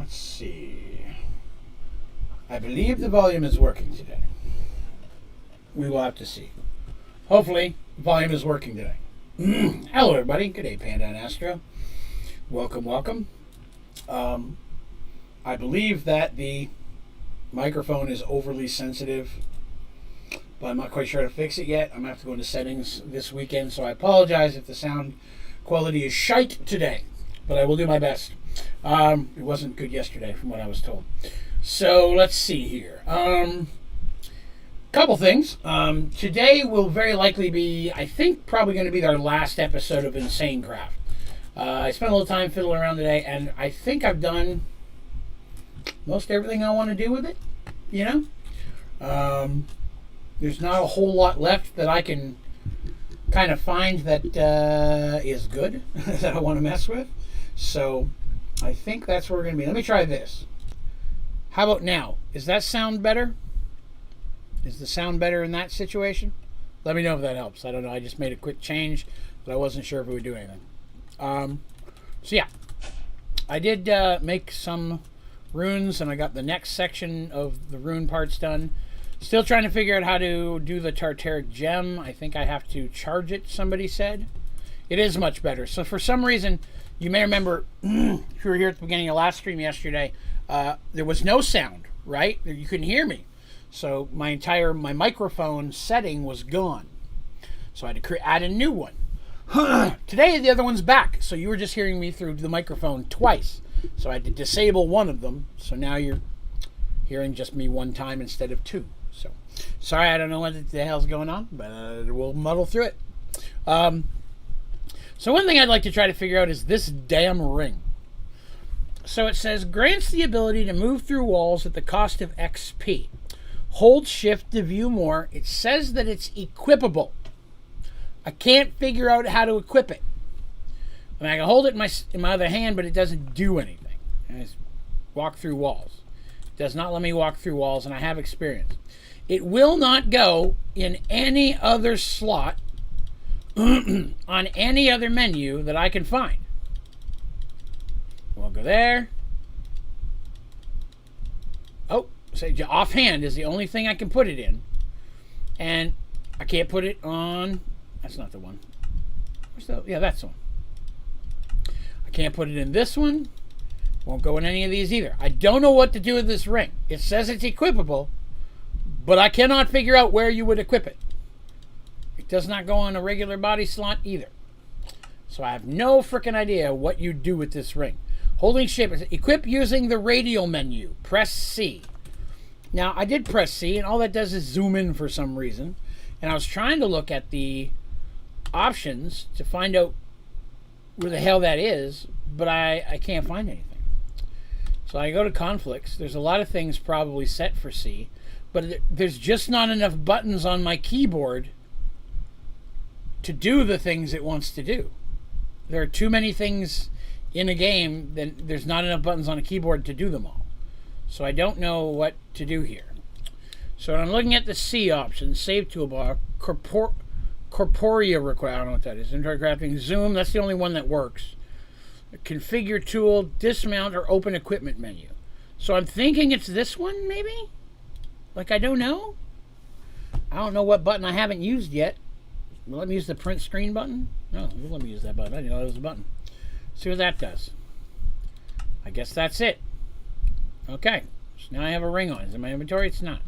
Let's see. I believe the volume is working today. We will have to see. Hopefully, the volume is working today. Hello, everybody. Good day, Panda and Astro. Welcome, welcome. I believe that the microphone is overly sensitive, but I'm not quite sure how to fix it yet. I'm going to have to go into settings this weekend, so I apologize if the sound quality is shite today, but I will do my best. It wasn't good yesterday from what I was told. So let's see here. Couple things. Today will very likely be, I think, probably going to be our last episode of Insane Craft. I spent a little time fiddling around today, and I think I've done most everything I want to do with it, you know? There's not a whole lot left that I can kind of find that is good, that I want to mess with. So I think that's where we're going to be. Let me try this. How about now? Is that sound better? Is the sound better in that situation? Let me know if that helps. I don't know. I just made a quick change, but I wasn't sure if it would do anything. So yeah, I did make some runes, and I got the next section of the rune parts done. Still trying to figure out how to do the Tartaric gem. I think I have to charge it, somebody said. It is much better. So for some reason, you may remember, if you were here at the beginning of last stream yesterday, there was no sound, right? You couldn't hear me. So my microphone setting was gone. So I had to add a new one. Today, the other one's back. So you were just hearing me through the microphone twice. So I had to disable one of them. So now you're hearing just me one time instead of two. So sorry, I don't know what the hell's going on, but we'll muddle through it. So one thing I'd like to try to figure out is this damn ring. So it says, grants the ability to move through walls at the cost of XP. Hold shift to view more. It says that it's equipable. I can't figure out how to equip it. I mean, I can hold it in my other hand, but it doesn't do anything. I just walk through walls. It does not let me walk through walls, and I have experience. It will not go in any other slot on any other menu that I can find. We'll go there. Oh, say offhand is the only thing I can put it in. And I can't put it on... That's not the one. Yeah, that's the one. I can't put it in this one. Won't go in any of these either. I don't know what to do with this ring. It says it's equipable, but I cannot figure out where you would equip it. It does not go on a regular body slot either. So I have no freaking idea what you do with this ring. Holding shift, equip using the radial menu. Press C. Now, I did press C, and all that does is zoom in for some reason. And I was trying to look at the options to find out where the hell that is, but I can't find anything. So I go to conflicts. There's a lot of things probably set for C, but there's just not enough buttons on my keyboard to do the things it wants to do. There are too many things in a game, then there's not enough buttons on a keyboard to do them all. So I don't know what to do here. So when I'm looking at the C option, save toolbar, corporea require, I don't know what that is. Inventory crafting, zoom, that's the only one that works. Configure tool, dismount, or open equipment menu. So I'm thinking it's this one, maybe? Like, I don't know. I don't know what button I haven't used yet. Will let me use the print screen button? No, let me use that button. I didn't know that was a button. See what that does. I guess that's it. Okay, so now I have a ring on. Is it in my inventory? It's not.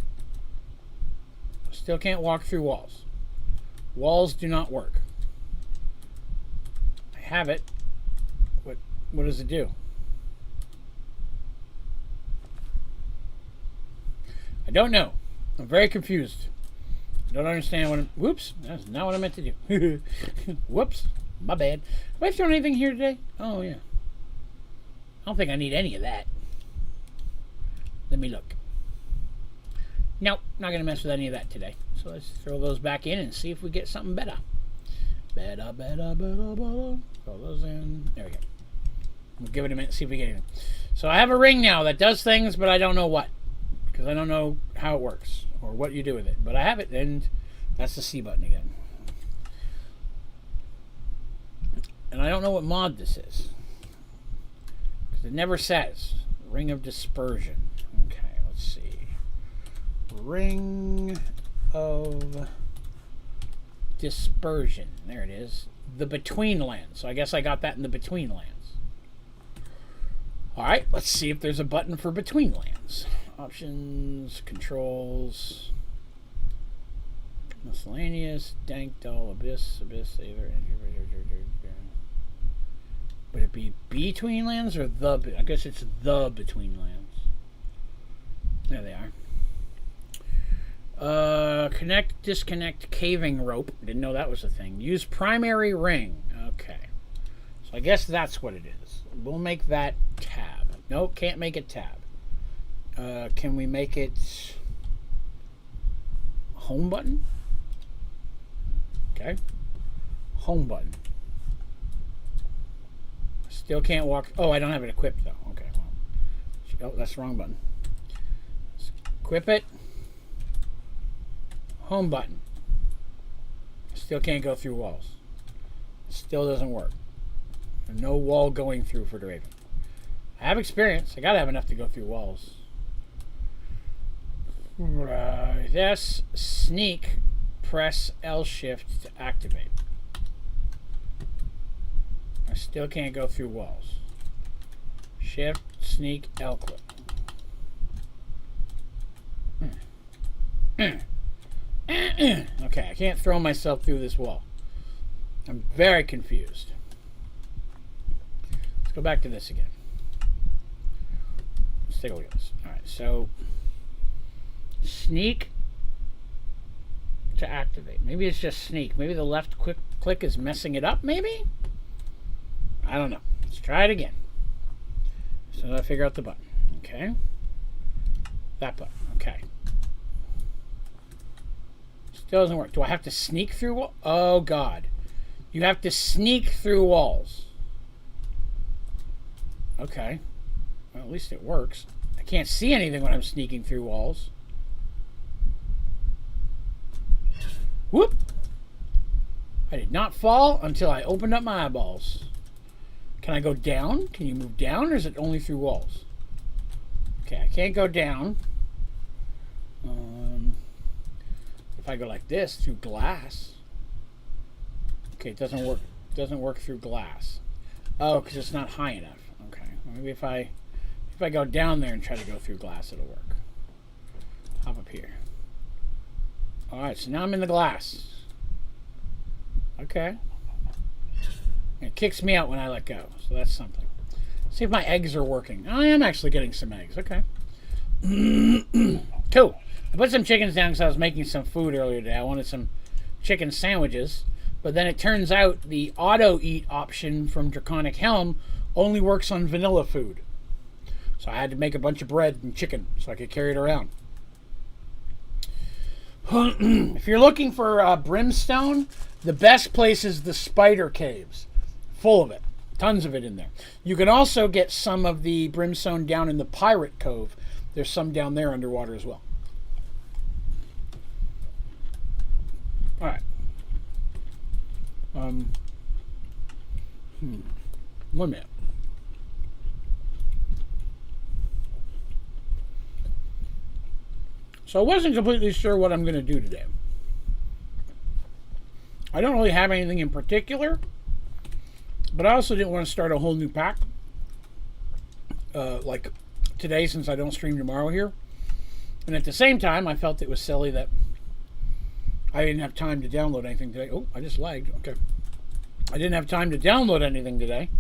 Still can't walk through walls. Walls do not work. I have it. What does it do? I don't know. I'm very confused. I don't understand what whoops, that's not what I meant to do. Whoops, my bad. Have I thrown anything here today? Oh, yeah. I don't think I need any of that. Let me look. Nope, not going to mess with any of that today. So let's throw those back in and see if we get something better. Better. Throw those in. There we go. We'll give it a minute, see if we get anything. So I have a ring now that does things, but I don't know what. Because I don't know how it works or what you do with it. But I have it, and that's the C button again. And I don't know what mod this is. Because it never says. Ring of dispersion. Okay, let's see. Ring of dispersion. There it is. The between lands. So I guess I got that in the between lands. Alright, let's see if there's a button for between lands. Options, controls, miscellaneous, dank, dull, abyss, either. Would it be between lands or the? I guess it's the between lands. There they are. Connect, disconnect, caving rope. Didn't know that was a thing. Use primary ring. Okay. So I guess that's what it is. We'll make that tab. Nope, can't make it tab. Can we make it home button? Okay. Home button. Still can't walk. Oh, I don't have it equipped though. Okay. Well, oh, that's the wrong button. Let's equip it. Home button. Still can't go through walls. Still doesn't work. No wall going through for Draven. I have experience. I gotta have enough to go through walls. Yes, sneak. Press L shift to activate. I still can't go through walls. Shift, sneak, L click. Okay, I can't throw myself through this wall. I'm very confused. Let's go back to this again. Let's take a look at this. Alright, so sneak to activate. Maybe it's just sneak. Maybe the left quick click is messing it up, maybe? I don't know. Let's try it again. So I figure out the button. Okay. That button. Okay. Still doesn't work. Do I have to sneak through? Oh, God. You have to sneak through walls. Okay. Well, at least it works. I can't see anything when I'm sneaking through walls. Whoop! I did not fall until I opened up my eyeballs. Can I go down? Can you move down, or is it only through walls? Okay, I can't go down. If I go like this through glass. Okay, it doesn't work. It doesn't work through glass. Oh, because it's not high enough. Okay, maybe if I go down there and try to go through glass, it'll work. Hop up here. All right, so now I'm in the glass. Okay. It kicks me out when I let go, so that's something. See if my eggs are working. I am actually getting some eggs. Okay. Cool. I put some chickens down because I was making some food earlier today. I wanted some chicken sandwiches, but then it turns out the auto eat option from Draconic Helm only works on vanilla food. So I had to make a bunch of bread and chicken so I could carry it around. If you're looking for brimstone, the best place is the spider caves. Full of it. Tons of it in there. You can also get some of the brimstone down in the Pirate Cove. There's some down there underwater as well. Alright. 1 minute. So I wasn't completely sure what I'm going to do today. I don't really have anything in particular, but I also didn't want to start a whole new pack like today, since I don't stream tomorrow here. And at the same time, I felt it was silly that I didn't have time to download anything today. Oh, I just lagged. Okay. I didn't have time to download anything today,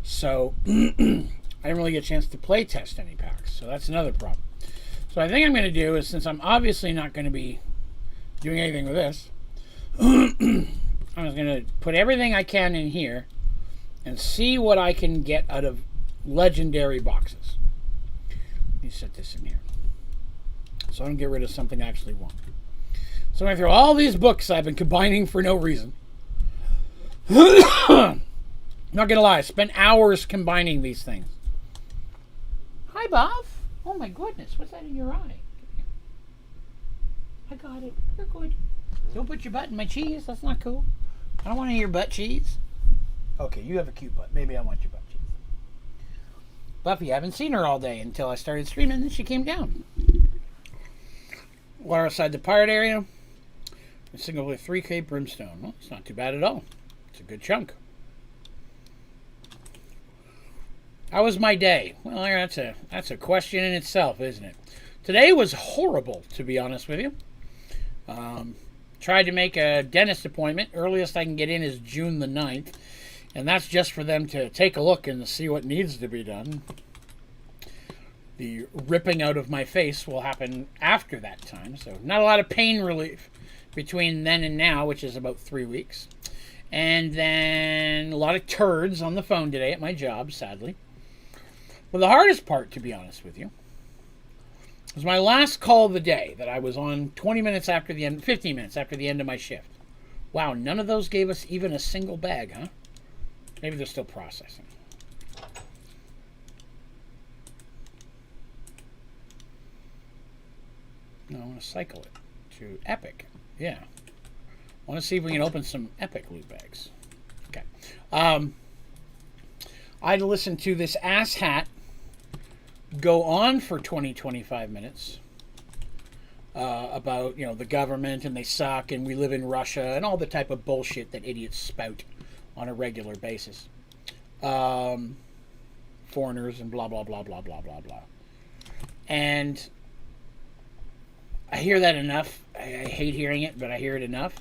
so I didn't really get a chance to play test any packs. So that's another problem. So I think I'm going to do is, since I'm obviously not going to be doing anything with this, I'm just going to put everything I can in here and see what I can get out of legendary boxes. Let me set this in here so I don't get rid of something I actually want. So I'm going to throw all these books I've been combining for no reason. Not going to lie, I spent hours combining these things. Hi, Bob. Oh my goodness, what's that in your eye? I got it. You're good. Don't put your butt in my cheese. That's not cool. I don't want to hear butt cheese. Okay, you have a cute butt. Maybe I want your butt cheese. Buffy, I haven't seen her all day until I started streaming, and she came down. Water outside the pirate area. A single with 3K brimstone. Well, it's not too bad at all. It's a good chunk. How was my day? Well, that's a question in itself, isn't it? Today was horrible, to be honest with you. Tried to make a dentist appointment. Earliest I can get in is June the 9th. And that's just for them to take a look and see what needs to be done. The ripping out of my face will happen after that time. So not a lot of pain relief between then and now, which is about 3 weeks. And then a lot of turds on the phone today at my job, sadly. Well, the hardest part, to be honest with you, was my last call of the day that I was on 20 minutes after the end, 15 minutes after the end of my shift. Wow, none of those gave us even a single bag, huh? Maybe they're still processing. No, I want to cycle it to Epic. Yeah. I want to see if we can open some Epic loot bags. Okay. I had to listen to this asshat go on for 20-25 minutes about, the government and they suck and we live in Russia and all the type of bullshit that idiots spout on a regular basis. Foreigners and blah, blah, blah, blah, blah, blah, blah. And I hear that enough. I hate hearing it, but I hear it enough.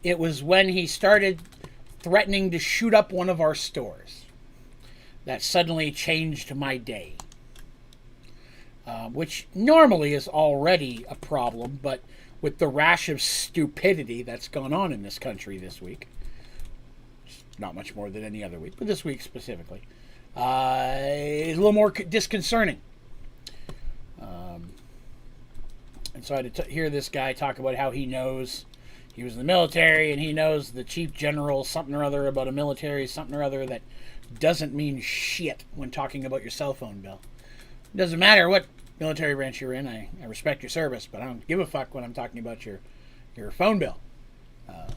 It was when he started threatening to shoot up one of our stores that suddenly changed my day. Which normally is already a problem, but with the rash of stupidity that's gone on in this country this week, not much more than any other week, but this week specifically, is a little more disconcerting. And so I had to hear this guy talk about how he knows he was in the military and he knows the chief general something or other about a military something or other that doesn't mean shit when talking about your cell phone bill. It doesn't matter what military branch you're in. I respect your service, but I don't give a fuck when I'm talking about your phone bill.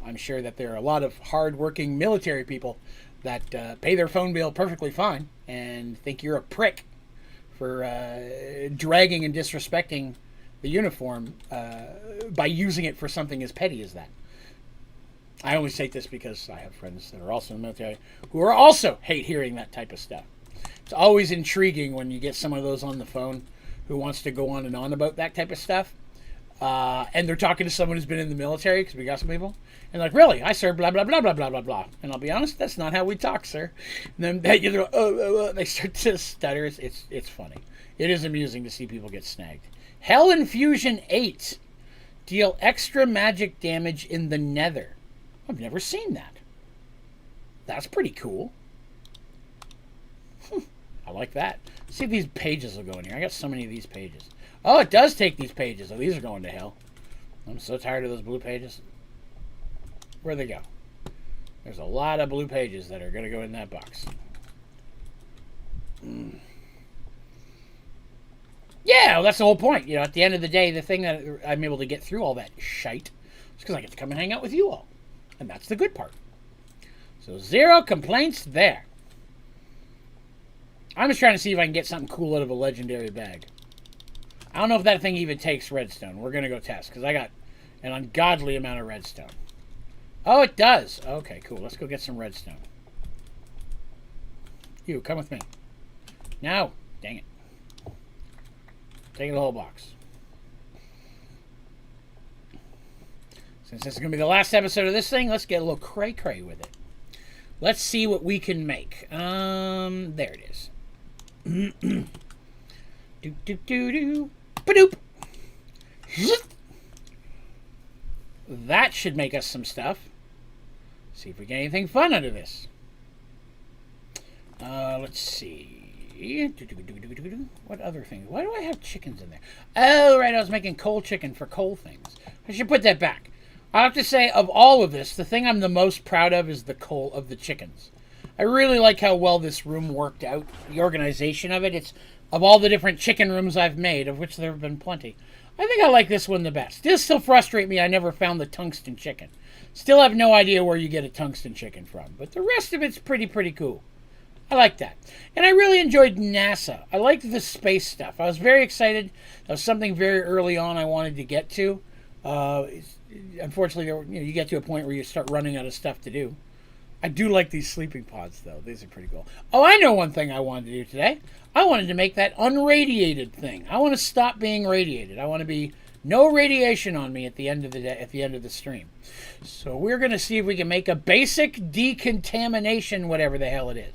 I'm sure that there are a lot of hard-working military people that pay their phone bill perfectly fine and think you're a prick for dragging and disrespecting the uniform by using it for something as petty as that. I only say this because I have friends that are also in the military who are also hate hearing that type of stuff. It's always intriguing when you get some of those on the phone who wants to go on and on about that type of stuff. And they're talking to someone who's been in the military, because we got some people, and like, really, I served blah, blah, blah, blah, blah, blah, blah. And I'll be honest, that's not how we talk, sir. And then they start to stutter. It's funny. It is amusing to see people get snagged. Hell Infusion 8. Deal extra magic damage in the nether. I've never seen that. That's pretty cool. I like that. Let's see if these pages will go in here. I got so many of these pages. Oh, it does take these pages. Oh, these are going to hell. I'm so tired of those blue pages. Where'd they go? There's a lot of blue pages that are going to go in that box. Yeah, well, that's the whole point. At the end of the day, the thing that I'm able to get through all that shite is because I get to come and hang out with you all. And that's the good part. So 0 complaints there. I'm just trying to see if I can get something cool out of a legendary bag. I don't know if that thing even takes redstone. We're going to go test because I got an ungodly amount of redstone. Oh, it does. Okay, cool. Let's go get some redstone. You, come with me. No. Dang it. Take the whole box. Since this is going to be the last episode of this thing, let's get a little cray-cray with it. Let's see what we can make. There it is. Do-do-do-do. Ba-doop. That should make us some stuff. See if we get anything fun out of this. Let's see. What other things? Why do I have chickens in there? Oh, right. I was making coal chicken for coal things. I should put that back. I have to say, of all of this, the thing I'm the most proud of is the coal of the chickens. I really like how well this room worked out. The organization of it. It's of all the different chicken rooms I've made, of which there have been plenty. I think I like this one the best. It does still frustrate me I never found the tungsten chicken. Still have no idea where you get a tungsten chicken from. But the rest of it's pretty cool. I like that. And I really enjoyed NASA. I liked the space stuff. I was very excited. That was something very early on I wanted to get to. Unfortunately, you get to a point where you start running out of stuff to do. I do like these sleeping pods, though. These are pretty cool. Oh, I know one thing I wanted to do today. I wanted to make that unradiated thing. I want to stop being radiated. I want to be no radiation on me at the end of the day, at the end of the stream. So we're going to see if we can make a basic decontamination, whatever the hell it is.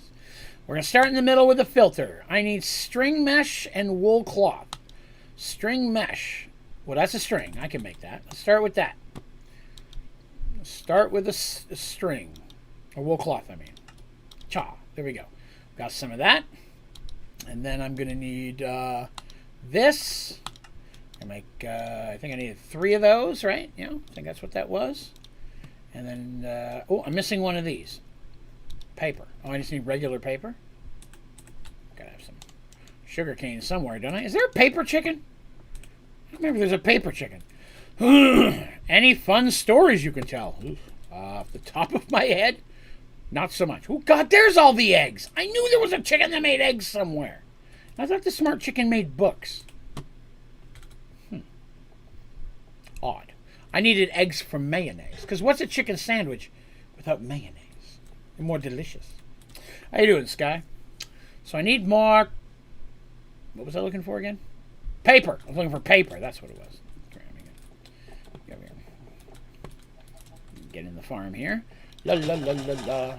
We're going to start in the middle with a filter. I need string mesh and wool cloth. String mesh. Well, that's a string. I can make that. Let's start with that. Start with a string. Or wool cloth, I mean. Cha. There we go. Got some of that. And then I'm going to need this. I think I needed 3 of those, right? Yeah, I think that's what that was. And then, oh, I'm missing one of these. Paper. Oh, I just need regular paper. Gotta have some sugar cane somewhere, don't I? Is there a paper chicken? I don't remember there's a paper chicken. Any fun stories you can tell? Off the top of my head, not so much. Oh, God, there's all the eggs. I knew there was a chicken that made eggs somewhere. I thought the smart chicken made books. Odd. I needed eggs for mayonnaise. Because what's a chicken sandwich without mayonnaise? They're more delicious. How you doing, Sky? So I need more... What was I looking for again? Paper. I was looking for paper. That's what it was. Get in the farm here. La la la la la.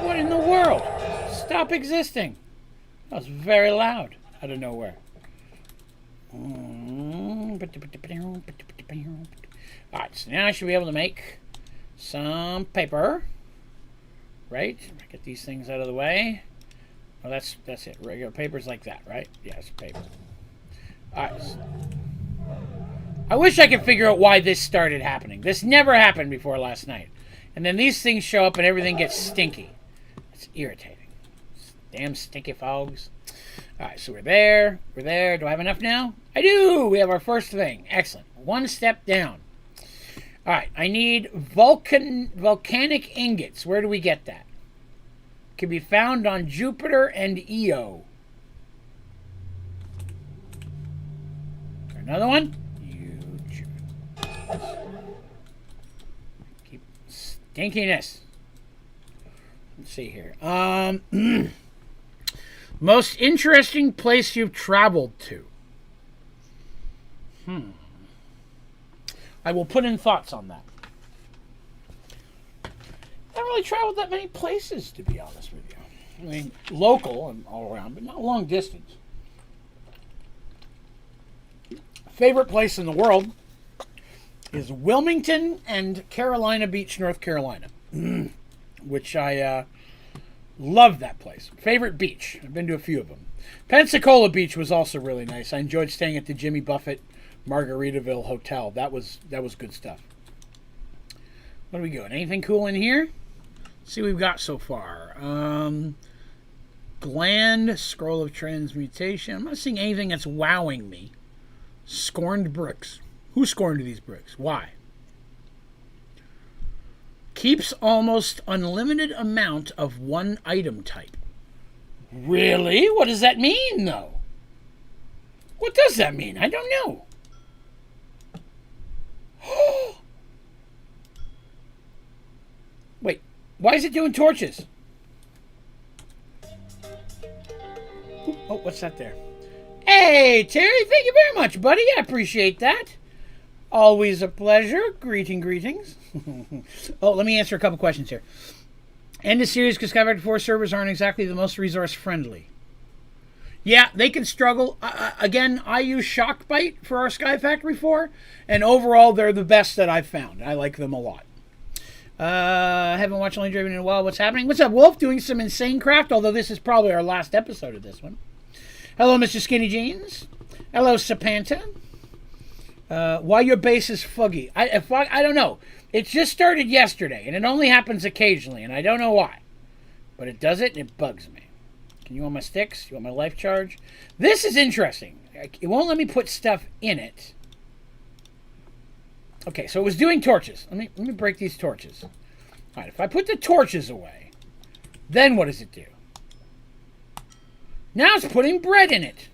What in the world? Stop existing. That was very loud. Out of nowhere. Alright, so now I should be able to make some paper. Right? Get these things out of the way. Oh, that's it. Regular paper's like that, right? Yeah, it's paper. Alright. I wish I could figure out why this started happening. This never happened before last night. And then these things show up and everything gets stinky. It's irritating. Damn stinky fogs. Alright, so we're there. We're there. Do I have enough now? I do! We have our first thing. Excellent. One step down. Alright, I need volcanic ingots. Where do we get that? Can be found on Jupiter and Io. Another one? Keep stinkiness. Let's see here. Most interesting place you've traveled to. I will put in thoughts on that. I haven't really traveled that many places, to be honest with you. I mean, local and all around, but not long distance. Favorite place in the world is Wilmington and Carolina Beach, North Carolina, which I love that place. Favorite beach. I've been to a few of them. Pensacola Beach was also really nice. I enjoyed staying at the Jimmy Buffett Margaritaville Hotel. That was good stuff. What are we doing? Anything cool in here? Let's see what we've got so far. Gland, scroll of transmutation. I'm not seeing anything that's wowing me. Scorned bricks. Who scorned these bricks? Why? Keeps almost unlimited amount of one item type. Really? What does that mean, though? What does that mean? I don't know. Wait, why is it doing torches? Oh, what's that there? Hey, Terry, thank you very much, buddy. I appreciate that. Always a pleasure. Greetings. Oh, let me answer a couple questions here. End of series because Skyfactory 4 servers aren't exactly the most resource friendly. Yeah, they can struggle. Again, I use Shockbite for our Sky Factory 4, and overall, they're the best that I've found. I like them a lot. Haven't watched Onlydraven in a while. What's happening? What's up, Wolf? Doing some insane craft, although this is probably our last episode of this one. Hello, Mr. Skinny Jeans. Hello, Sapanta. Why your base is fuggy? I don't know. It just started yesterday, and it only happens occasionally, and I don't know why. But it does it, and it bugs me. Can you want my sticks? You want my life charge? This is interesting. It won't let me put stuff in it. Okay, so it was doing torches. Let me break these torches. All right, if I put the torches away, then what does it do? Now it's putting bread in it.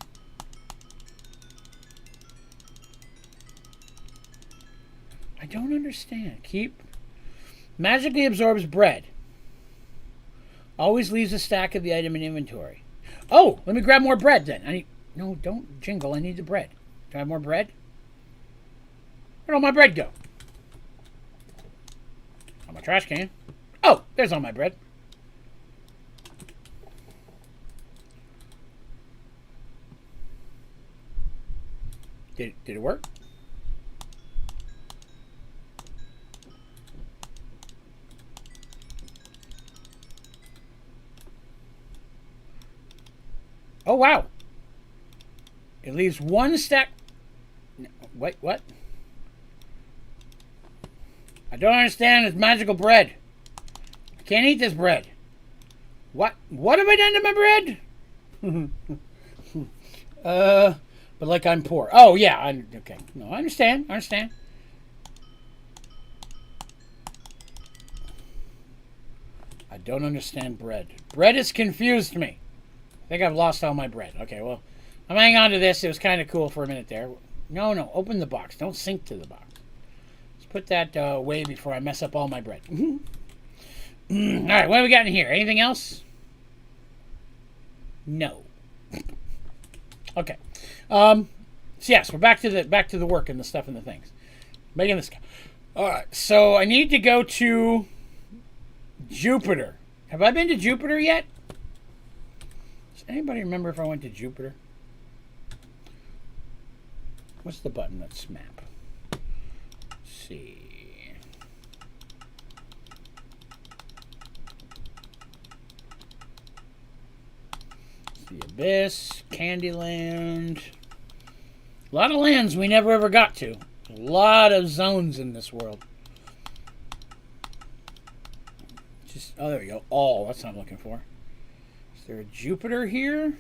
I don't understand. Keep. Magically absorbs bread. Always leaves a stack of the item in inventory. Oh, let me grab more bread then. I need. No, don't jingle. I need the bread. Do I have more bread? Where'd all my bread go? On my trash can. Oh, there's all my bread. Did it work? Oh, wow. It leaves one stack. Wait, what? I don't understand this magical bread. I can't eat this bread. What have I done to my bread? But like I'm poor. Oh, yeah. Okay. No, I understand. I don't understand bread. Bread has confused me. I think I've lost all my bread. Okay, well, I'm hanging on to this. It was kind of cool for a minute there. No, open the box. Don't sink to the box. Let's put that away before I mess up all my bread. All right, what have we got in here? Anything else? No. Okay. So yes, we're back to the work and the stuff and the things. Making this. All right. So I need to go to Jupiter. Have I been to Jupiter yet? Does anybody remember if I went to Jupiter? What's the button? Let's map. Let's see. The Abyss, Candyland. A lot of lands we never ever got to. A lot of zones in this world. Oh, there we go. All. That's what I'm looking for. Is there a Jupiter here?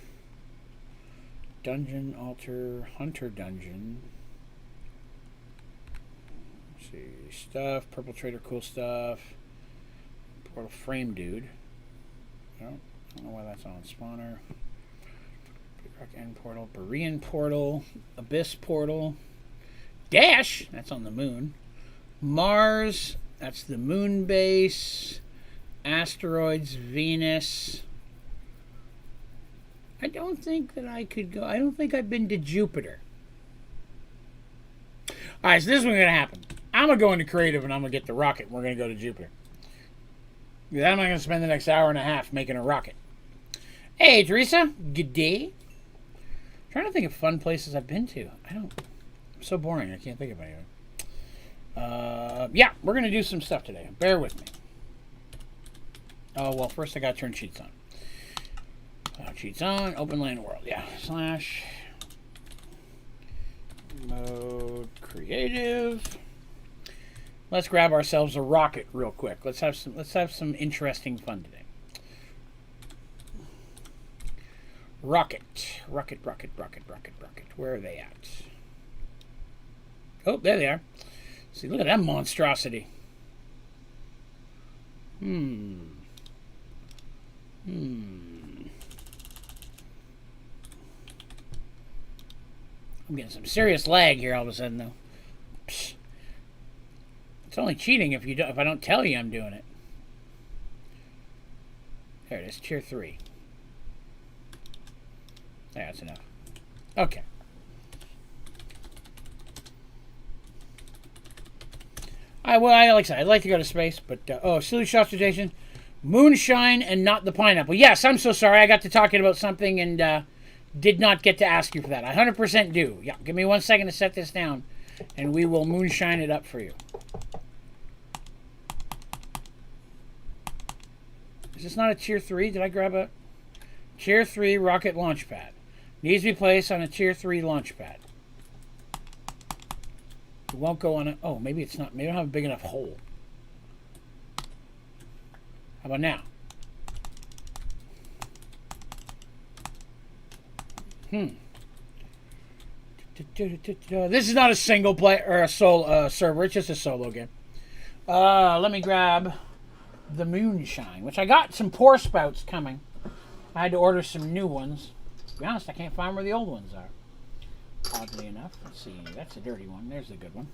Dungeon, altar, hunter dungeon. Let's see. Stuff. Purple trader, cool stuff. Portal frame dude. Oh, I don't know why that's on spawner. Rock end portal. Berean portal. Abyss portal. Dash. That's on the moon. Mars. That's the moon base. Asteroids, Venus. I don't think that I could go. I don't think I've been to Jupiter. Alright, so this is what's going to happen. I'm going to go into creative and I'm going to get the rocket and we're going to go to Jupiter. Then I'm not going to spend the next hour and a half making a rocket. Hey, Teresa. Good day. I'm trying to think of fun places I've been to. I'm so boring. I can't think of anything. Yeah, we're going to do some stuff today. Bear with me. Oh, well, first I got to turn cheats on. Cheats on, open land world, yeah. Slash mode creative. Let's grab ourselves a rocket real quick. Let's have some interesting fun today. Rocket. Where are they at? Oh, there they are. See, look at that monstrosity. I'm getting some serious lag here all of a sudden, though. Psh. It's only cheating if I don't tell you I'm doing it. There it is, tier 3. There, that's enough. Okay. Like I said, I'd like to go to space, but silly shot station, moonshine and not the pineapple. Yes, I'm so sorry. I got to talking about something and did not get to ask you for that. I 100% do. Yeah, give me 1 second to set this down, and we will moonshine it up for you. Is this not a tier 3? Did I grab a tier 3 rocket launch pad? Needs to be placed on a tier 3 launch pad. It won't go on a... Oh, maybe it's not. Maybe I don't have a big enough hole. How about now? This is not a single player or a solo server. It's just a solo game. Let me grab the moonshine, which I got some pour spouts coming. I had to order some new ones. To be honest, I can't find where the old ones are. Oddly enough. Let's see. That's a dirty one. There's a good one.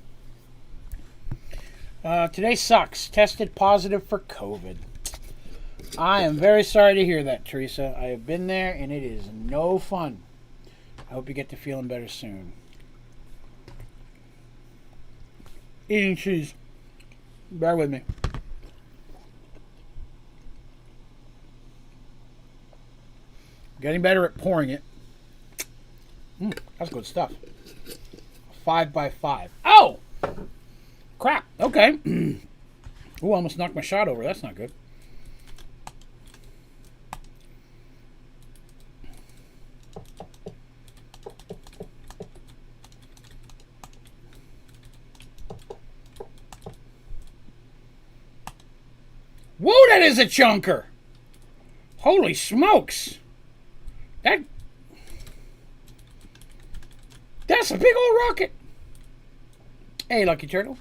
Today sucks. Tested positive for COVID. I am very sorry to hear that, Teresa. I have been there, and it is no fun. I hope you get to feeling better soon. Eating cheese. Bear with me. Getting better at pouring it. That's good stuff. 5 by 5. Oh! Crap. Okay. Ooh, almost knocked my shot over. That's not good. Whoa, that is a chunker. Holy smokes. That's a big old rocket. Hey, Lucky Turtle.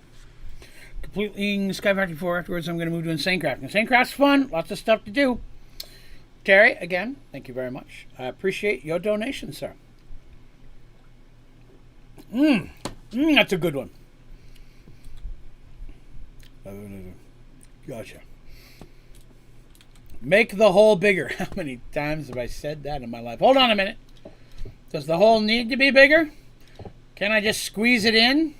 Completing Sky Factory 4 afterwards, I'm going to move to Insane Craft. Insane Craft's fun. Lots of stuff to do. Terry, again, thank you very much. I appreciate your donation, sir. That's a good one. Gotcha. Make the hole bigger. How many times have I said that in my life? Hold on a minute. Does the hole need to be bigger? Can I just squeeze it in?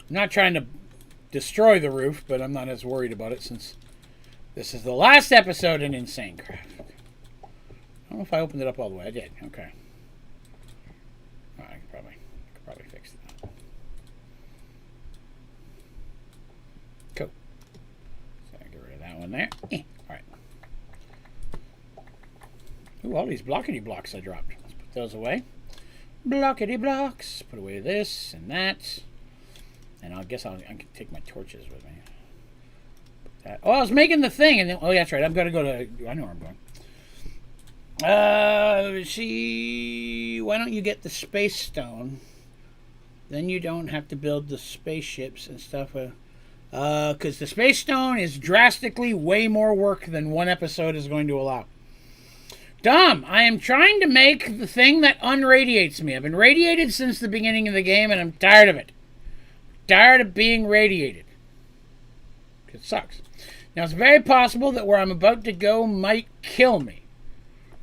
I'm not trying to destroy the roof, but I'm not as worried about it since this is the last episode in Insane Craft. I don't know if I opened it up all the way. I did. Okay. All right, I could probably fix that. Cool. So I get rid of that one there. All right. Ooh, all these blockety blocks I dropped. Let's put those away. Blockety blocks. Put away this and that. And I guess I can take my torches with me. Oh, I was making the thing, and then, oh, yeah, that's right. I've got to go to. I know where I'm going. See, why don't you get the space stone? Then you don't have to build the spaceships and stuff. Because the space stone is drastically way more work than one episode is going to allow. Dom, I am trying to make the thing that unradiates me. I've been radiated since the beginning of the game, and I'm tired of it. Tired of being radiated. It sucks. Now, it's very possible that where I'm about to go might kill me.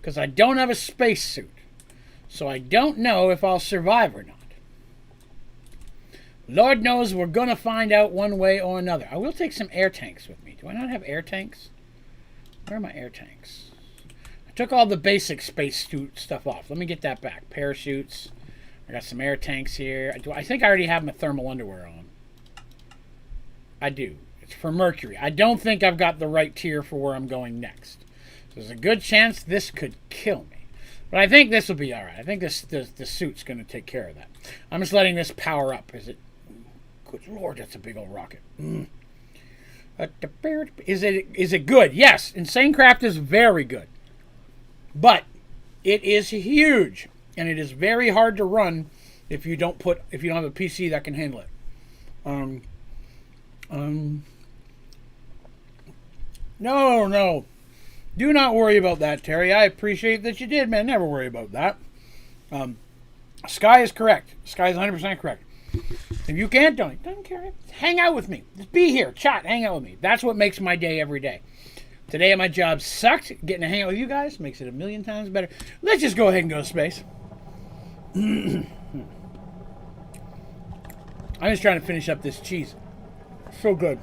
Because I don't have a spacesuit. So I don't know if I'll survive or not. Lord knows we're going to find out one way or another. I will take some air tanks with me. Do I not have air tanks? Where are my air tanks? I took all the basic spacesuit stuff off. Let me get that back. Parachutes. I got some air tanks here. I think I already have my thermal underwear on. I do. It's for Mercury. I don't think I've got the right tier for where I'm going next. There's a good chance this could kill me. But I think this will be alright. I think the suit's going to take care of that. I'm just letting this power up. Is it? Good Lord, that's a big old rocket. Is it good? Yes. Insane Craft is very good. But it is huge. And it is very hard to run if you don't have a PC that can handle it. No. Do not worry about that, Terry. I appreciate that you did, man. Never worry about that. Sky is correct. Sky is 100% correct. If you can't, don't care. Hang out with me. Just be here. Chat. Hang out with me. That's what makes my day every day. Today my job sucked. Getting to hang out with you guys makes it a million times better. Let's just go ahead and go to space. I'm just trying to finish up this cheese. So good.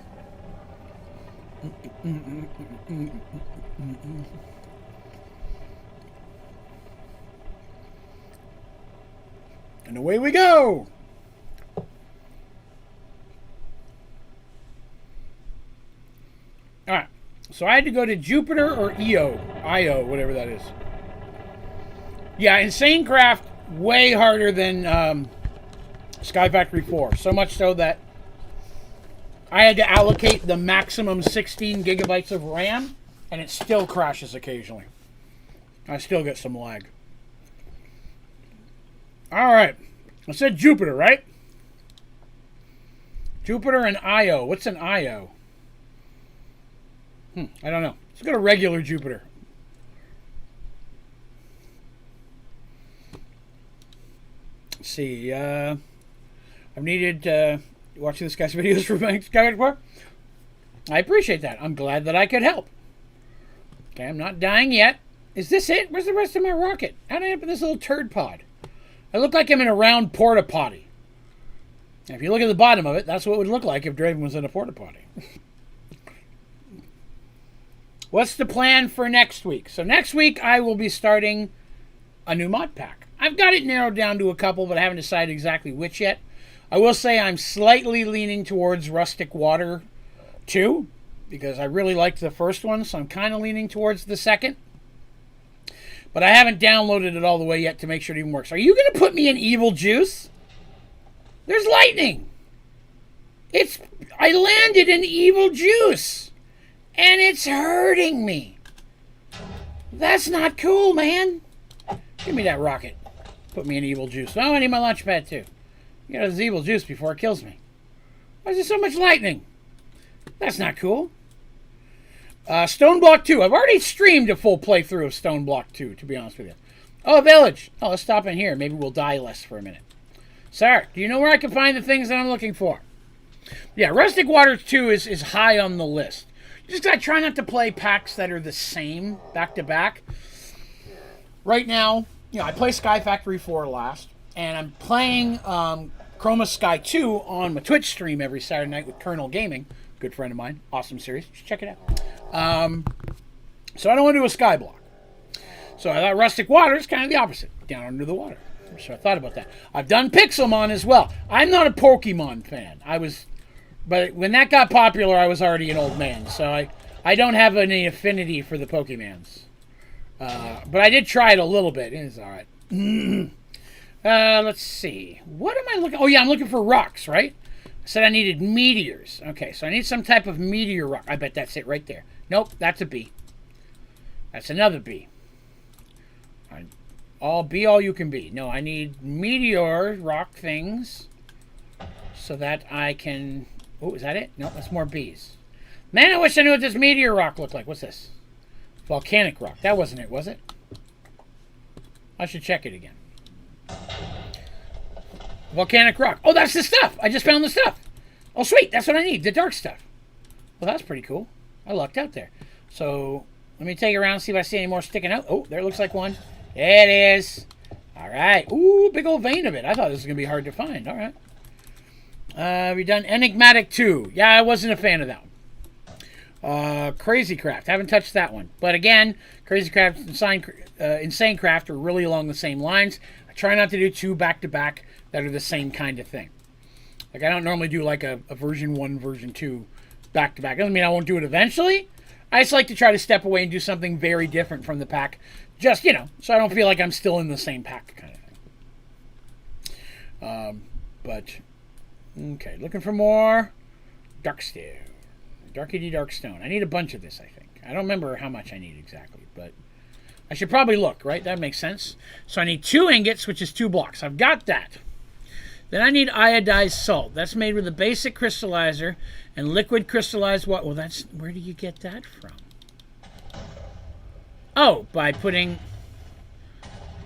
And away we go. All right. So I had to go to Jupiter or Io, whatever that is. Yeah, Insane Craft way harder than Sky Factory 4. So much so that I had to allocate the maximum 16 gigabytes of RAM and it still crashes occasionally. I still get some lag. All right. I said Jupiter, right? Jupiter and Io. What's an Io? I don't know. Let's go to regular Jupiter. Let's see. I've needed watching this guy's videos for my Skyward before. I appreciate that. I'm glad that I could help. Okay, I'm not dying yet. Is this it? Where's the rest of my rocket? How did I end up in this little turd pod? I look like I'm in a round porta potty. And if you look at the bottom of it, that's what it would look like if Draven was in a porta potty. What's the plan for next week? So next week I will be starting a new mod pack. I've got it narrowed down to a couple, but I haven't decided exactly which yet. I will say I'm slightly leaning towards Rustic Water 2, because I really liked the first one, so I'm kind of leaning towards the second. But I haven't downloaded it all the way yet to make sure it even works. Are you going to put me in Evil Juice? There's lightning. I landed in Evil Juice, and it's hurting me. That's not cool, man. Give me that rocket. Put me in Evil Juice. Oh, I need my launch pad too. You got this Evil Juice before it kills me. Why is there so much lightning? That's not cool. Stone Block 2. I've already streamed a full playthrough of Stone Block 2, to be honest with you. Oh, Village. Oh, let's stop in here. Maybe we'll die less for a minute. Sir, do you know where I can find the things that I'm looking for? Yeah, Rustic Water 2 is high on the list. You just gotta try not to play packs that are the same back to back. Right now, I play Sky Factory 4 last, and I'm playing Chroma Sky 2 on my Twitch stream every Saturday night with Colonel Gaming. Good friend of mine. Awesome series. Just check it out. So I don't want to do a sky block. So I thought Rustic Water is kind of the opposite. Down under the water. So I thought about that. I've done Pixelmon as well. I'm not a Pokemon fan. But when that got popular, I was already an old man. So I don't have any affinity for the Pokemans. But I did try it a little bit. It's all right. Let's see. What am I looking? Oh yeah, I'm looking for rocks, right? I said I needed meteors. Okay, so I need some type of meteor rock. I bet that's it right there. Nope, that's a B. That's another B. Be all you can be. No, I need meteor rock things so that I can... Oh, is that it? No, that's more Bs. Man, I wish I knew what this meteor rock looked like. What's this? Volcanic rock. That wasn't it, was it? I should check it again. Volcanic rock. Oh, that's the stuff. I just found the stuff. Oh, sweet. That's what I need. The dark stuff. Well, that's pretty cool. I lucked out there. So, let me take it around and see if I see any more sticking out. Oh, there looks like one. There it is. All right. Ooh, big old vein of it. I thought this was going to be hard to find. All right. We done Enigmatic 2. Yeah, I wasn't a fan of that one. Crazy Craft. Haven't touched that one. But again, Crazy Craft and Insane Craft are really along the same lines. I try not to do two back-to-back that are the same kind of thing. Like, I don't normally do like a version 1, version 2 back-to-back. Doesn't mean I won't do it eventually. I just like to try to step away and do something very different from the pack. Just, so I don't feel like I'm still in the same pack kind of thing. Okay, looking for more Darkstone. Darkity Darkstone. I need a bunch of this, I think. I don't remember how much I need exactly, but I should probably look, right? That makes sense. So I need 2 ingots, which is 2 blocks. I've got that. Then I need iodized salt. That's made with a basic crystallizer and liquid crystallized water. Well, where do you get that from? Oh, by putting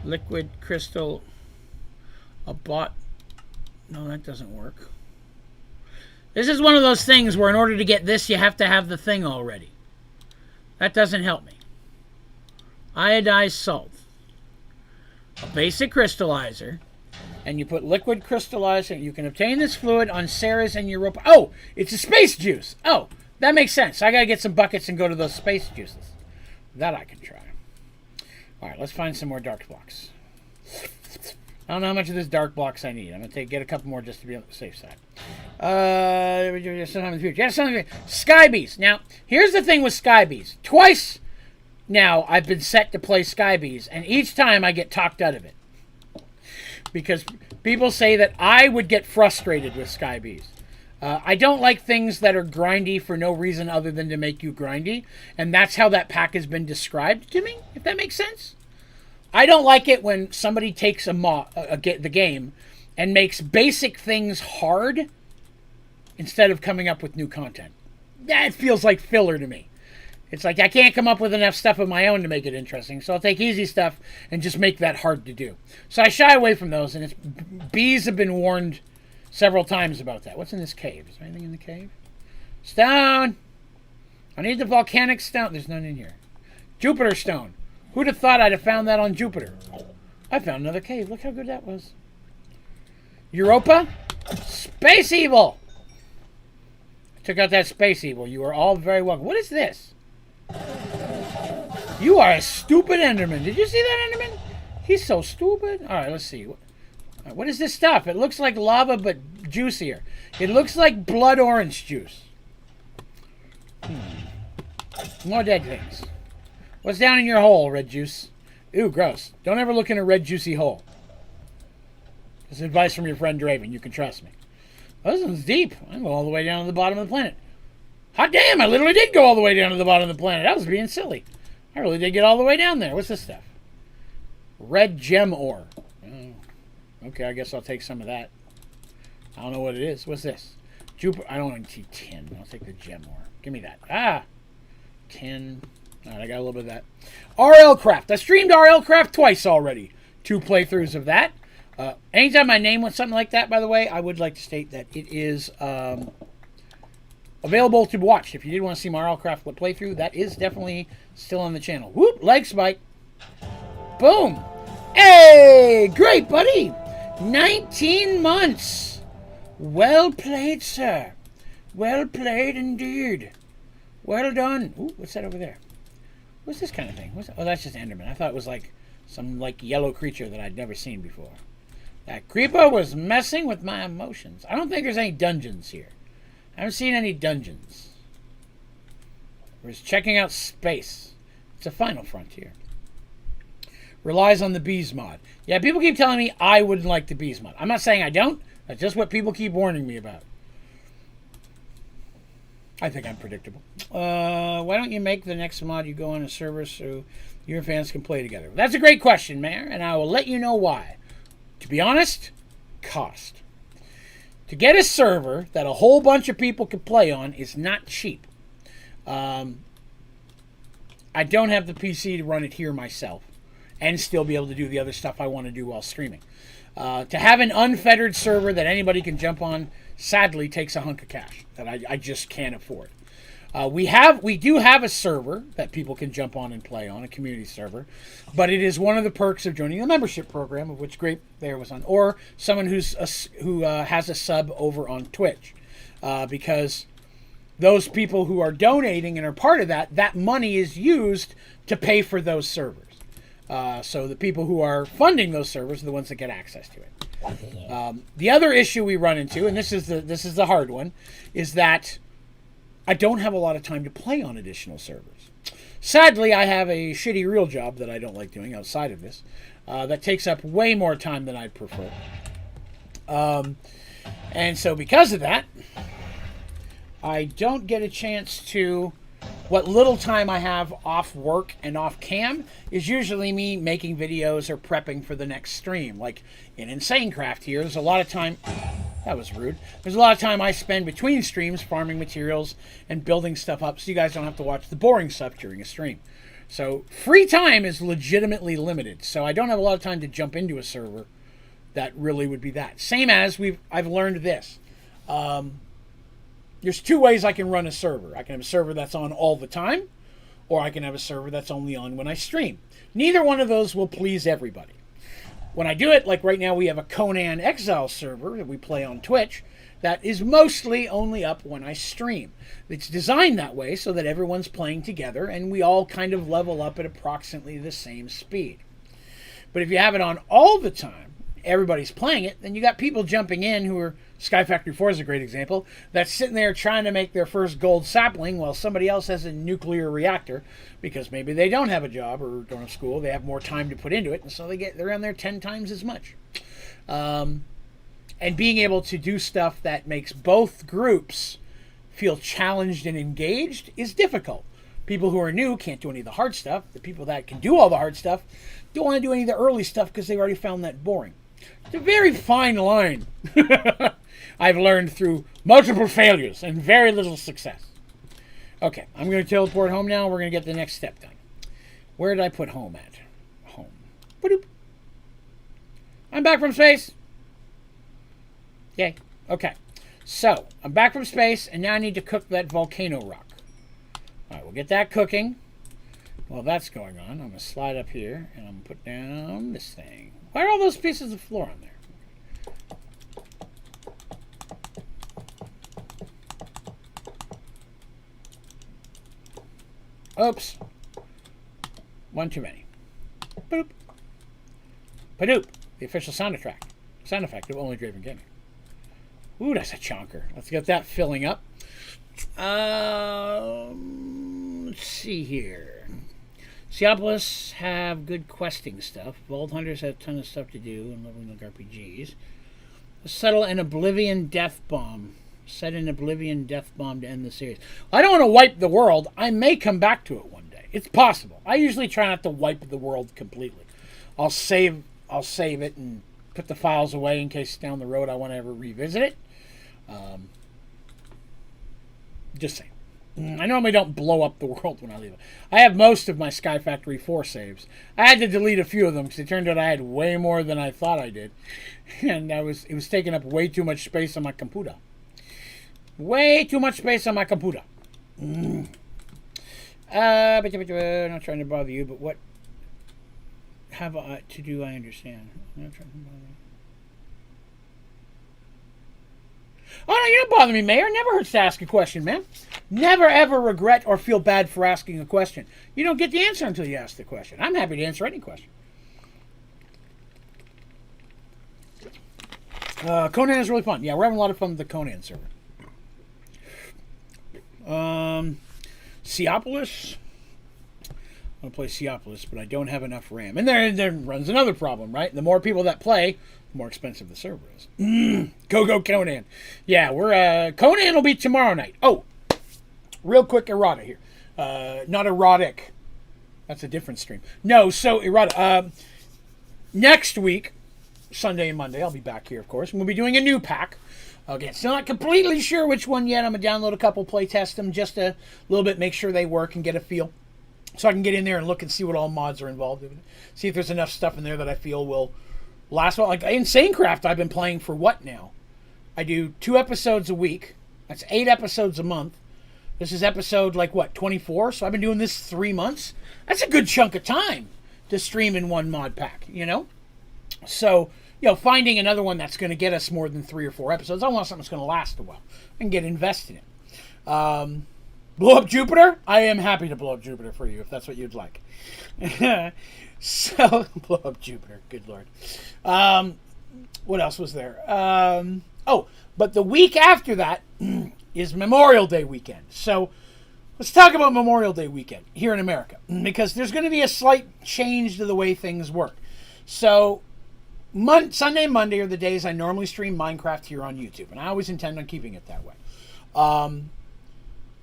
liquid crystal No, that doesn't work. This is one of those things where in order to get this, you have to have the thing already. That doesn't help me. Iodized salt. A basic crystallizer. And you put liquid crystallizer. You can obtain this fluid on Ceres and Europa. Oh, it's a space juice. Oh, that makes sense. I got to get some buckets and go to those space juices. That I can try. All right, let's find some more dark blocks. I don't know how much of this dark blocks I need. I'm going to get a couple more just to be on the safe side. Sometime in the future. Yeah, sometime in the future. Sky Bees. Now, here's the thing with Sky Bees. Twice now I've been set to play Sky Bees, and each time I get talked out of it. Because people say that I would get frustrated with Sky Bees. I don't like things that are grindy for no reason other than to make you grindy. And that's how that pack has been described to me, if that makes sense. I don't like it when somebody takes the game and makes basic things hard instead of coming up with new content. That feels like filler to me. It's like I can't come up with enough stuff of my own to make it interesting, so I'll take easy stuff and just make that hard to do. So I shy away from those, and bees have been warned several times about that. What's in this cave? Is there anything in the cave? Stone! I need the volcanic stone. There's none in here. Jupiter stone. Who'd have thought I'd have found that on Jupiter? I found another cave. Look how good that was. Europa? Space Evil! I took out that Space Evil. You are all very welcome. What is this? You are a stupid Enderman. Did you see that Enderman? He's so stupid. Alright, let's see. What is this stuff? It looks like lava, but juicier. It looks like blood orange juice. More dead things. What's down in your hole, red juice? Ew, gross. Don't ever look in a red juicy hole. This is advice from your friend Draven. You can trust me. Oh, this one's deep. I go all the way down to the bottom of the planet. Hot damn, I literally did go all the way down to the bottom of the planet. I was being silly. I really did get all the way down there. What's this stuff? Red gem ore. Oh, okay, I guess I'll take some of that. I don't know what it is. What's this? Jupiter. I don't want to see tin. I'll take the gem ore. Give me that. Ah! Tin. Alright, I got a little bit of that. RL Craft. I streamed RL Craft twice already. 2 playthroughs of that. Anytime I name with something like that, by the way, I would like to state that it is available to watch. If you did want to see my RL Craft playthrough, that is definitely still on the channel. Whoop! Leg spike. Boom! Hey! Great, buddy! 19 months! Well played, sir. Well played indeed. Well done. Ooh, what's that over there? What's this kind of thing? Oh, that's just Enderman. I thought it was like some yellow creature that I'd never seen before. That creeper was messing with my emotions. I don't think there's any dungeons here. I haven't seen any dungeons. We're just checking out space. It's a final frontier. Relies on the bees mod. Yeah, people keep telling me I wouldn't like the bees mod. I'm not saying I don't. That's just what people keep warning me about. I think I'm predictable. Why don't you make the next mod you go on a server so your fans can play together? That's a great question, Mayor, and I will let you know why. To be honest, cost. To get a server that a whole bunch of people can play on is not cheap. I don't have the PC to run it here myself and still be able to do the other stuff I want to do while streaming. To have an unfettered server that anybody can jump on, sadly, takes a hunk of cash that I just can't afford. We do have a server that people can jump on and play on, a community server, but it is one of the perks of joining the membership program, of which Grape there was on, or someone who has a sub over on Twitch, because those people who are donating and are part of that money is used to pay for those servers. So the people who are funding those servers are the ones that get access to it. The other issue we run into, and this is the hard one, is that I don't have a lot of time to play on additional servers. Sadly, I have a shitty real job that I don't like doing outside of this that takes up way more time than I'd prefer. And so because of that, I don't get a chance to... What little time I have off work and off cam is usually me making videos or prepping for the next stream. Like in Insane Craft here, there's a lot of time... That was rude. There's a lot of time I spend between streams farming materials and building stuff up so you guys don't have to watch the boring stuff during a stream. So free time is legitimately limited. So I don't have a lot of time to jump into a server that really would be that. Same as I've learned this. There's 2 ways I can run a server. I can have a server that's on all the time, or I can have a server that's only on when I stream. Neither one of those will please everybody. When I do it, like right now we have a Conan Exile server that we play on Twitch that is mostly only up when I stream. It's designed that way so that everyone's playing together and we all kind of level up at approximately the same speed. But if you have it on all the time, everybody's playing it, then you got people jumping in who are... Sky Factory 4 is a great example. That's sitting there trying to make their first gold sapling while somebody else has a nuclear reactor because maybe they don't have a job or don't have school. They have more time to put into it, and so they're on there 10 times as much. And and being able to do stuff that makes both groups feel challenged and engaged is difficult. People who are new can't do any of the hard stuff. The people that can do all the hard stuff don't want to do any of the early stuff because they've already found that boring. It's a very fine line. I've learned through multiple failures and very little success. Okay, I'm going to teleport home now. We're going to get the next step done. Where did I put home at? Home. Ba-doop. I'm back from space. Yay. Okay. So, I'm back from space, and now I need to cook that volcano rock. Alright, we'll get that cooking. While that's going on, I'm going to slide up here, and I'm going to put down this thing. Why are all those pieces of floor on there? Oops. One too many. Boop. Padoop. The official sound effect of Onlydraven Gaming. Ooh, that's a chonker. Let's get that filling up. Let's see here. Seopolis have good questing stuff. Vault Hunters have a ton of stuff to do and leveling like RPGs. Settle an Oblivion Death Bomb. Set an Oblivion Death Bomb to end the series. I don't want to wipe the world. I may come back to it one day. It's possible. I usually try not to wipe the world completely. I'll save it and put the files away in case down the road I want to ever revisit it. Just saying. I normally don't blow up the world when I leave it. I have most of my Sky Factory 4 saves. I had to delete a few of them because it turned out I had way more than I thought I did. And it was taking up way too much space on my computer. Way too much space on my computer. But I'm not trying to bother you, but what have I to do, I understand. I'm not trying to bother you. Oh, no, you don't bother me, Mayor. Never hurts to ask a question, man. Never, ever regret or feel bad for asking a question. You don't get the answer until you ask the question. I'm happy to answer any question. Conan is really fun. Yeah, we're having a lot of fun with the Conan server. Seopolis. I want to play Seopolis, but I don't have enough RAM. And there runs another problem, right? The more people that play, the more expensive the server is. Go Conan. Yeah, Conan will be tomorrow night. Oh, real quick errata here. Not erotic. That's a different stream. No, so errata. Next week, Sunday and Monday, I'll be back here, of course. And we'll be doing a new pack. Again, still not completely sure which one yet. I'm going to download a couple, play test them just a little bit, make sure they work and get a feel. So I can get in there and look and see what all mods are involved in. See if there's enough stuff in there that I feel will last well. Like Insanecraft, I've been playing for what now? I do 2 episodes a week. That's 8 episodes a month. This is episode, 24? So I've been doing this 3 months. That's a good chunk of time to stream in one mod pack, So, finding another one that's going to get us more than 3 or 4 episodes, I want something that's going to last a while and get invested in. Blow up Jupiter? I am happy to blow up Jupiter for you if that's what you'd like. So, blow up Jupiter. Good Lord. What else was there? But the week after that is Memorial Day weekend. So, let's talk about Memorial Day weekend here in America. Because there's going to be a slight change to the way things work. So, Sunday and Monday are the days I normally stream Minecraft here on YouTube. And I always intend on keeping it that way.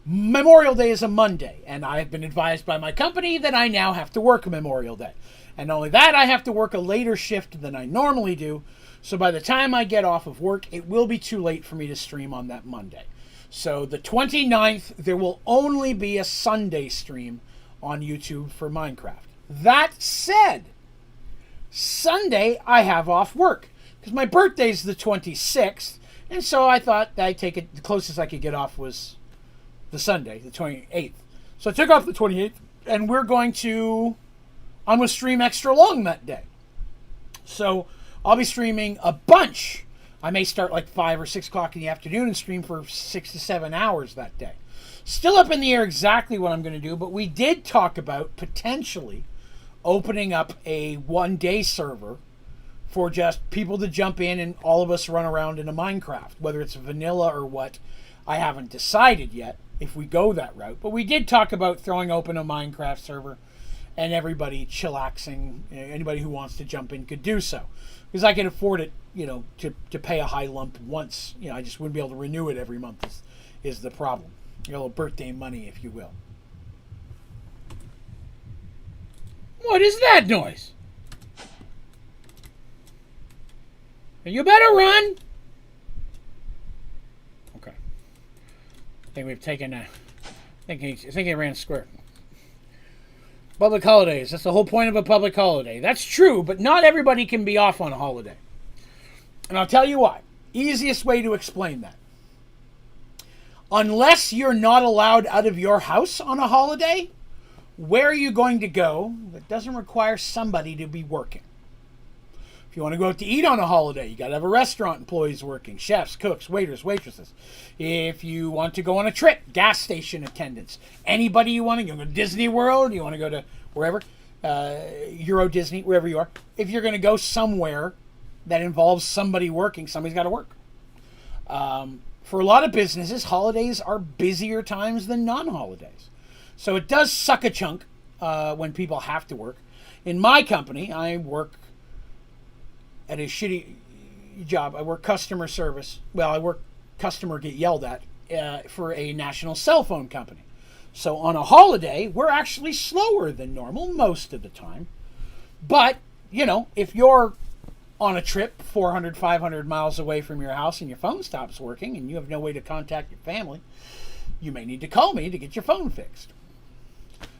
Memorial Day is a Monday, and I have been advised by my company that I now have to work Memorial Day. And not only that, I have to work a later shift than I normally do, so by the time I get off of work, it will be too late for me to stream on that Monday. So the 29th, there will only be a Sunday stream on YouTube for Minecraft. That said, Sunday I have off work, because my birthday's the 26th, and so I thought I'd take it, the closest I could get off was the Sunday, the 28th. So I took off the 28th, and I'm going to stream extra long that day. So I'll be streaming a bunch. I may start 5 or 6 o'clock in the afternoon and stream for 6 to 7 hours that day. Still up in the air exactly what I'm going to do, but we did talk about potentially opening up a one-day server for just people to jump in and all of us run around in a Minecraft, whether it's vanilla or what. I haven't decided yet if we go that route, but we did talk about throwing open a Minecraft server and everybody chillaxing. Anybody who wants to jump in could do so, because I can afford it, to pay a high lump once. I just wouldn't be able to renew it every month is the problem. A little birthday money, if you will. What is that noise? You better run. Okay. I think we've taken a... I think he ran square. Public holidays. That's the whole point of a public holiday. That's true, but not everybody can be off on a holiday. And I'll tell you why. Easiest way to explain that. Unless you're not allowed out of your house on a holiday, where are you going to go that doesn't require somebody to be working? If you want to go out to eat on a holiday, you got to have a restaurant employees working, chefs, cooks, waiters, waitresses. If you want to go on a trip, gas station attendants, anybody you want to go to Disney World, you want to go to wherever, Euro Disney, wherever you are. If you're going to go somewhere that involves somebody working, somebody's got to work. For a lot of businesses, holidays are busier times than non-holidays. So it does suck a chunk when people have to work. In my company, I work at a shitty job. I work customer service. Well, I work customer get yelled at for a national cell phone company. So on a holiday, we're actually slower than normal most of the time. But, if you're on a trip 400, 500 miles away from your house and your phone stops working and you have no way to contact your family, you may need to call me to get your phone fixed.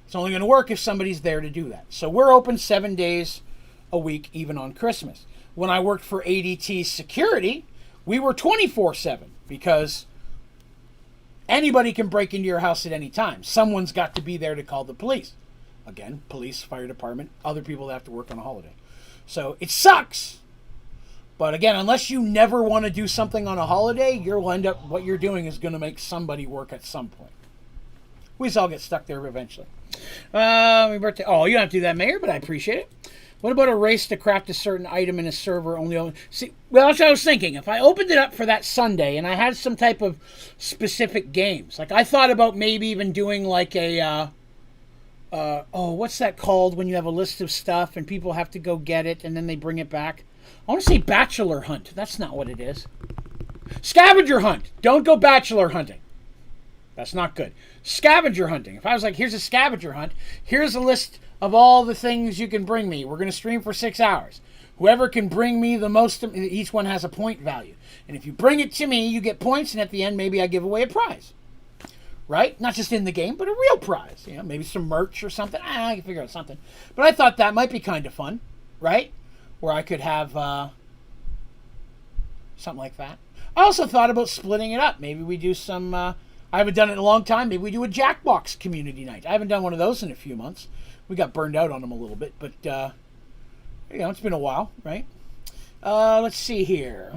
It's only going to work if somebody's there to do that. So we're open 7 days a week, even on Christmas. When I worked for ADT Security, we were 24/7 because anybody can break into your house at any time. Someone's got to be there to call the police. Again, police, fire department, other people that have to work on a holiday. So it sucks. But again, unless you never want to do something on a holiday, you'll end up, what you're doing is going to make somebody work at some point. We just all get stuck there eventually. Birthday. Oh, you don't have to do that, Mayor, but I appreciate it. What about a race to craft a certain item in a server only? See, well, that's what I was thinking. If I opened it up for that Sunday and I had some type of specific games, like I thought about maybe even doing like a, what's that called when you have a list of stuff and people have to go get it and then they bring it back? I want to say Bachelor Hunt. That's not what it is. Scavenger Hunt. Don't go Bachelor Hunting. That's not good. Scavenger hunting. If I was like, here's a scavenger hunt, here's a list of all the things you can bring me. We're going to stream for 6 hours. Whoever can bring me the most, each one has a point value. And if you bring it to me, you get points, and at the end, maybe I give away a prize. Right? Not just in the game, but a real prize. Maybe some merch or something. I can figure out something. But I thought that might be kind of fun, right? Where I could have something like that. I also thought about splitting it up. Maybe we do some... I haven't done it in a long time. Maybe we do a Jackbox community night. I haven't done one of those in a few months. We got burned out on them a little bit, but it's been a while, right? Let's see here.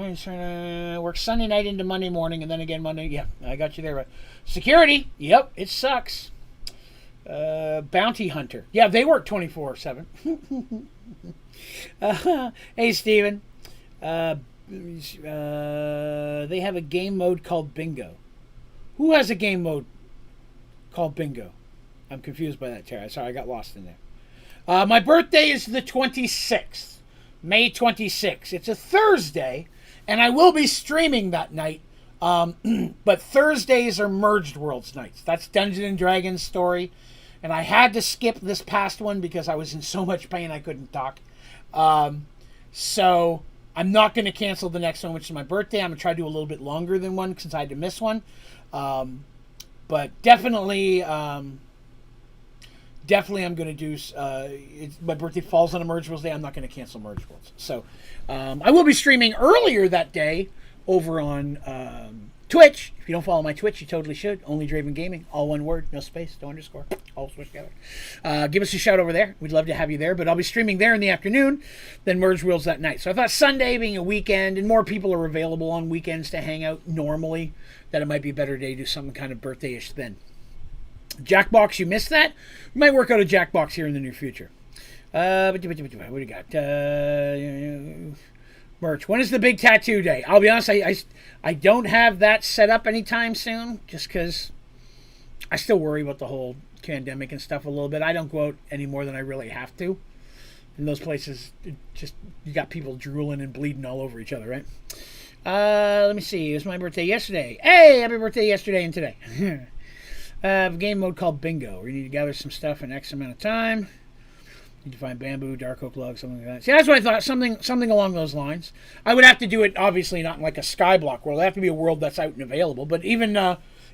Work Sunday night into Monday morning, and then again Monday. Yeah, I got you there. Right. Security. Yep, it sucks. Bounty hunter. Yeah, they work 24/7. Hey, Steven. They have a game mode called Bingo. Who has a game mode called Bingo? I'm confused by that, Tara. Sorry, I got lost in there. My birthday is the 26th, May 26th. It's a Thursday, and I will be streaming that night. But Thursdays are Merged Worlds nights. That's Dungeons & Dragons story. And I had to skip this past one because I was in so much pain I couldn't talk. So I'm not going to cancel the next one, which is my birthday. I'm going to try to do a little bit longer than one since I had to miss one. But definitely I'm going to do... my birthday falls on a Merge Worlds day. I'm not going to cancel Merge Worlds. So I will be streaming earlier that day over on Twitch. If you don't follow my Twitch, you totally should. Onlydraven Gaming. All one word. No space. No underscore. All switched together. Give us a shout over there. We'd love to have you there. But I'll be streaming there in the afternoon. Then Merge Worlds that night. So I thought Sunday being a weekend and more people are available on weekends to hang out normally, that it might be a better day to do some kind of birthday-ish then. Jackbox, you missed that? We might work out a Jackbox here in the near future. What do we got? Merch. When is the big tattoo day? I'll be honest, I don't have that set up anytime soon, just because I still worry about the whole pandemic and stuff a little bit. I don't go out any more than I really have to. In those places, you got people drooling and bleeding all over each other, right? Let me see. It was my birthday yesterday. Hey, happy birthday yesterday and today. I have a game mode called Bingo, where you need to gather some stuff in X amount of time. You need to find bamboo, dark oak logs, something like that. See, that's what I thought. Something along those lines. I would have to do it, obviously, not in like a Skyblock world. It would have to be a world that's out and available. But even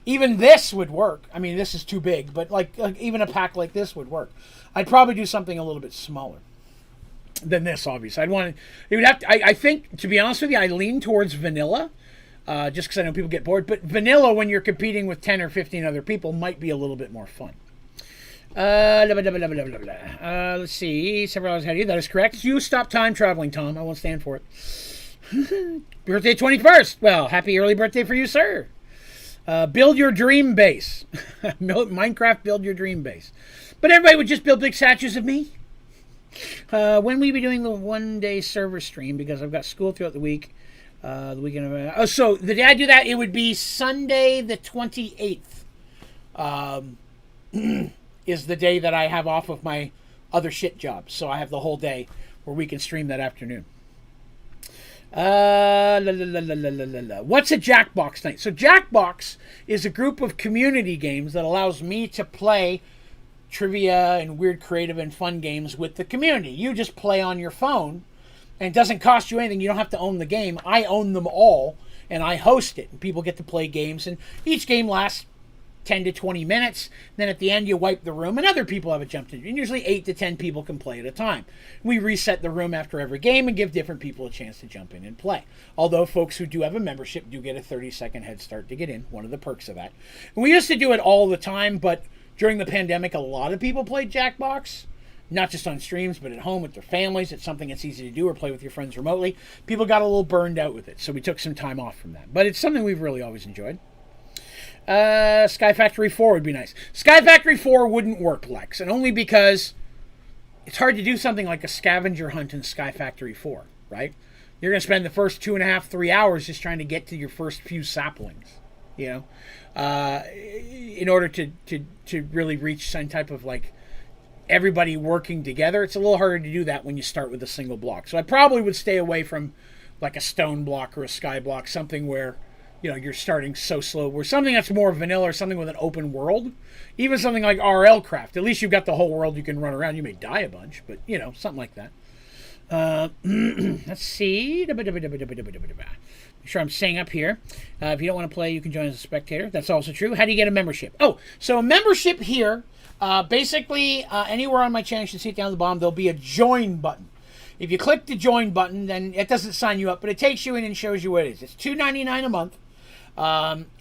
this would work. I mean, this is too big, but like even a pack like this would work. I'd probably do something a little bit smaller than this, obviously. It would have to, I think, to be honest with you, I lean towards vanilla, just because I know people get bored. But vanilla, when you're competing with 10 or 15 other people, might be a little bit more fun. Let's see. Several hours ahead of you. That is correct. You stop time traveling, Tom. I won't stand for it. Birthday 21st. Well, happy early birthday for you, sir. Build your dream base. Minecraft, build your dream base. But everybody would just build big statues of me. When will we be doing the one-day server stream? Because I've got school throughout the week. The weekend of... so the day I do that, it would be Sunday the 28th. Is the day that I have off of my other shit job. So I have the whole day where we can stream that afternoon. What's a Jackbox night? So Jackbox is a group of community games that allows me to play trivia and weird, creative, and fun games with the community. You just play on your phone, and it doesn't cost you anything. You don't have to own the game. I own them all, and I host it. And people get to play games, and each game lasts 10 to 20 minutes. Then at the end, you wipe the room, and other people have a jump in. And usually 8 to 10 people can play at a time. We reset the room after every game and give different people a chance to jump in and play. Although folks who do have a membership do get a 30-second head start to get in. One of the perks of that. And we used to do it all the time, but during the pandemic, a lot of people played Jackbox. Not just on streams, but at home with their families. It's something that's easy to do, or play with your friends remotely. People got a little burned out with it, so we took some time off from that. But it's something we've really always enjoyed. Sky Factory 4 would be nice. Sky Factory 4 wouldn't work, Lex, and only because it's hard to do something like a scavenger hunt in Sky Factory 4, right? You're going to spend the first 2.5, 3 hours just trying to get to your first few saplings, you know, in order to really reach some type of like everybody working together. It's a little harder to do that when you start with a single block. So I probably would stay away from like a stone block or a sky block, something where, you know, you're starting so slow, where something that's more vanilla or something with an open world, even something like RL Craft, at least you've got the whole world you can run around. You may die a bunch, but, you know, something like that. Let's see. Make sure I'm staying up here. If you don't want to play, you can join as a spectator. That's also true. How do you get a membership? Oh, so a membership here, basically, anywhere on my channel, you should see it down at the bottom, there'll be a join button. If you click the join button, then it doesn't sign you up, but it takes you in and shows you what it is. It's $2.99 a month.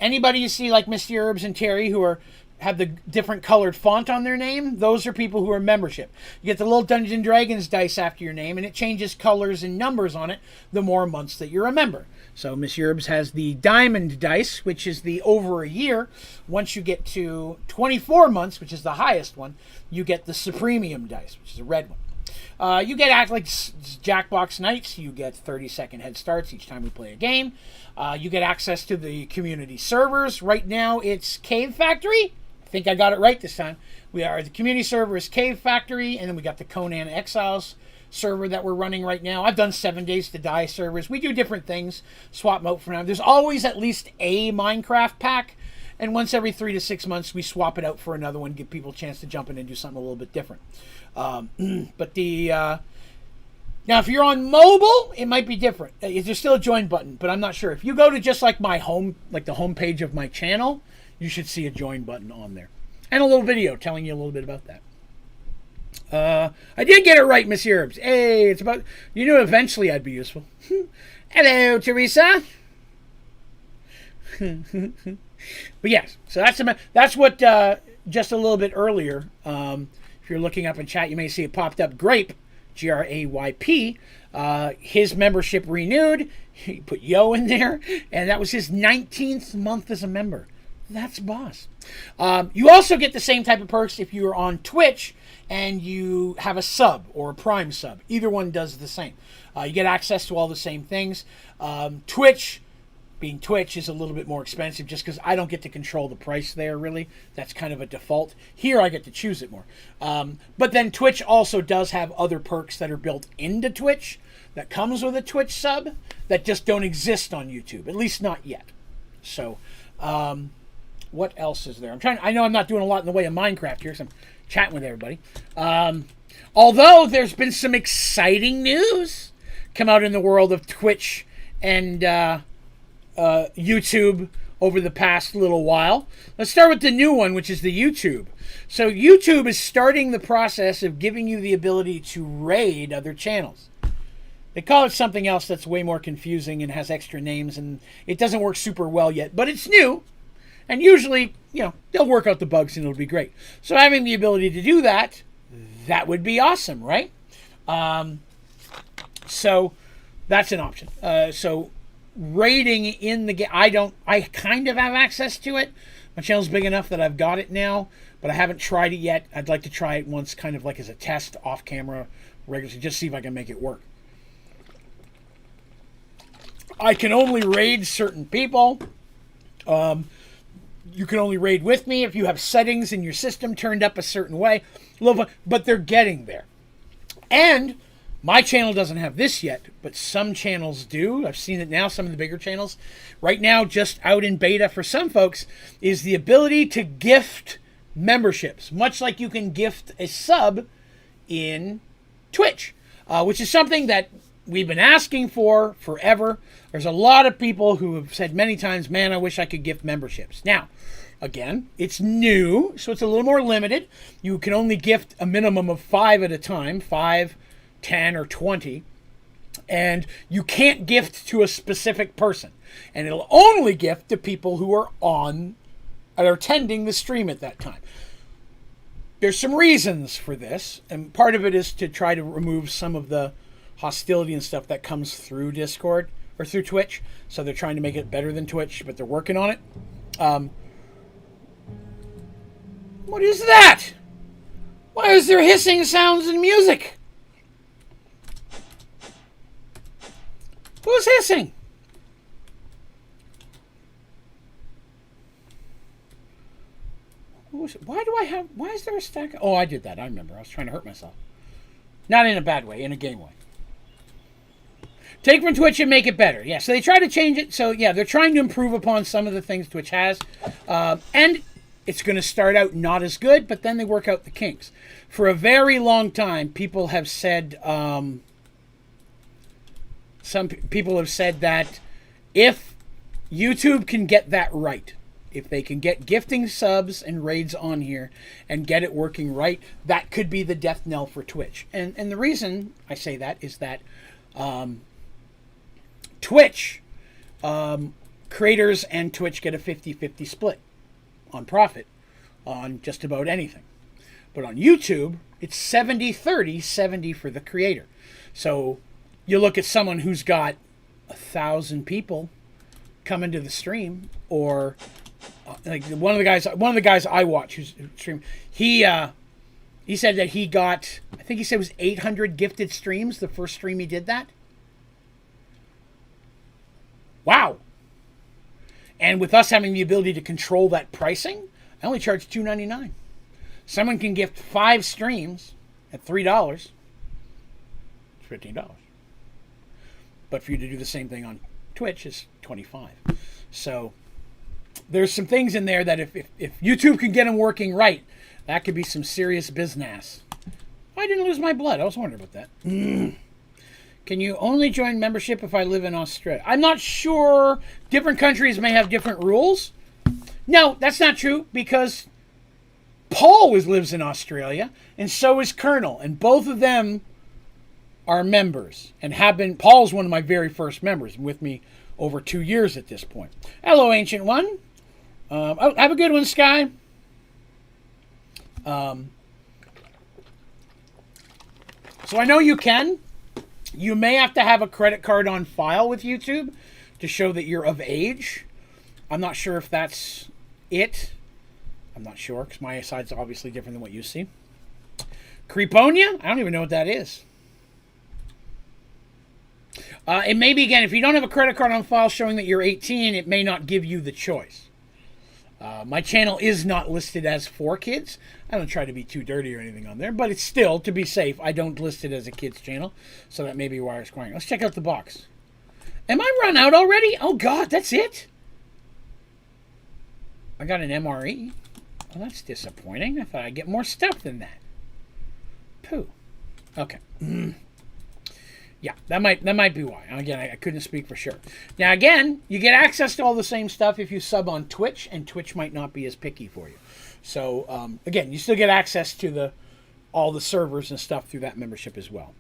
Anybody you see like Mr. Herbs and Terry who have the different colored font on their name, those are people who are membership. You get the little Dungeons & Dragons dice after your name, and it changes colors and numbers on it the more months that you're a member. So Mr. Herbs has the Diamond dice, which is the over a year. Once you get to 24 months, which is the highest one, you get the Supremium dice, which is a red one. You get like Jackbox nights. You get 30-second head starts each time we play a game. You get access to the community servers. Right now, it's Cave Factory. I think I got it right this time. The community server is Cave Factory, and then we got the Conan Exiles server that we're running right now. I've done 7 Days to Die servers. We do different things. Swap them out for now. There's always at least a Minecraft pack, and once every 3 to 6 months, we swap it out for another one, give people a chance to jump in and do something a little bit different. But now, if you're on mobile, it might be different. There's still a join button, but I'm not sure. If you go to just like my home, like the home page of my channel, you should see a join button on there. And a little video telling you a little bit about that. I did get it right, Miss Herbs. Hey, it's about, you knew eventually I'd be useful. Hello, Teresa. But yes, so that's what, just a little bit earlier, if you're looking up in chat, you may see it popped up. Grape, Grayp, his membership renewed. He put Yo in there, and that was his 19th month as a member. That's boss. You also get the same type of perks if you're on Twitch and you have a sub or a Prime sub. Either one does the same. You get access to all the same things. Twitch being Twitch is a little bit more expensive just because I don't get to control the price there, really. That's kind of a default. Here, I get to choose it more. But then Twitch also does have other perks that are built into Twitch that comes with a Twitch sub that just don't exist on YouTube, at least not yet. So, what else is there? I know I'm not doing a lot in the way of Minecraft here, so I'm chatting with everybody. Although there's been some exciting news come out in the world of Twitch and YouTube over the past little while. Let's start with the new one, which is the YouTube. So YouTube is starting the process of giving you the ability to raid other channels. They call it something else that's way more confusing and has extra names, and it doesn't work super well yet, but it's new. And usually, they'll work out the bugs and it'll be great. So having the ability to do that, that would be awesome, right? So that's an option. So raiding in the game, I kind of have access to it. My channel's big enough that I've got it now, but I haven't tried it yet. I'd like to try it once, kind of like as a test off camera, regularly, just see if I can make it work. I can only raid certain people. You can only raid with me if you have settings in your system turned up a certain way. But they're getting there. And my channel doesn't have this yet, but some channels do. I've seen it now, some of the bigger channels. Right now, just out in beta for some folks, is the ability to gift memberships, much like you can gift a sub in Twitch, which is something that we've been asking for forever. There's a lot of people who have said many times, man, I wish I could gift memberships. Now, again, it's new, so it's a little more limited. You can only gift a minimum of 5 at a time, 5, 10, or 20. And you can't gift to a specific person. And it'll only gift to people who are attending the stream at that time. There's some reasons for this, and part of it is to try to remove some of the hostility and stuff that comes through Discord or through Twitch. So they're trying to make it better than Twitch, but they're working on it. What is that? Why is there hissing sounds and music? Who's hissing? Why is there a stack? Oh, I did that. I remember. I was trying to hurt myself. Not in a bad way, in a game way. Take from Twitch and make it better. Yeah, so they try to change it. So, yeah, they're trying to improve upon some of the things Twitch has. And it's going to start out not as good, but then they work out the kinks. For a very long time, people have said... some people have said that if YouTube can get that right, if they can get gifting subs and raids on here and get it working right, that could be the death knell for Twitch. And the reason I say that is that Twitch, creators and Twitch get a 50-50 split on profit on just about anything. But on YouTube, it's 70-30, 70 for the creator. So you look at someone who's got 1,000 people coming to the stream, or like one of the guys I watch who's stream. He said that he got, I think he said it was 800 gifted streams the first stream he did that. Wow. And with us having the ability to control that pricing, I only charge $2.99. Someone can gift 5 streams at $3. It's $15. But for you to do the same thing on Twitch is $25. So there's some things in there that if YouTube can get them working right, that could be some serious business. I didn't lose my blood. I was wondering about that. Can you only join membership if I live in Australia? I'm not sure. Different countries may have different rules. No, that's not true, because Paul lives in Australia, and so is Colonel, and both of them are members and have been. Paul's one of my very first members, and with me over 2 years at this point. Hello, Ancient One. Have a good one, Sky. So I know you can. You may have to have a credit card on file with YouTube to show that you're of age. I'm not sure if that's it. I'm not sure, because my side's obviously different than what you see. Creeponia? I don't even know what that is. It may be, again, if you don't have a credit card on file showing that you're 18, it may not give you the choice. My channel is not listed as for kids. I don't try to be too dirty or anything on there, but it's still, to be safe, I don't list it as a kids channel, so that may be why it's requiring. Let's check out the box. Am I run out already? Oh, God, that's it? I got an MRE. Well, that's disappointing. I thought I'd get more stuff than that. Pooh. Okay. Yeah, that might be why. Again, I couldn't speak for sure. Now, again, you get access to all the same stuff if you sub on Twitch, and Twitch might not be as picky for you. So, again, you still get access to all the servers and stuff through that membership as well.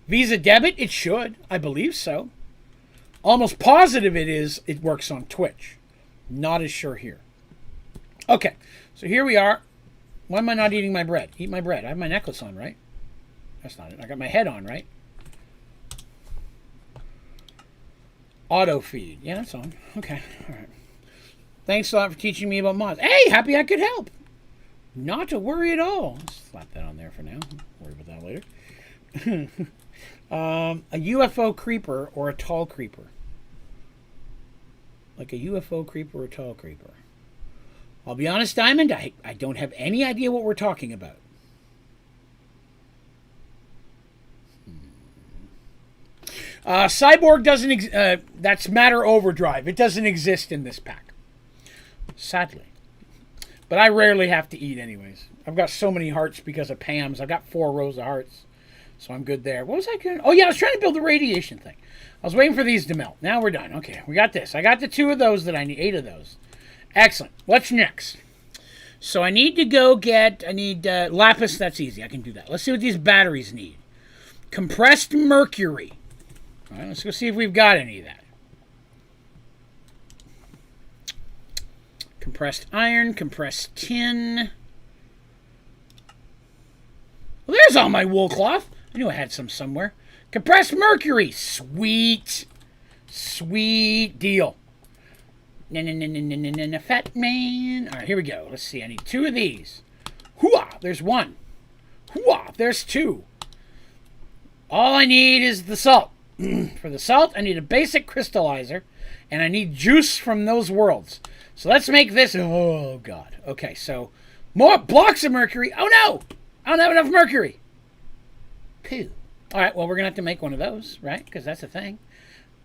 Visa debit, it should. I believe so. Almost positive it works on Twitch. Not as sure here. Okay, so here we are. Why am I not eating my bread? Eat my bread. I have my necklace on, right? That's not it. I got my head on, right? Auto feed. Yeah, that's on. Okay, all right. Thanks a lot for teaching me about mods. Hey, happy I could help. Not to worry at all. Let's slap that on there for now. Worry about that later. A UFO creeper or a tall creeper? Like a UFO creeper or a tall creeper? I'll be honest, Diamond, I don't have any idea what we're talking about. Cyborg doesn't... that's Matter Overdrive. It doesn't exist in this pack. Sadly. But I rarely have to eat anyways. I've got so many hearts because of Pam's. I've got 4 rows of hearts. So I'm good there. What was I doing? Oh, yeah, I was trying to build the radiation thing. I was waiting for these to melt. Now we're done. Okay, we got this. I got the 2 of those that I need. 8 of those. Excellent. What's next? So I need to go get... I need lapis. That's easy. I can do that. Let's see what these batteries need. Compressed mercury. All right, let's go see if we've got any of that. Compressed iron, compressed tin. Well, there's all my wool cloth. I knew I had some somewhere. Compressed mercury. Sweet. Sweet deal. Fat man. All right, here we go. Let's see. I need 2 of these. Hooah! There's 1. Hooah! There's 2. All I need is the salt. For the salt, I need a basic crystallizer, and I need juice from those worlds. So let's make this... Oh, God. Okay, so more blocks of mercury. Oh, no! I don't have enough mercury. Pooh. All right, well, we're going to have to make one of those, right? Because that's a thing.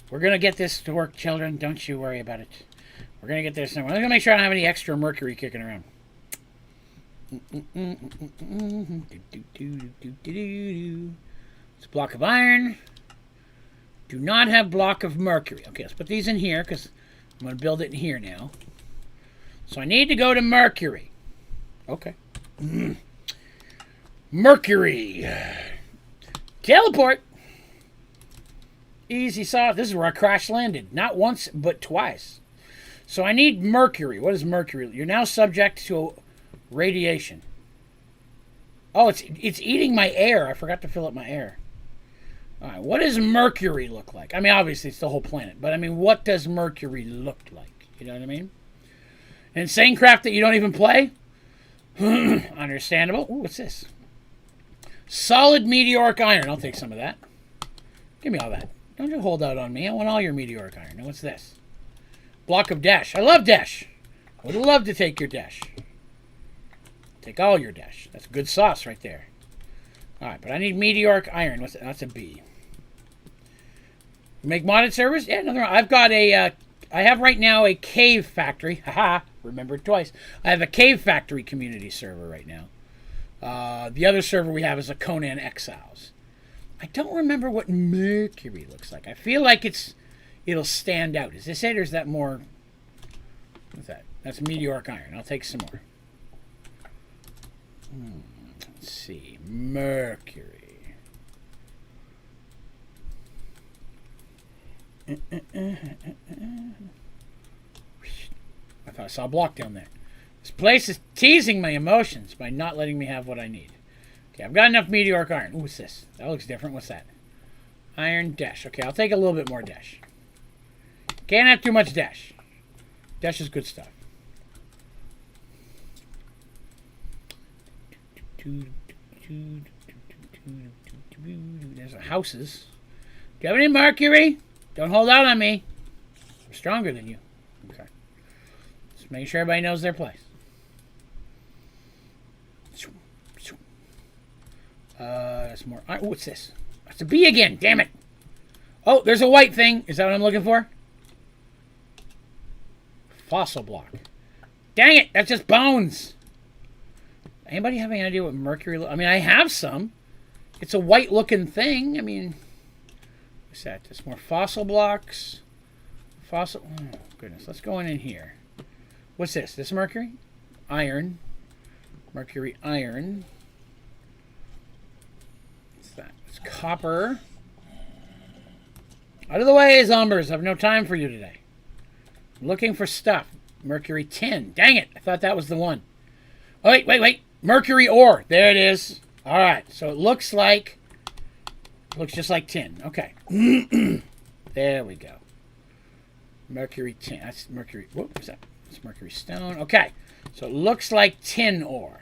We're going to get this to work, children. Don't you worry about it. We're going to get this somewhere. I'm going to make sure I don't have any extra mercury kicking around. It's a block of iron. Do not have block of mercury. Okay, let's put these in here because I'm going to build it in here now. So I need to go to mercury. Okay. Mercury. Teleport. Easy soft. This is where I crash landed. Not once, but twice. So I need mercury. What is mercury? You're now subject to radiation. Oh, it's eating my air. I forgot to fill up my air. All right, what does Mercury look like? I mean, obviously, it's the whole planet. But, I mean, what does Mercury look like? You know what I mean? An insane craft that you don't even play? Understandable. Ooh, what's this? Solid meteoric iron. I'll take some of that. Give me all that. Don't you hold out on me. I want all your meteoric iron. Now, what's this? Block of dash. I love dash. I would love to take your dash. Take all your dash. That's good sauce right there. All right, but I need meteoric iron. What's that? That's a B. Make modded servers? Yeah, nothing wrong. I've got a... I have right now a cave factory. Haha, remembered twice. I have a cave factory community server right now. The other server we have is a Conan Exiles. I don't remember what Mercury looks like. I feel like it'll stand out. Is this it, or is that more... What's that? That's meteoric iron. I'll take some more. Let's see. Mercury. I thought I saw a block down there. This place is teasing my emotions by not letting me have what I need. Okay, I've got enough meteoric iron. Ooh, what's this? That looks different. What's that? Iron dash. Okay, I'll take a little bit more dash. Can't have too much dash. Dash is good stuff. There's houses. you have any mercury? Don't hold out on me. I'm stronger than you. Okay. Just making sure everybody knows their place. That's more. Oh, what's this? That's a bee again. Damn it. Oh, there's a white thing. Is that what I'm looking for? Fossil block. Dang it. That's just bones. Anybody have any idea what mercury... I mean, I have some. It's a white-looking thing. I mean... What's that? There's more fossil blocks. Fossil... Oh, goodness. Let's go in here. What's this? This mercury? Iron. Mercury iron. What's that? It's copper. Out of the way, Zombers. I have no time for you today. I'm looking for stuff. Mercury tin. Dang it. I thought that was the one. Oh, wait. Mercury ore. There it is. All right. So it looks like... Looks just like tin. Okay. There we go. Mercury tin. That's mercury... What was that? That's mercury stone. Okay. So it looks like tin ore.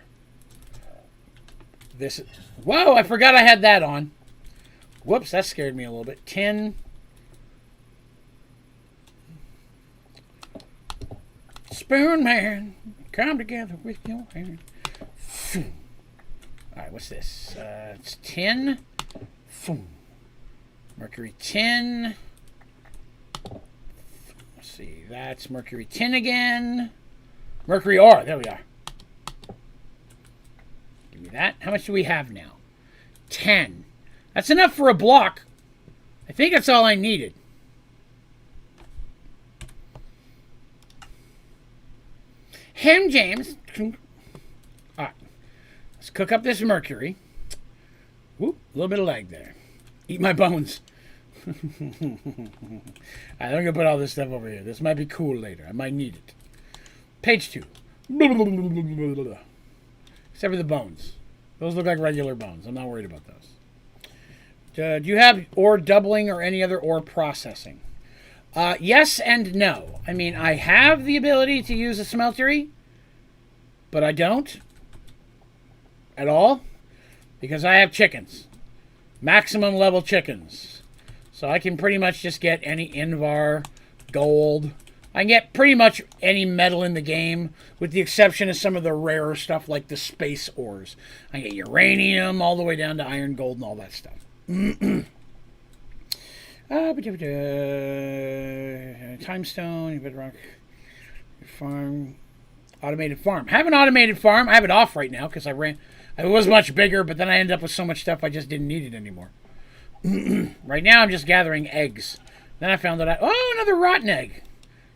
This is... Whoa, I forgot I had that on. Whoops, that scared me a little bit. Tin... Spoon man, come together with your hand. Alright, what's this? It's tin. Mercury tin. Let's see, that's mercury tin again. Mercury ore, there we are. Give me that. How much do we have now? 10. That's enough for a block. I think that's all I needed. Ham James. Alright. Let's cook up this mercury. Whoop, a little bit of lag there. Eat my bones. Alright, I'm going to put all this stuff over here. This might be cool later. I might need it. Page 2. Except for the bones. Those look like regular bones. I'm not worried about those. Do you have ore doubling or any other ore processing? Yes and no. I mean, I have the ability to use a smeltery, but I don't at all because I have chickens. Maximum level chickens. So I can pretty much just get any Invar, gold. I can get pretty much any metal in the game with the exception of some of the rarer stuff like the space ores. I can get uranium all the way down to iron, gold, and all that stuff. Timestone, bedrock, farm, automated farm. I have an automated farm. I have it off right now because it was much bigger, but then I ended up with so much stuff I just didn't need it anymore. Right now I'm just gathering eggs. Then I found that another rotten egg.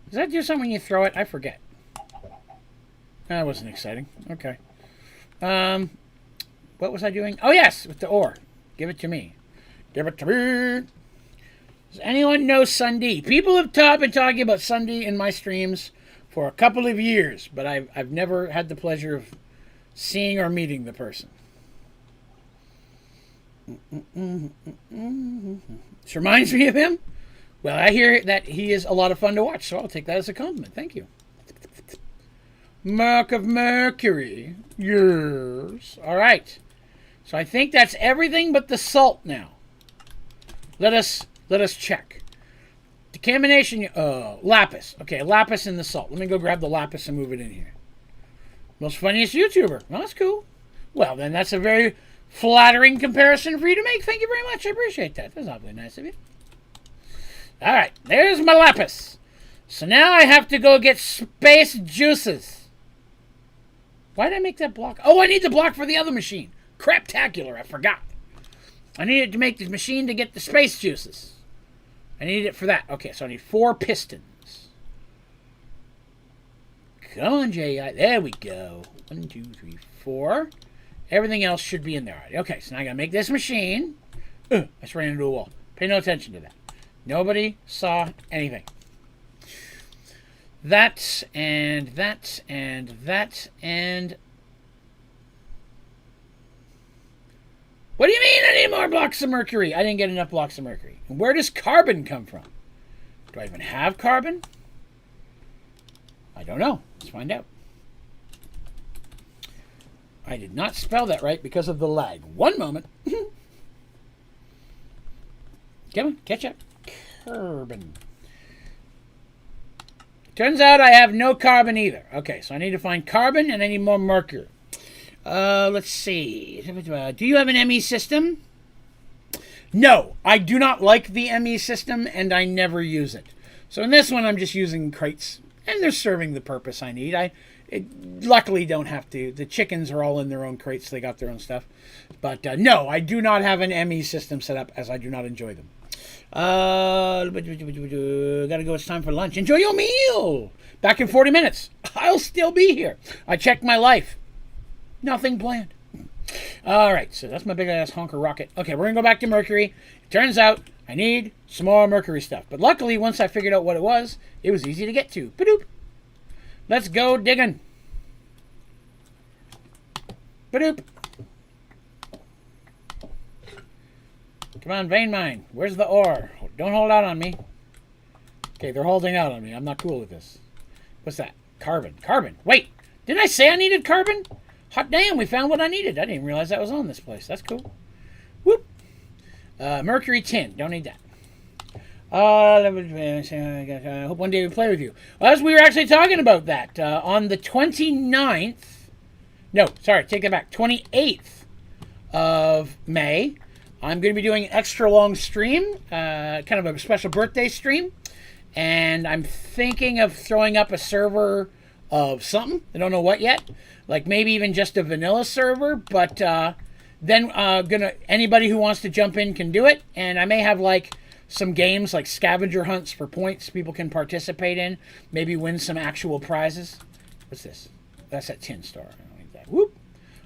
Does that do something when you throw it? I forget. That wasn't exciting. Okay. What was I doing? Oh yes, with the ore. Give it to me. Give it to me. Does anyone know Sunday? People have been talking about Sunday in my streams for a couple of years, but I've never had the pleasure of seeing or meeting the person. This reminds me of him. Well, I hear that he is a lot of fun to watch, so I'll take that as a compliment. Thank you. Mark of Mercury. Yes. All right. So I think that's everything but the salt now. Let us check. Decontamination. Lapis. Okay, lapis in the salt. Let me go grab the lapis and move it in here. Most funniest YouTuber. Well, that's cool. Well, then that's a very flattering comparison for you to make. Thank you very much. I appreciate that. That's awfully nice of you. All right, there's my lapis. So now I have to go get space juices. Why did I make that block? Oh, I need the block for the other machine. Craptacular, I forgot. I needed to make the machine to get the space juices. I need it for that. Okay, so I need 4 pistons. Come on, J.I. There we go. 1, 2, 3, 4. Everything else should be in there already. Okay, so now I gotta make this machine. I just ran into a wall. Pay no attention to that. Nobody saw anything. That, and that, and that, and... What do you mean I need more blocks of mercury? I didn't get enough blocks of mercury. And where does carbon come from? Do I even have carbon? I don't know. Let's find out. I did not spell that right because of the lag. One moment. Come on, catch up. Carbon. Turns out I have no carbon either. Okay, so I need to find carbon and I need more mercury. Let's see. Do you have an ME system? No, I do not like the ME system and I never use it. So in this one, I'm just using crates and they're serving the purpose I need. Luckily don't have to. The chickens are all in their own crates. They got their own stuff. But no, I do not have an ME system set up as I do not enjoy them. Gotta go. It's time for lunch. Enjoy your meal. Back in 40 minutes. I'll still be here. I checked my life. Nothing planned. All right, so that's my big ass honker rocket. Okay, we're gonna go back to mercury. It turns out I need some more mercury stuff. But luckily, once I figured out what it was easy to get to. Ba-doop. Let's go digging. Ba-doop. Come on, vein mine. Where's the ore? Don't hold out on me. Okay, they're holding out on me. I'm not cool with this. What's that? Carbon. Carbon. Wait, didn't I say I needed carbon? Hot damn, we found what I needed. I didn't even realize that was on this place. That's cool. Whoop. Mercury tin. Don't need that. I hope one day we play with you. Well, as we were actually talking about that, on the 29th, no, sorry, take it back, 28th of May, I'm going to be doing an extra long stream, kind of a special birthday stream, and I'm thinking of throwing up a server of something. I don't know what yet, like maybe even just a vanilla server, but then anybody who wants to jump in can do it, and I may have like some games like scavenger hunts for points people can participate in, maybe win some actual prizes. What's this? That's that tin star. I don't need that. Whoop!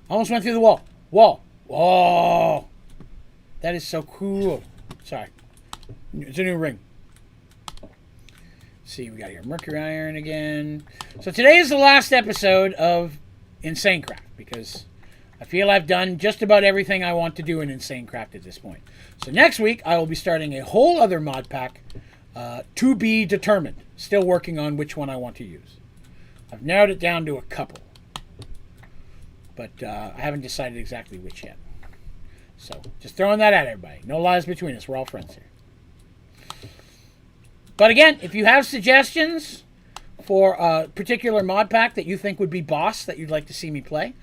Almost went through the wall. Whoa! That is so cool. Sorry. It's a new ring. Let's see, we got here mercury iron again. So today is the last episode of Insane Craft because I feel I've done just about everything I want to do in Insane Craft at this point. So next week I will be starting a whole other mod pack to be determined. Still working on which one I want to use. I've narrowed it down to a couple. But I haven't decided exactly which yet. So, just throwing that at everybody. No lies between us. We're all friends here. But again, if you have suggestions for a particular mod pack that you think would be boss that you'd like to see me play,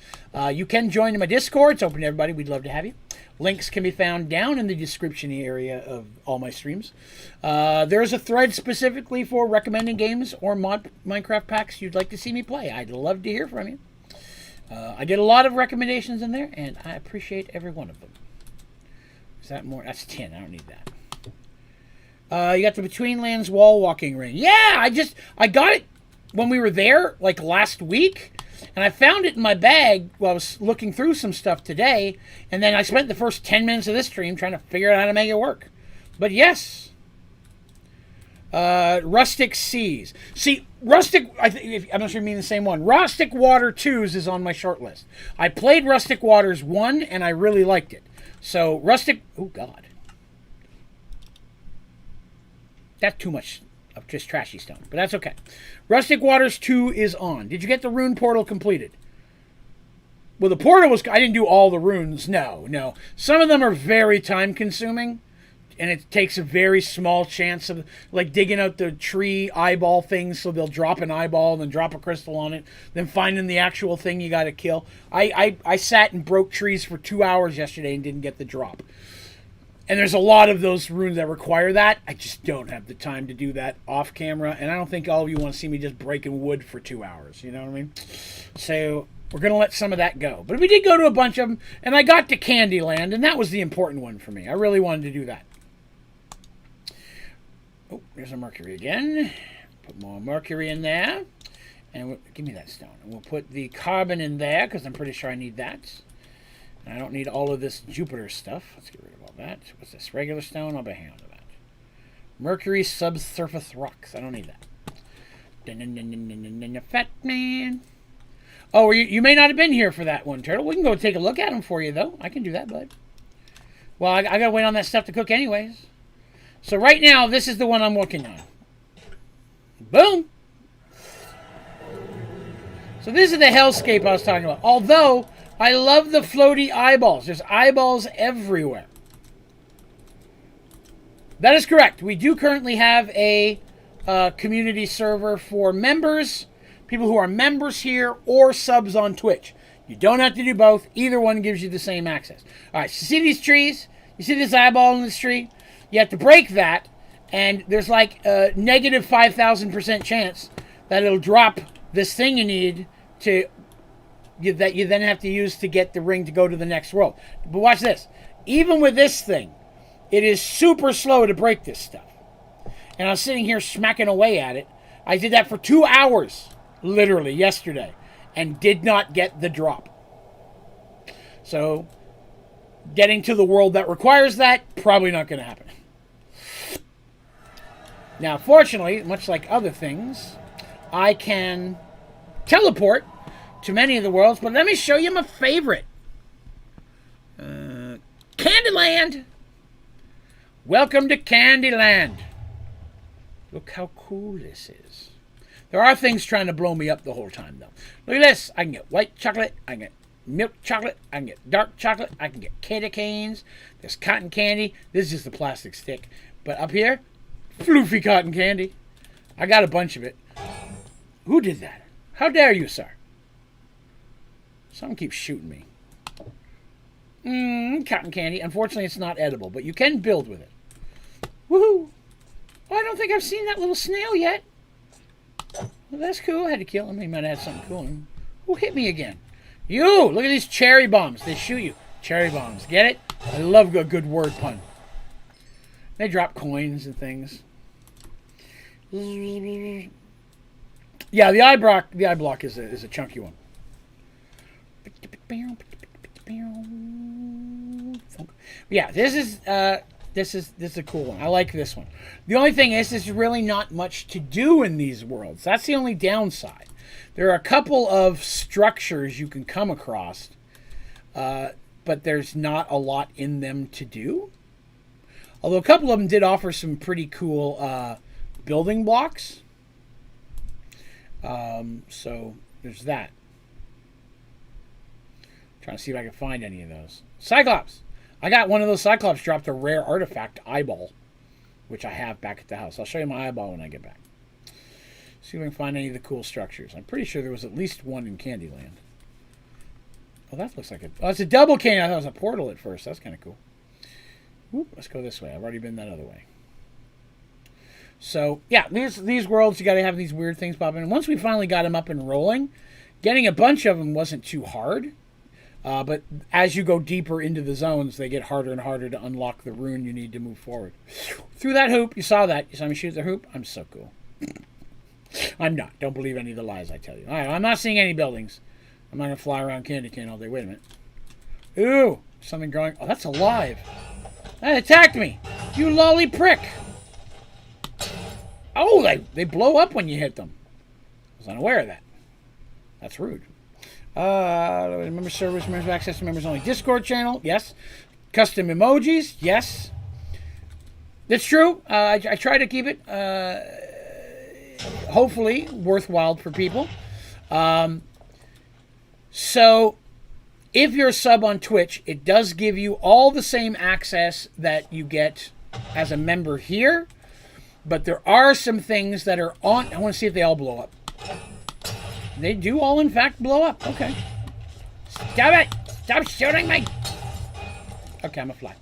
you can join my Discord. It's open to everybody. We'd love to have you. Links can be found down in the description area of all my streams. There's a thread specifically for recommending games or Minecraft packs you'd like to see me play. I'd love to hear from you. I get a lot of recommendations in there, and I appreciate every one of them. Is that more? That's 10. I don't need that. You got the Between Lands wall walking ring. Yeah, I got it when we were there, like last week, and I found it in my bag while I was looking through some stuff today, and then I spent the first 10 minutes of this stream trying to figure out how to make it work. But yes. Rustic Seas. See, Rustic, I'm not sure you mean the same one. Rustic Water 2s is on my short list. I played Rustic Waters 1, and I really liked it. So, Rustic, oh God. That's too much of just trashy stone, but that's okay. Rustic Waters 2 is on. Did you get the rune portal completed? Well, the portal was, I didn't do all the runes. No. Some of them are very time consuming. And it takes a very small chance of, like, digging out the tree eyeball things so they'll drop an eyeball and then drop a crystal on it, then finding the actual thing you got to kill. I sat and broke trees for 2 hours yesterday and didn't get the drop. And there's a lot of those runes that require that. I just don't have the time to do that off camera, and I don't think all of you want to see me just breaking wood for 2 hours, you know what I mean? So we're going to let some of that go. But we did go to a bunch of them, and I got to Candyland, and that was the important one for me. I really wanted to do that. Oh, there's a mercury again. Put more mercury in there. And give me that stone. And we'll put the carbon in there because I'm pretty sure I need that. And I don't need all of this Jupiter stuff. Let's get rid of all that. What's this? Regular stone? I'll be hanging on to that. Mercury subsurface rocks. I don't need that. Fat man. Oh, you may not have been here for that one, Turtle. We can go take a look at them for you, though. I can do that, bud. Well, I got to wait on that stuff to cook anyways. So right now, this is the one I'm working on. Boom! So this is the hellscape I was talking about. Although, I love the floaty eyeballs. There's eyeballs everywhere. That is correct. We do currently have a community server for members, people who are members here, or subs on Twitch. You don't have to do both. Either one gives you the same access. All right, so you see these trees? You see this eyeball in this tree? You have to break that, and there's like a negative 5,000% chance that it'll drop this thing you need that you then have to use to get the ring to go to the next world. But watch this. Even with this thing, it is super slow to break this stuff. And I was sitting here smacking away at it. I did that for 2 hours, literally, yesterday, and did not get the drop. So, getting to the world that requires that, probably not going to happen. Now, fortunately, much like other things, I can teleport to many of the worlds, but let me show you my favorite. Candyland! Welcome to Candyland. Look how cool this is. There are things trying to blow me up the whole time, though. Look at this. I can get white chocolate. I can get milk chocolate. I can get dark chocolate. I can get candy canes. There's cotton candy. This is just a plastic stick. But up here, floofy cotton candy. I got a bunch of it. Who did that? How dare you, sir? Someone keeps shooting me. Cotton candy. Unfortunately, it's not edible, but you can build with it. Woohoo! Oh, I don't think I've seen that little snail yet. Well, that's cool. I had to kill him. He might have had something cool in him. Who hit me again? You! Look at these cherry bombs. They shoot you. Cherry bombs. Get it? I love a good word pun. They drop coins and things. Yeah, the eye block is a chunky one. Yeah, this is a cool one. I like this one. The only thing is, there's really not much to do in these worlds. That's the only downside. There are a couple of structures you can come across, but there's not a lot in them to do. Although a couple of them did offer some pretty cool building blocks. So there's that. Trying to see if I can find any of those. Cyclops! I got one of those Cyclops dropped a rare artifact eyeball, which I have back at the house. I'll show you my eyeball when I get back. See if I can find any of the cool structures. I'm pretty sure there was at least one in Candyland. Oh, that looks like it's a double cane. I thought it was a portal at first. That's kind of cool. Oop, let's go this way. I've already been that other way. So, yeah, these worlds, you got to have these weird things popping. And once we finally got them up and rolling, getting a bunch of them wasn't too hard. But as you go deeper into the zones, they get harder and harder to unlock the rune you need to move forward. Through that hoop, you saw that. You saw me shoot the hoop? I'm so cool. I'm not. Don't believe any of the lies I tell you. All right, I'm not seeing any buildings. I'm not going to fly around Candy Cane all day. Wait a minute. Ooh, something growing. Oh, that's alive. That attacked me. You lolly prick. Oh, they blow up when you hit them. I was unaware of that. That's rude. Member servers, members access to members only Discord channel. Yes. Custom emojis. Yes. That's true. I try to keep it hopefully worthwhile for people. So if you're a sub on Twitch, it does give you all the same access that you get as a member here. But there are some things that are on. I want to see if they all blow up. They do all, in fact, blow up. Okay. Stop it! Stop shooting me! Okay, I'm a fly.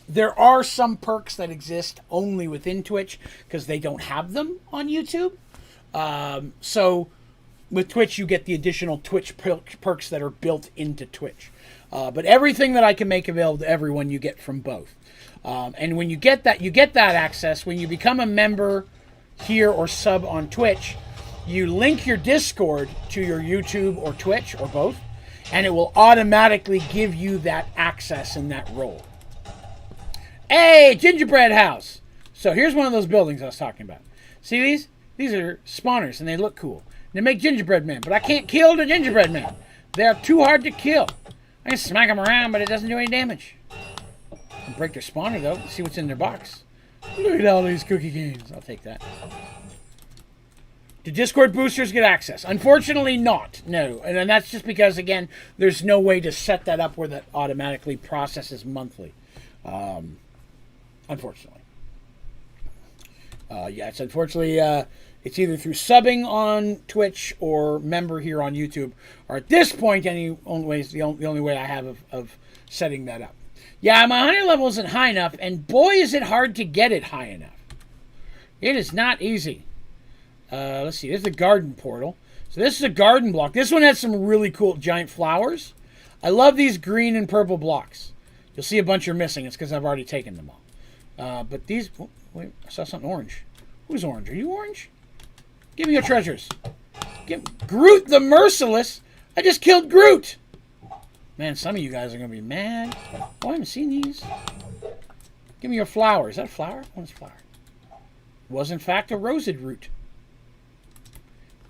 There are some perks that exist only within Twitch because they don't have them on YouTube. So with Twitch, you get the additional Twitch perks that are built into Twitch. But everything that I can make available to everyone, you get from both. And when you get that access. When you become a member here or sub on Twitch, you link your Discord to your YouTube or Twitch or both, and it will automatically give you that access in that role. Hey, gingerbread house. So here's one of those buildings I was talking about. See these? These are spawners, and they look cool. They make gingerbread men, but I can't kill the gingerbread men. They're too hard to kill. I can smack them around, but it doesn't do any damage. I can break their spawner, though. See what's in their box. Look at all these cookie canes. I'll take that. Do Discord boosters get access? Unfortunately not, no. And that's just because, again, there's no way to set that up where that automatically processes monthly. unfortunately. Yeah, it's unfortunately, it's either through subbing on Twitch or member here on YouTube, or at this point, the only way I have of setting that up. Yeah, my hunter level isn't high enough, and boy, is it hard to get it high enough. It is not easy. Let's see, this is the garden portal. So this is a garden block. This one has some really cool giant flowers. I love these green and purple blocks. You'll see a bunch are missing. It's because I've already taken them all. But these... Oh, wait, I saw something orange. Who's orange? Are you orange? Give me your treasures. Groot the Merciless? I just killed Groot! Man, some of you guys are going to be mad. Oh, I haven't seen these. Give me your flower. Is that a flower? What is flower? It was, in fact, a roseate root.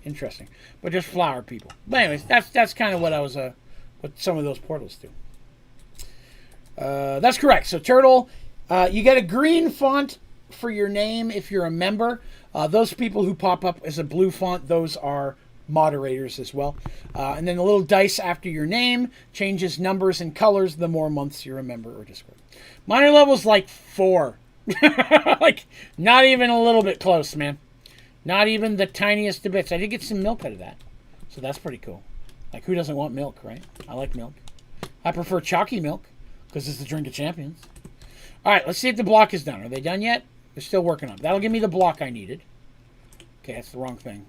Interesting. But just flower people. But anyways, that's kind of what I was... what some of those portals do. That's correct. So, Turtle, you get a green font for your name if you're a member. Those people who pop up as a blue font, those are moderators as well. And then the little dice after your name changes numbers and colors the more months you're a member or Discord. Miner level's like 4. Like, not even a little bit close, man. Not even the tiniest of bits. I did get some milk out of that. So that's pretty cool. Like, who doesn't want milk, right? I like milk. I prefer chalky milk because it's the drink of champions. All right, let's see if the block is done. Are they done yet? They're still working on it. That'll give me the block I needed. Okay, that's the wrong thing.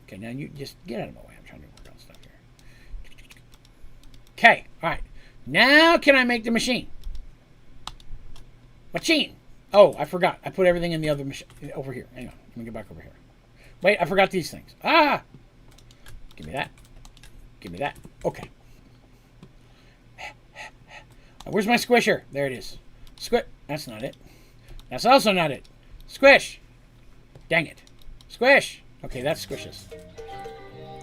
Okay, now you just get out of my way. I'm trying to work on stuff here. Okay, all right. Now can I make the machine? Machine. Oh, I forgot. I put everything in the other machine over here. Hang on. Let me get back over here. Wait, I forgot these things. Ah! Give me that. Give me that. Okay. Where's my squisher? There it is. That's not it. That's also not it. Squish. Dang it. Squish. Okay, that squishes.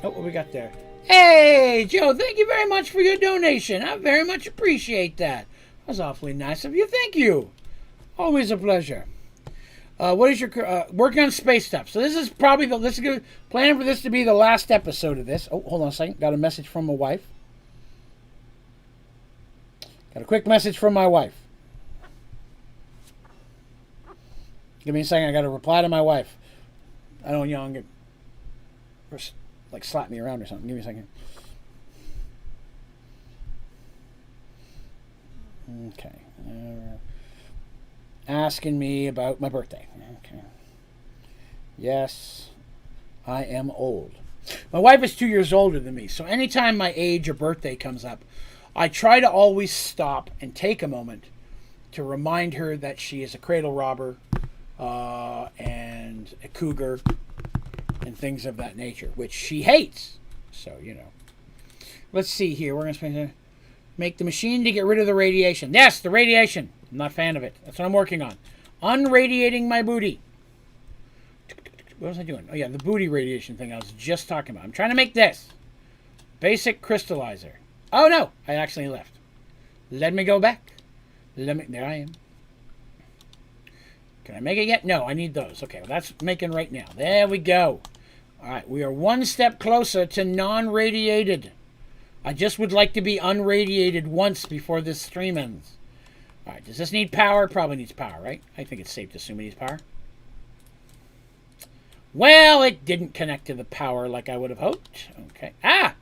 Oh, what we got there? Hey, Joe, thank you very much for your donation. I very much appreciate that. That was awfully nice of you. Thank you. Always a pleasure. What is your working on space stuff? So this is probably planning for this to be the last episode of this. Oh, hold on a second. Got a message from my wife. Got a quick message from my wife. Give me a second. I got to reply to my wife. I don't, get like slap me around or something. Give me a second. Okay. Asking me about my birthday. Okay. Yes, I am old. My wife is 2 years older than me, so anytime my age or birthday comes up, I try to always stop and take a moment to remind her that she is a cradle robber and a cougar and things of that nature, which she hates. So, Let's see here. We're going to make the machine to get rid of the radiation. Yes, the radiation. I'm not a fan of it. That's what I'm working on. Unradiating my booty. What was I doing? Oh, yeah, the booty radiation thing I was just talking about. I'm trying to make this. Basic crystallizer. Oh, no. I actually left. Let me go back. There I am. Can I make it yet? No, I need those. Okay, well, that's making right now. There we go. All right, we are one step closer to non-radiated. I just would like to be unradiated once before this stream ends. All right, does this need power? Probably needs power, right? I think it's safe to assume it needs power. Well, it didn't connect to the power like I would have hoped. Okay. Ah!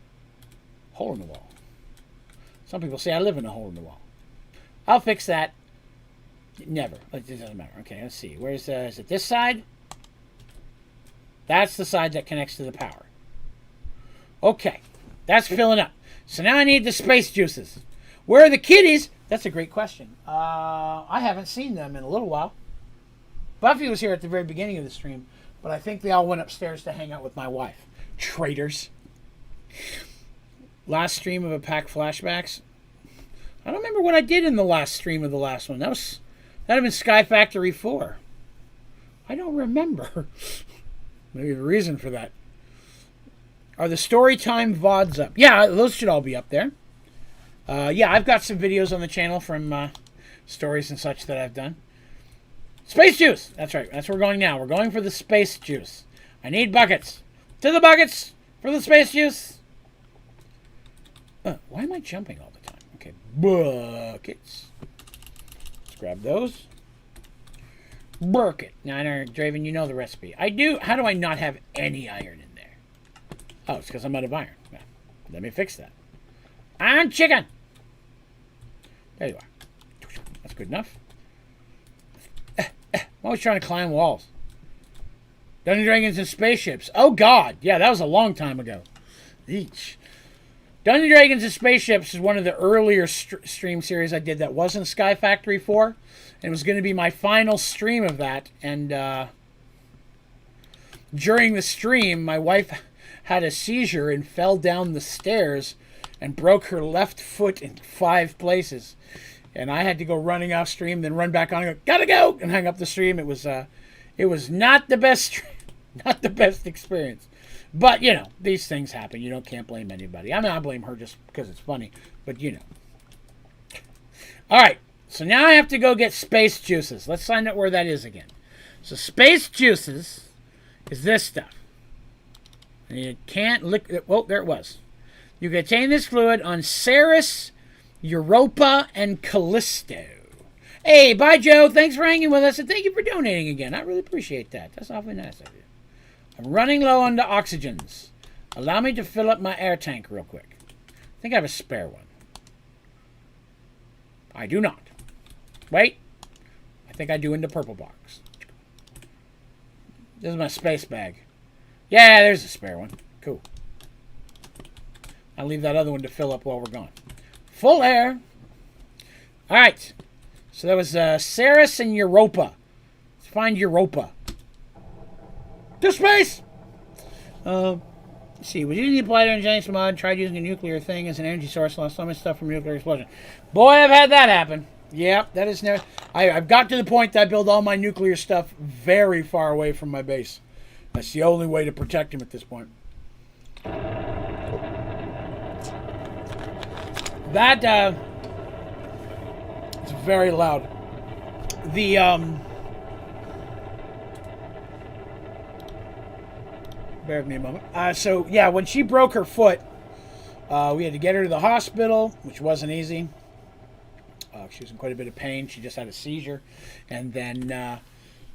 Hole in the wall. Some people say I live in a hole in the wall. I'll fix that. Never. It doesn't matter. Okay, let's see. Where's is it this side? That's the side that connects to the power. Okay. That's filling up. So now I need the space juices. Where are the kitties? That's a great question. I haven't seen them in a little while. Buffy was here at the very beginning of the stream, but I think they all went upstairs to hang out with my wife. Traitors. Last stream of a pack flashbacks. I don't remember what I did in the last stream of the last one. That'd have been Sky Factory 4. I don't remember. Maybe the reason for that. Are the Storytime VODs up? Yeah, those should all be up there. Yeah, I've got some videos on the channel from stories and such that I've done. Space juice! That's right. That's where we're going now. We're going for the space juice. I need buckets. To the buckets for the space juice. Why am I jumping all the time? Okay, buckets. Let's grab those. Work it. Now, Draven, you know the recipe. I do. How do I not have any iron in there? Oh, it's because I'm out of iron. Well, let me fix that. Iron chicken. There you are. That's good enough. I'm always trying to climb walls. Dungeons and Dragons and Spaceships. Oh, God. Yeah, that was a long time ago. Each. Dungeons and Dragons and Spaceships is one of the earlier stream series I did that wasn't Sky Factory 4. And it was going to be my final stream of that. And during the stream, my wife had a seizure and fell down the stairs and broke her left foot in 5 places. And I had to go running off stream, then run back on and go, gotta go, and hang up the stream. It was not the best, not the best experience. But, you know, these things happen. Can't blame anybody. I mean, I blame her just because it's funny. But, you know. All right. So now I have to go get space juices. Let's find out where that is again. So space juices is this stuff. And you can't lick it. Well, there it was. You can obtain this fluid on Ceres, Europa, and Callisto. Hey, bye, Joe. Thanks for hanging with us, and thank you for donating again. I really appreciate that. That's awfully nice of you. I'm running low on the oxygens. Allow me to fill up my air tank real quick. I think I have a spare one. I do not. Wait. I think I do in the purple box. This is my space bag. Yeah, there's a spare one. Cool. I'll leave that other one to fill up while we're gone. Full air. All right. So that was Ceres and Europa. Let's find Europa. To space! Let's see. Was using the applied energetics mod, tried using a nuclear thing as an energy source, lost so much stuff from a nuclear explosion. Boy, I've had that happen. Yep, that is never... I've got to the point that I build all my nuclear stuff very far away from my base. That's the only way to protect him at this point. That, it's very loud. The, bear with me a moment. So, yeah, when she broke her foot, we had to get her to the hospital, which wasn't easy. She was in quite a bit of pain. She just had a seizure. And then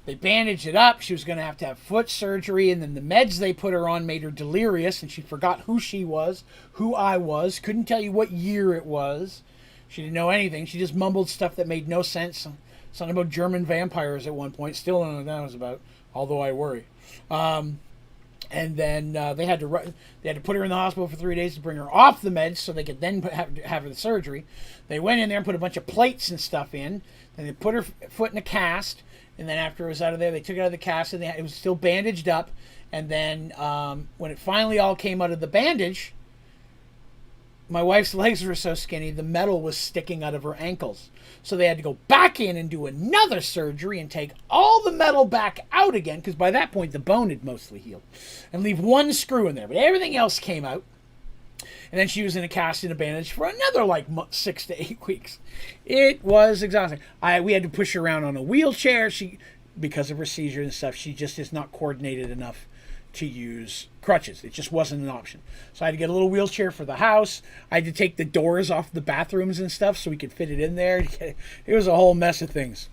they bandaged it up. She was going to have foot surgery. And then the meds they put her on made her delirious. And she forgot who she was, who I was. Couldn't tell you what year it was. She didn't know anything. She just mumbled stuff that made no sense. Something about German vampires at one point. Still don't know what that was about, although I worry. And then they had to put her in the hospital for 3 days to bring her off the meds so they could then have her the surgery. They went in there and put a bunch of plates and stuff in. Then they put her foot in a cast. And then after it was out of there, they took it out of the cast and it was still bandaged up. And then when it finally all came out of the bandage, my wife's legs were so skinny, the metal was sticking out of her ankles. So they had to go back in and do another surgery and take all the metal back out again, because by that point the bone had mostly healed, and leave one screw in there. But everything else came out. And then she was in a cast and a bandage for another 6 to 8 weeks. It was exhausting. We had to push her around on a wheelchair. Because of her seizure and stuff, she just is not coordinated enough to use crutches. It just wasn't an option. So I had to get a little wheelchair for the house. I had to take the doors off the bathrooms and stuff so we could fit it in there. It was a whole mess of things.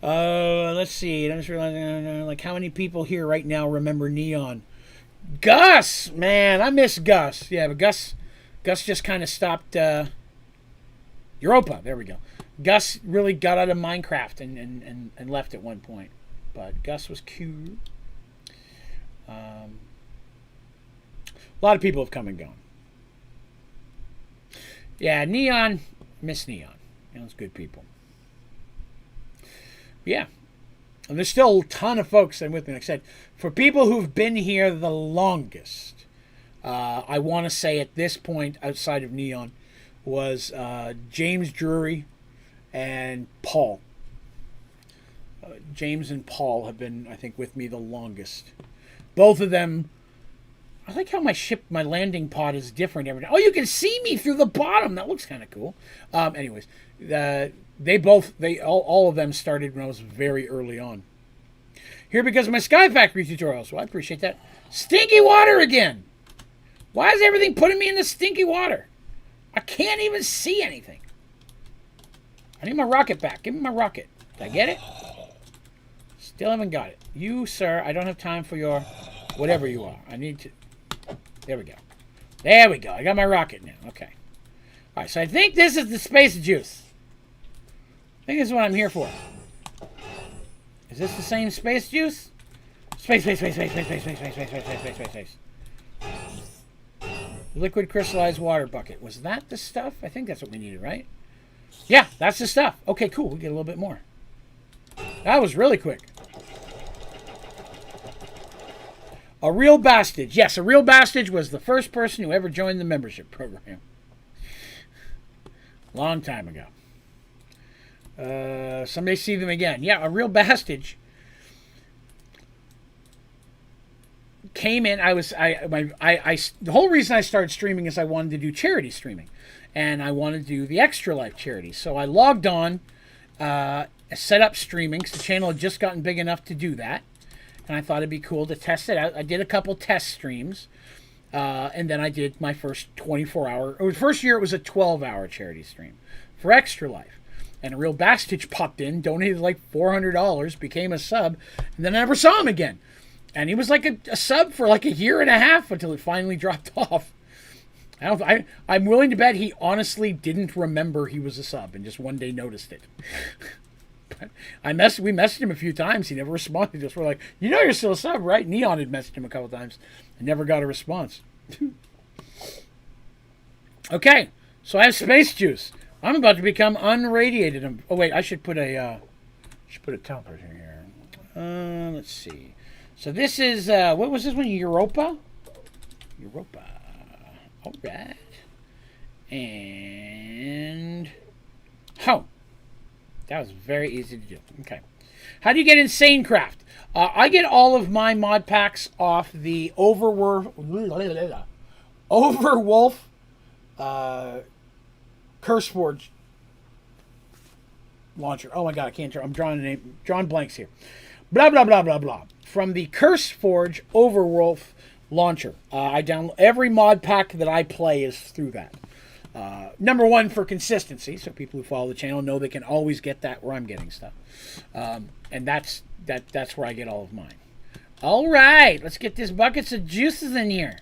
Let's see. I'm just realizing, how many people here right now remember Neon? Gus! Man, I miss Gus. Yeah, but Gus just kind of stopped... Europa, there we go. Gus really got out of Minecraft and left at one point. But Gus was cute. A lot of people have come and gone. Yeah, Neon. Miss Neon. Neon's good people. Yeah. And there's still a ton of folks that are with me. Like I said, for people who've been here the longest, I want to say at this point, outside of Neon, was James Drury and Paul. James and Paul have been, I think, with me the longest. Both of them. I like how my landing pod is different every time. Oh, you can see me through the bottom. That looks kind of cool. Anyways, all of them started when I was very early on. Here because of my Sky Factory tutorials. Well, I appreciate that. Stinky water again. Why is everything putting me in the stinky water? I can't even see anything. I need my rocket back. Give me my rocket. Did I get it? Still haven't got it. You, sir, I don't have time for your whatever you are. I need to... There we go. There we go. I got my rocket now. Okay. All right, so I think this is the space juice. I think this is what I'm here for. Is this the same space juice? Space. Liquid crystallized water bucket. Was that the stuff? I think that's what we needed, right? Yeah, that's the stuff. Okay, cool. We get a little bit more. That was really quick. A real bastard. Yes, a real bastard was the first person who ever joined the membership program. Long time ago. Somebody see them again. Yeah, a real bastard came in. The whole reason I started streaming is I wanted to do charity streaming, and I wanted to do the Extra Life charity. So I logged on, set up streaming because the channel had just gotten big enough to do that, and I thought it'd be cool to test it out. I did a couple test streams, and then I did my first 24-hour. Or first year it was a 12-hour charity stream for Extra Life. And a real bastard popped in, donated like $400, became a sub, and then I never saw him again. And he was like a sub for like a year and a half until it finally dropped off. I'm willing to bet he honestly didn't remember he was a sub and just one day noticed it. But we messaged him a few times. He never responded. Just we're like, you know you're still a sub, right? Neon had messaged him a couple times and never got a response. Okay, so I have space juice. I'm about to become unradiated. Oh wait, I should put a teleporter here. Let's see. So this is what was this one? Europa. All right. And that was very easy to do. Okay. How do you get Insane Craft? I get all of my mod packs off the Overwolf Curseforge launcher. Oh my god, I can't draw. I'm drawing blanks here. Blah blah blah blah blah. From the Curseforge Overwolf launcher. I download every mod pack that I play is through that. Number one for consistency, so people who follow the channel know they can always get that where I'm getting stuff. And that's where I get all of mine. All right, let's get these buckets of juices in here.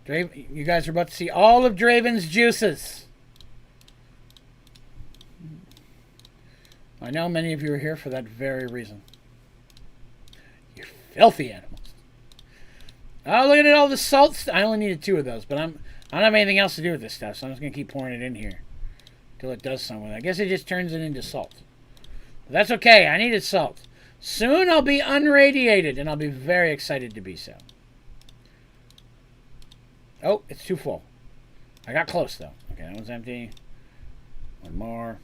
You guys are about to see all of Draven's juices. I know many of you are here for that very reason. You filthy animals. Oh, look at all the salts. I only needed 2 of those, but I don't have anything else to do with this stuff, so I'm just going to keep pouring it in here until it does something. I guess it just turns it into salt. But that's okay. I needed salt. Soon I'll be unradiated, and I'll be very excited to be so. Oh, it's too full. I got close, though. Okay, that one's empty. One more.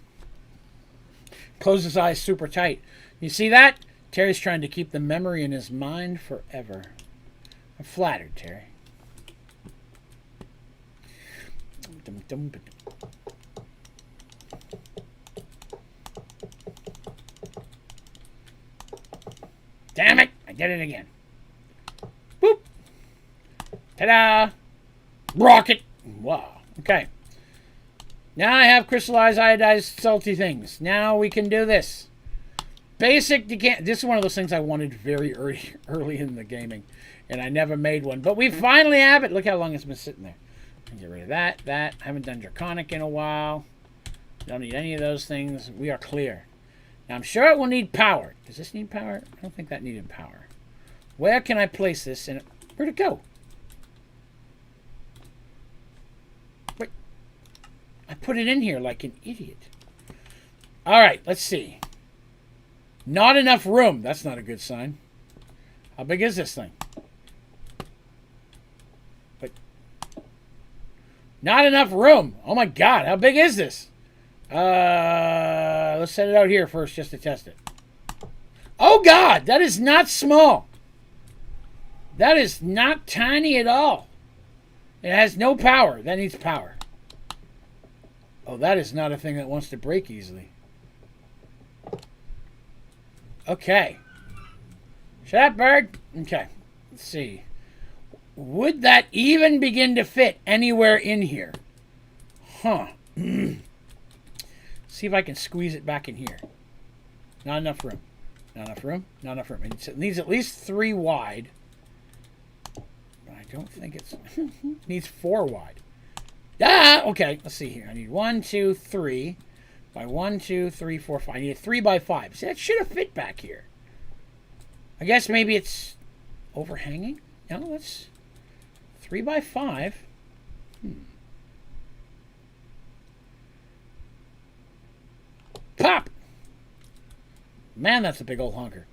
Close his eyes super tight. You see that? Terry's trying to keep the memory in his mind forever. I'm flattered, Terry. Damn it! I did it again. Boop! Ta-da! Rocket! Wow. Okay. Now I have crystallized iodized salty things. Now we can do this. Basic decant. This is one of those things I wanted very early in the gaming, and I never made one. But we finally have it. Look how long it's been sitting there. Get rid of that. I haven't done Draconic in a while. Don't need any of those things. We are clear. Now I'm sure it will need power. Does this need power? I don't think that needed power. Where can I place this? Where'd it go? Wait. I put it in here like an idiot. All right, let's see. Not enough room. That's not a good sign. How big is this thing? Wait. Not enough room. Oh my god, how big is this? Let's set it out here first just to test it. Oh god, that is not small. That is not tiny at all. It has no power. That needs power. Oh, that is not a thing that wants to break easily. Okay. Shut up, bird. Okay. Let's see. Would that even begin to fit anywhere in here? Huh. See if I can squeeze it back in here. Not enough room. Not enough room? Not enough room. It needs at least 3 wide. But I don't think it's... it needs 4 wide. Ah! Okay, let's see here. I need 1, 2, 3. By 1, 2, 3, 4, 5. I need a 3 by 5. See, that should have fit back here. I guess maybe it's overhanging? No, that's 3 by 5. Pop! Man, that's a big old honker.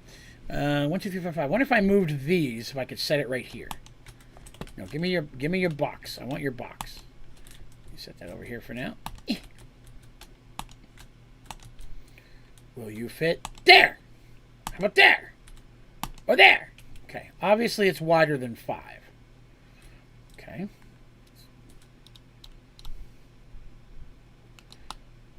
1, 2, 3, 4, 5. I wonder if I moved these, if I could set it right here. No, give me your box. I want your box. You set that over here for now. Will you fit there? How about there? Or there? Okay. Obviously, it's wider than 5. Okay.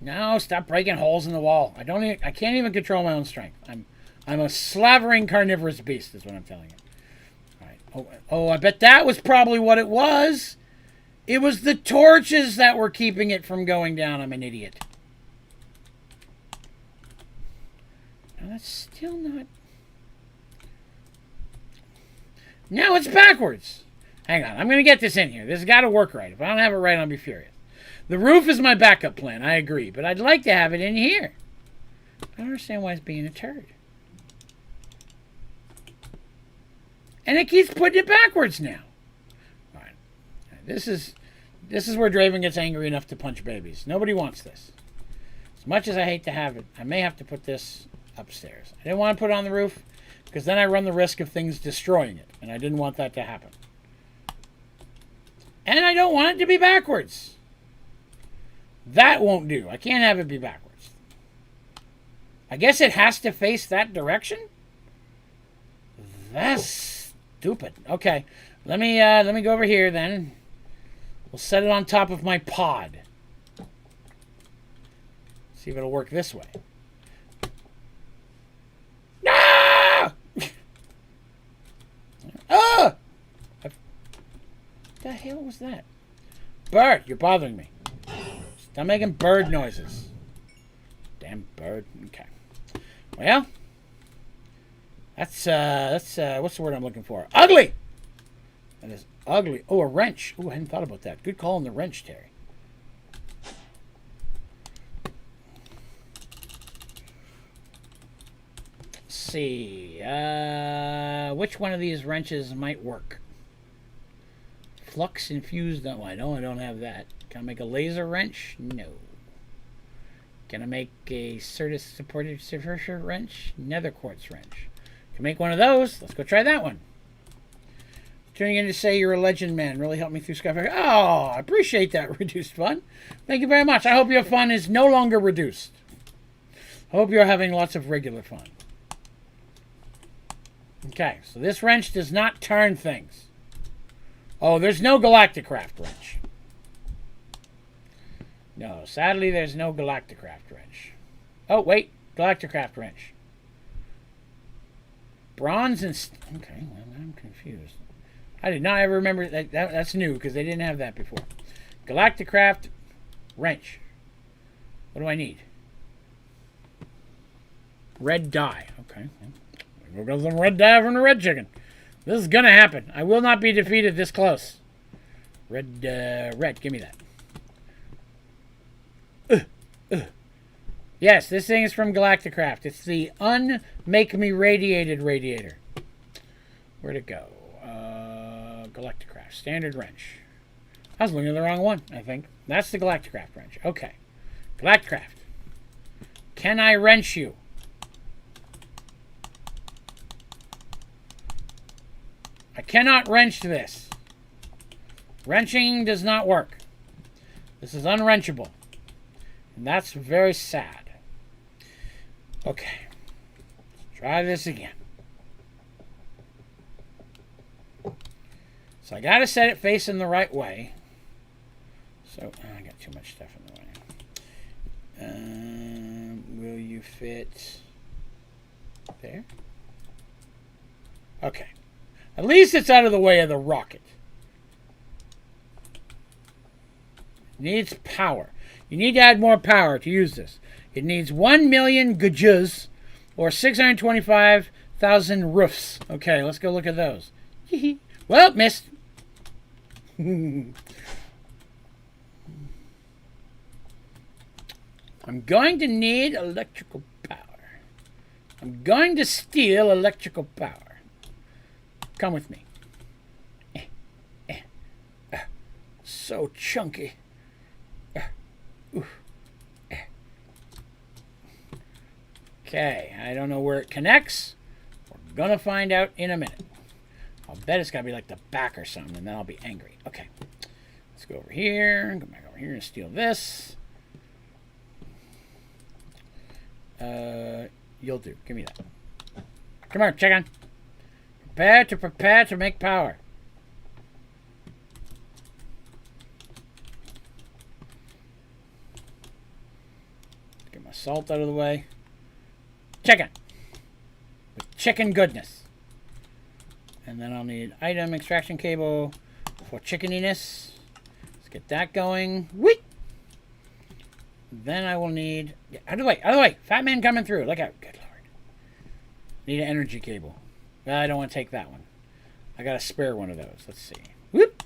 No, stop breaking holes in the wall. I can't even control my own strength. I'm a slavering carnivorous beast, is what I'm telling you. All right. Oh, I bet that was probably what it was. It was the torches that were keeping it from going down. I'm an idiot. Now that's still not... Now it's backwards. Hang on. I'm going to get this in here. This has got to work right. If I don't have it right, I'll be furious. The roof is my backup plan. I agree. But I'd like to have it in here. I don't understand why it's being a turd. And it keeps putting it backwards now. All right. This is where Draven gets angry enough to punch babies. Nobody wants this. As much as I hate to have it, I may have to put this upstairs. I didn't want to put it on the roof because then I run the risk of things destroying it. And I didn't want that to happen. And I don't want it to be backwards. That won't do. I can't have it be backwards. I guess it has to face that direction? That's stupid. Okay. Let me go over here then. We'll set it on top of my pod. See if it'll work this way. No! Ah! What the hell was that? Bird, you're bothering me. Stop making bird noises. Damn bird. Okay. Well, that's what's the word I'm looking for? Ugly! That is ugly. Oh, a wrench. Oh, I hadn't thought about that. Good call on the wrench, Terry. Let's see. Which one of these wrenches might work? Flux infused. No, I don't have that. Can I make a laser wrench? No. Can I make a Certus supported surfer wrench? Nether quartz wrench. Can I make one of those? Let's go try that one. Tuning in to say you're a legend, man. Really helped me through Skyfire. Oh, I appreciate that, Reduced Fun. Thank you very much. I hope your fun is no longer reduced. I hope you're having lots of regular fun. Okay, so this wrench does not turn things. Oh, there's no Galacticraft wrench. No, sadly, there's no Galacticraft wrench. Oh, wait. Galacticraft wrench. Bronze and... Okay, well, I'm confused. I did not ever remember... That's new, because they didn't have that before. Galacticraft wrench. What do I need? Red dye. Okay. We'll go some red dye from the red chicken. This is going to happen. I will not be defeated this close. Red. Give me that. Yes, this thing is from Galacticraft. It's the Unmake-Me-Radiated radiator. Where'd it go? Galacticraft. Standard wrench. I was looking at the wrong one, I think. That's the Galacticraft wrench. Okay. Galacticraft. Can I wrench you? I cannot wrench this. Wrenching does not work. This is unwrenchable. And that's very sad. Okay. Let's try this again. So I got to set it facing the right way. So I got too much stuff in the way. Will you fit there? Okay. At least it's out of the way of the rocket. It needs power. You need to add more power to use this. It needs 1 million gajus or 625,000 roofs. Okay, let's go look at those. Well, missed. I'm going to need electrical power. I'm going to steal electrical power. Come with me. So chunky. Okay, I don't know where it connects. We're gonna find out in a minute. I'll bet it's gotta be like the back or something, and then I'll be angry. Okay, let's go over here, go back over here and steal this. You'll do. Give me that. Come on, chicken. Prepare to make power. Get my salt out of the way. Chicken. With chicken goodness. And then I'll need item extraction cable for chickeniness. Let's get that going. Whee! Then I will need... Out of the way, out of the way. Fat man coming through. Look out. Good lord. Need an energy cable. I don't want to take that one. I got to spare one of those. Let's see. Whoop!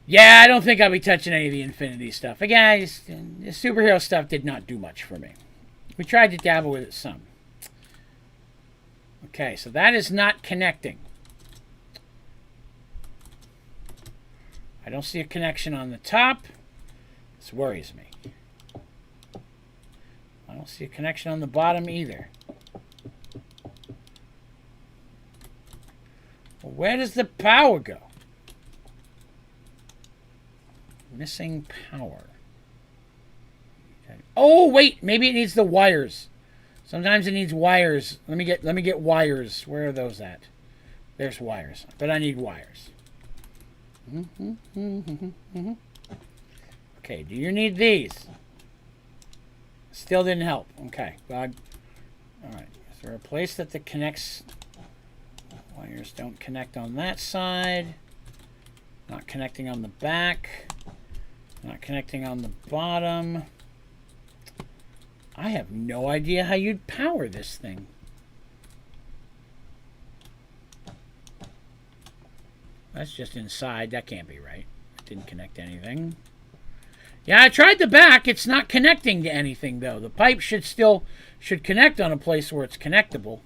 Yeah, I don't think I'll be touching any of the Infinity stuff. Guys, the superhero stuff did not do much for me. We tried to dabble with it some. Okay, so that is not connecting. I don't see a connection on the top. This worries me. I don't see a connection on the bottom either. Well, where does the power go? Missing power. Okay. Oh wait, maybe it needs the wires. Sometimes it needs wires. Let me get wires. Where are those at? There's wires. But I need wires. Okay, do you need these? Still didn't help. Okay, God. Alright, is there a place that connects? Wires don't connect on that side. Not connecting on the back. Not connecting on the bottom. I have no idea how you'd power this thing. That's just inside. That can't be right. It didn't connect to anything. Yeah, I tried the back. It's not connecting to anything, though. The pipe should connect on a place where it's connectable.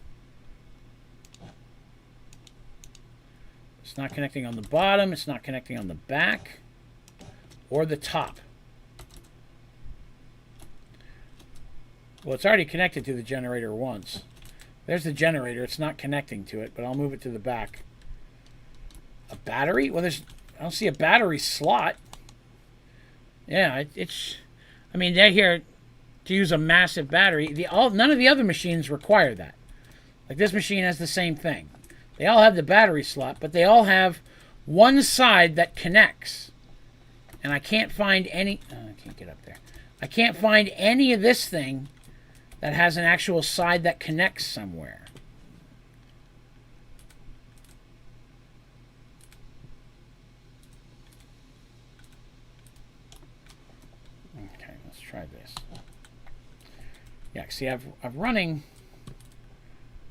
It's not connecting on the bottom. It's not connecting on the back or the top. Well, it's already connected to the generator once. There's the generator. It's not connecting to it, but I'll move it to the back. A battery? Well, I don't see a battery slot. Yeah, I mean, they're here to use a massive battery. None of the other machines require that. Like this machine has the same thing. They all have the battery slot, but they all have one side that connects. And I can't find any... Oh, I can't get up there. I can't find any of this thing that has an actual side that connects somewhere. Okay, let's try this. Yeah, see, I'm running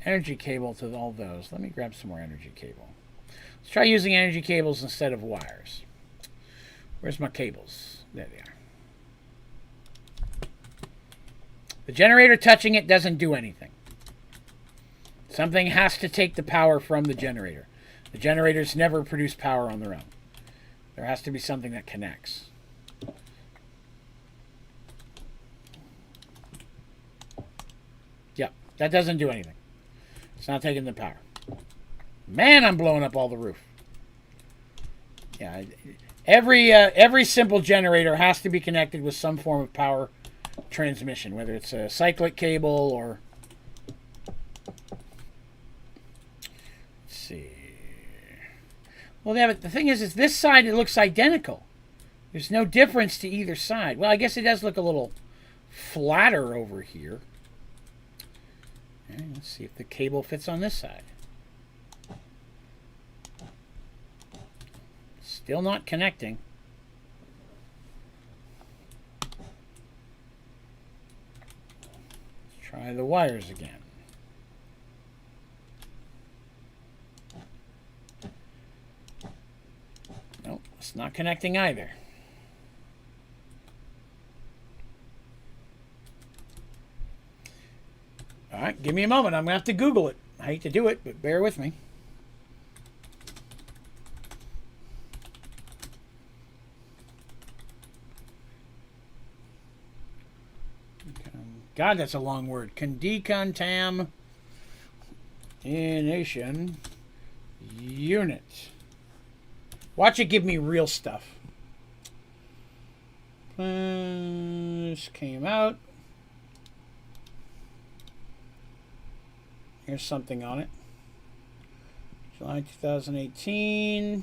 energy cable to all those. Let me grab some more energy cable. Let's try using energy cables instead of wires. Where's my cables? There they are. The generator touching it doesn't do anything. Something has to take the power from the generator. The generators never produce power on their own. There has to be something that connects. Yep, that doesn't do anything. It's not taking the power. Man, I'm blowing up all the roof. Yeah, every simple generator has to be connected with some form of power transmission, whether it's a cyclic cable or... Let's see. Well, the thing is this side, it looks identical. There's no difference to either side. Well, I guess it does look a little flatter over here. Okay, let's see if the cable fits on this side. Still not connecting. Try the wires again. Nope, it's not connecting either. All right, give me a moment. I'm going to have to Google it. I hate to do it, but bear with me. God, that's a long word. Decontamination unit. Watch it give me real stuff. This came out. Here's something on it. July 2018.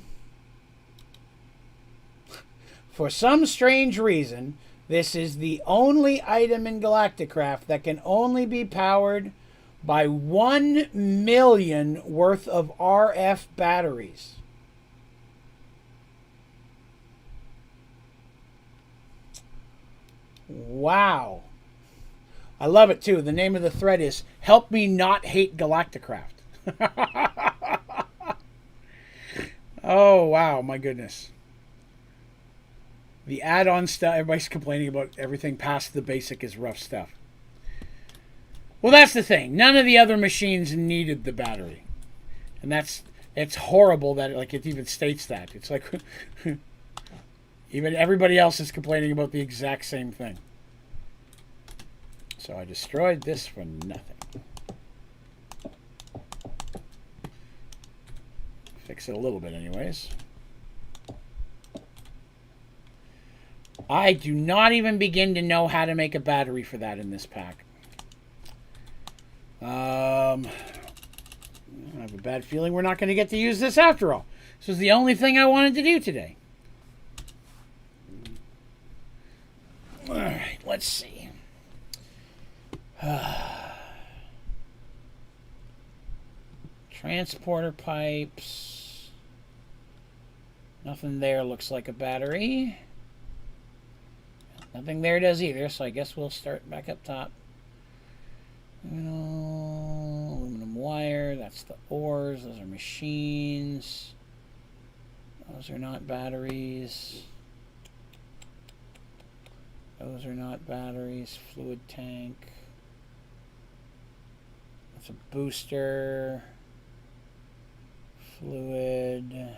For some strange reason, this is the only item in Galacticraft that can only be powered by 1 million worth of RF batteries. Wow. I love it too. The name of the thread is Help Me Not Hate Galacticraft. Oh, wow. My goodness. The add-on stuff, everybody's complaining about everything past the basic is rough stuff. Well, that's the thing. None of the other machines needed the battery. And it's horrible that it even states that. It's like even everybody else is complaining about the exact same thing. So I destroyed this for nothing. Fix it a little bit anyways. I do not even begin to know how to make a battery for that in this pack. I have a bad feeling we're not going to get to use this after all. This was the only thing I wanted to do today. All right, let's see. Transporter pipes. Nothing there looks like a battery. Nothing there does either, so I guess we'll start back up top. Aluminum wire, that's the ores, those are machines. Those are not batteries. Those are not batteries. Fluid tank. That's a booster. Fluid.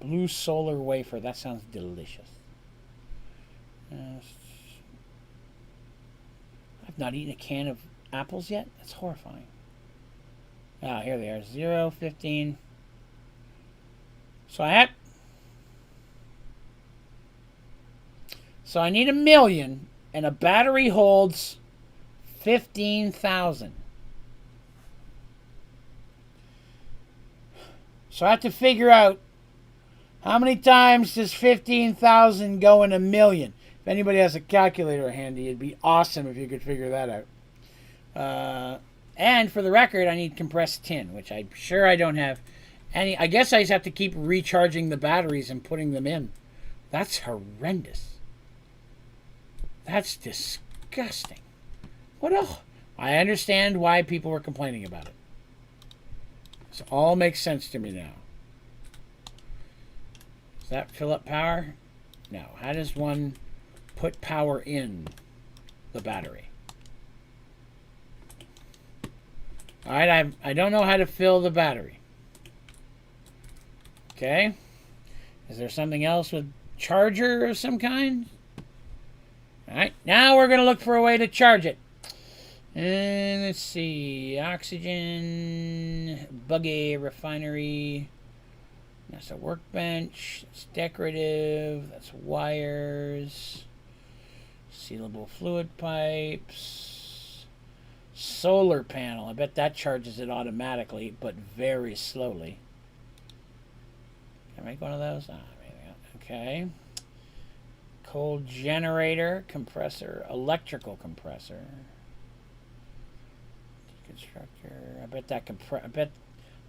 Blue solar wafer, that sounds delicious. I've not eaten a can of apples yet. That's horrifying. Ah, here they are. 0, 15. So I need 1 million, and a battery holds 15,000. So I have to figure out how many times does 15,000 go in 1 million. If anybody has a calculator handy, it'd be awesome if you could figure that out. And for the record, I need compressed tin, which I'm sure I don't have any. I guess I just have to keep recharging the batteries and putting them in. That's horrendous. That's disgusting. What else? I understand why people were complaining about it. This all makes sense to me now. Does that fill up power? No. How does one put power in the battery? All right, I don't know how to fill the battery. Okay. Is there something else with charger of some kind? All right, now we're going to look for a way to charge it. And let's see. Oxygen, buggy, refinery. That's a workbench. That's decorative. That's wires. Sealable fluid pipes. Solar panel. I bet that charges it automatically, but very slowly. Can I make one of those? Ah, maybe. Okay. Cold generator, compressor, electrical compressor. Deconstructor. I bet that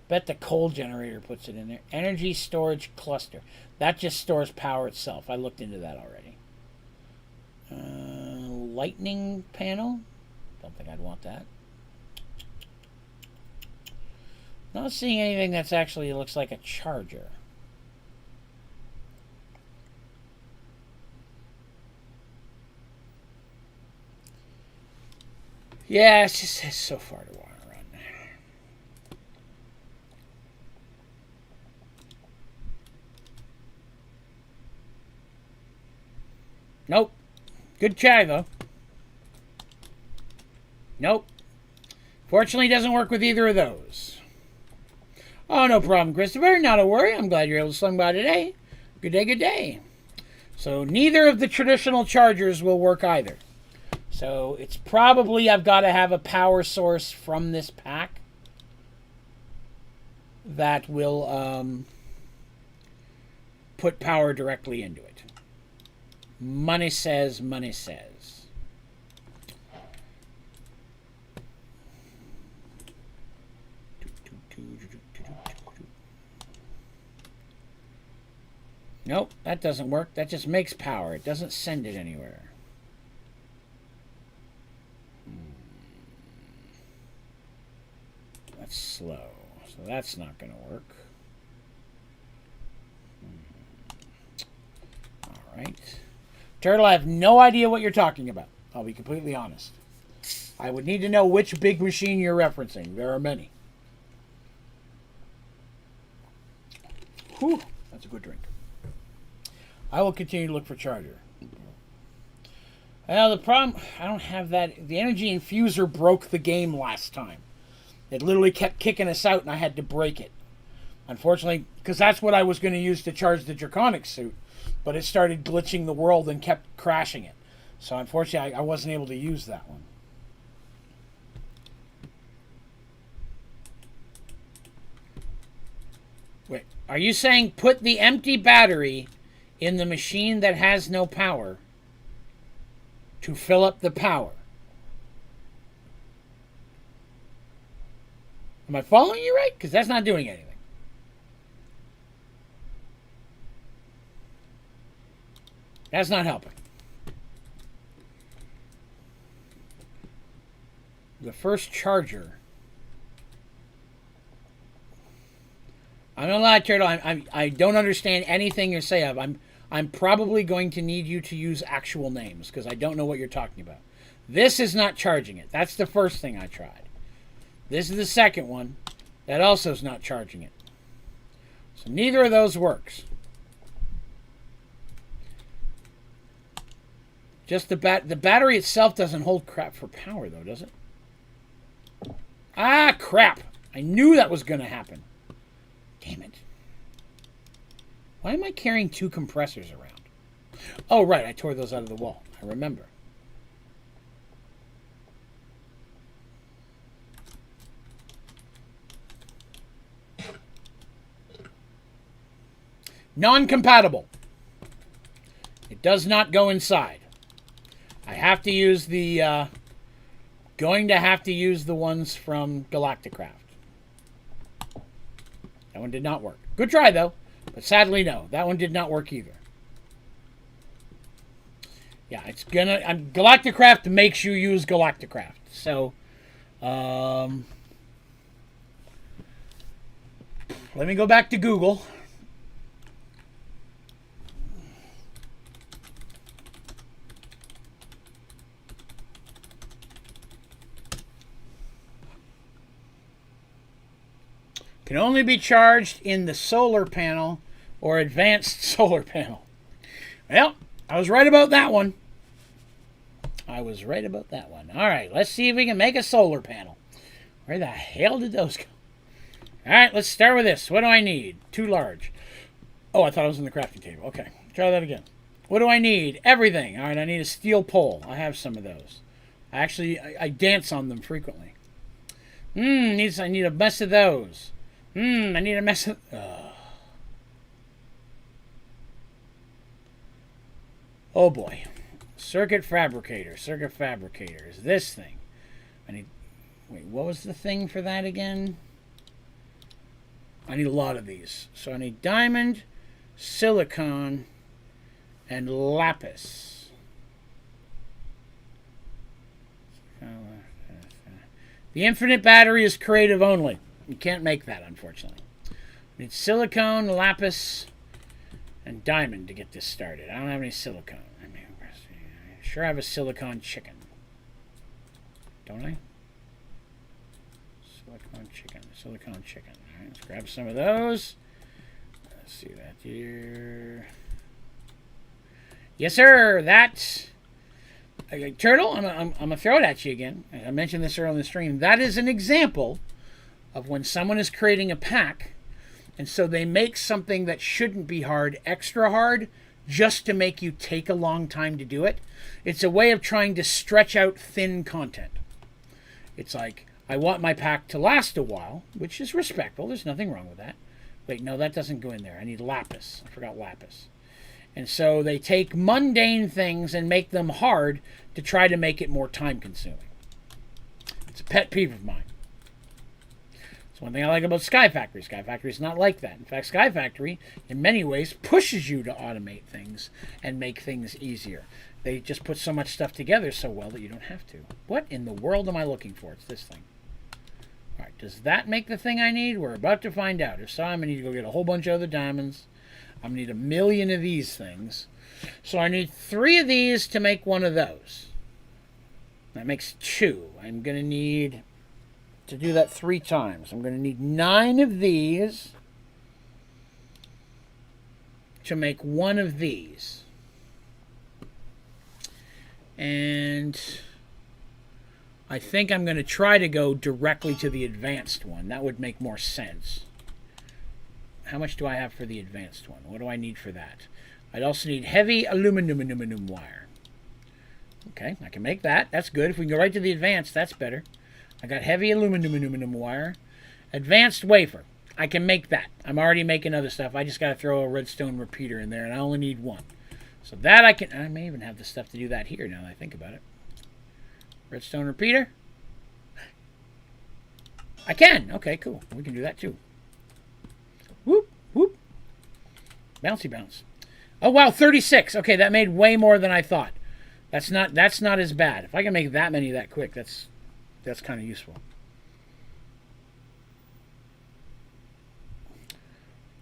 bet the cold generator puts it in there. Energy storage cluster. That just stores power itself. I looked into that already. lightning panel. Don't think I'd want that. Not seeing anything that's actually looks like a charger. Yeah, it's just it's so far to want to run. Nope. Good try, though. Nope. Fortunately, it doesn't work with either of those. Oh, no problem, Christopher. Not a worry. I'm glad you're able to swing by today. Good day, good day. So neither of the traditional chargers will work either. So it's probably I've got to have a power source from this pack that will put power directly into it. Money says, money says. Nope, that doesn't work. That just makes power. It doesn't send it anywhere. That's slow, so that's not going to work. All right. Turtle, I have no idea what you're talking about. I'll be completely honest. I would need to know which big machine you're referencing. There are many. Whew, that's a good drink. I will continue to look for charger. Well, the problem, I don't have that. The energy infuser broke the game last time. It literally kept kicking us out, and I had to break it. Unfortunately, because that's what I was going to use to charge the Draconic suit, but it started glitching the world and kept crashing it. So unfortunately, I wasn't able to use that one. Wait, are you saying put the empty battery in the machine that has no power to fill up the power? Am I following you right? Because that's not doing anything. That's not helping. The first charger. I'm not lie, Turtle. I don't understand anything you're saying. I'm probably going to need you to use actual names because I don't know what you're talking about. This is not charging it. That's the first thing I tried. This is the second one. That also is not charging it. So neither of those works. Just the battery itself doesn't hold crap for power, though, does it? Ah, crap. I knew that was going to happen. Damn it. Why am I carrying two compressors around? Oh, right. I tore those out of the wall. I remember. Non-compatible. It does not go inside. I have to use the... going to have to use the ones from Galacticraft. That one did not work. Good try, though. But sadly, no. That one did not work either. Yeah, it's gonna... Galacticraft makes you use Galacticraft. So, let me go back to Google. Can only be charged in the solar panel or advanced solar panel. Well, I was right about that one. I was right about that one. All right, let's see if we can make a solar panel. Where the hell did those go? All right, let's start with this. What do I need? Too large. Oh, I thought it was in the crafting table. Okay, try that again. What do I need? Everything. All right, I need a steel pole. I have some of those. I dance on them frequently. I need a mess of those. I need a mess of... Oh boy. Circuit fabricator. Circuit fabricator is this thing. I need... Wait, what was the thing for that again? I need a lot of these. So I need diamond, silicon, and lapis. The infinite battery is creative only. You can't make that, unfortunately. We need silicone, lapis, and diamond to get this started. I don't have any silicone. I sure have a silicone chicken. Don't I? Silicone chicken. Silicone chicken. All right, let's grab some of those. Let's see that here. Yes, sir. That's... Turtle, I'm going to throw it at you again. I mentioned this earlier in the stream. That is an example of when someone is creating a pack, and so they make something that shouldn't be hard extra hard just to make you take a long time to do it. It's a way of trying to stretch out thin content. It's like, I want my pack to last a while, which is respectful. There's nothing wrong with that. Wait, no, that doesn't go in there. I need lapis. I forgot lapis. And so they take mundane things and make them hard to try to make it more time-consuming. It's a pet peeve of mine. It's one thing I like about Sky Factory. Sky Factory is not like that. In fact, Sky Factory, in many ways, pushes you to automate things and make things easier. They just put so much stuff together so well that you don't have to. What in the world am I looking for? It's this thing. All right, does that make the thing I need? We're about to find out. If so, I'm going to need to go get a whole bunch of other diamonds. I'm going to need 1 million of these things. So I need 3 of these to make one of those. That makes 2. I'm going to need to do that 3 times. I'm going to need 9 of these to make 1 of these. And I think I'm going to try to go directly to the advanced one. That would make more sense. How much do I have for the advanced one? What do I need for that? I'd also need heavy aluminum wire. Okay, I can make that. That's good. If we can go right to the advanced, that's better. I got heavy aluminum wire. Advanced wafer. I can make that. I'm already making other stuff. I just got to throw a redstone repeater in there, and I only need 1. So that I can... I may even have the stuff to do that here now that I think about it. Redstone repeater. I can. Okay, cool. We can do that too. Whoop, whoop. Bouncy bounce. Oh, wow, 36. Okay, that made way more than I thought. That's not as bad. If I can make that many that quick, that's kind of useful.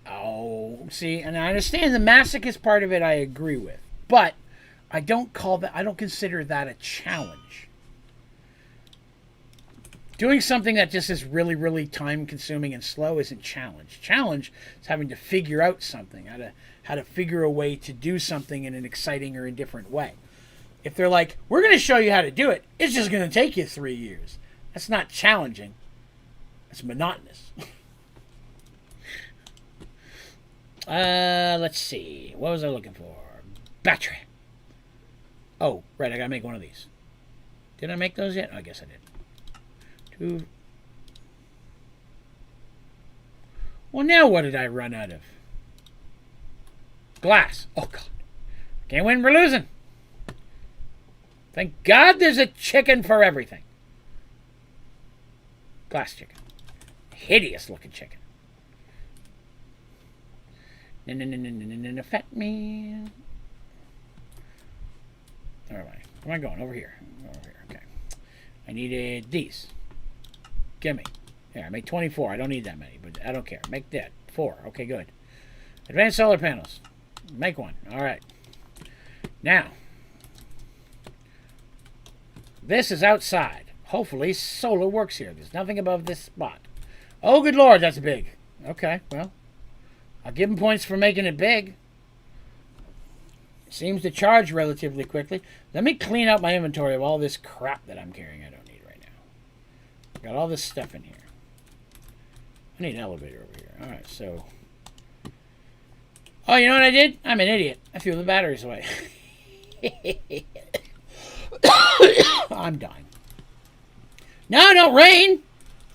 Oh, see, and I understand the masochist part of it I agree with. But I don't consider that a challenge. Doing something that just is really, really time-consuming and slow isn't challenge. Challenge is having to figure out something, how to figure a way to do something in an exciting or a different way. If they're like, we're going to show you how to do it, it's just going to take you 3 years. That's not challenging. That's monotonous. Let's see. What was I looking for? Battery. Oh, right, I got to make one of these. Did I make those yet? Oh, I guess I did. Well, now what did I run out of? Glass. Oh, God. Can't win, we're losing. Thank God there's a chicken for everything. Glass chicken. Hideous looking chicken. No, fat man. Where am I? Where am I going? Over here. Over here. Okay. I needed these. Gimme. There, I made 24. I don't need that many, but I don't care. Make that. 4. Okay, good. Advanced solar panels. Make one. All right. Now, this is outside. Hopefully, solar works here. There's nothing above this spot. Oh, good Lord, that's big. Okay, well, I'll give him points for making it big. It seems to charge relatively quickly. Let me clean out my inventory of all this crap that I'm carrying I don't need right now. Got all this stuff in here. I need an elevator over here. All right, so... Oh, you know what I did? I'm an idiot. I threw the batteries away. I'm dying. No, don't rain.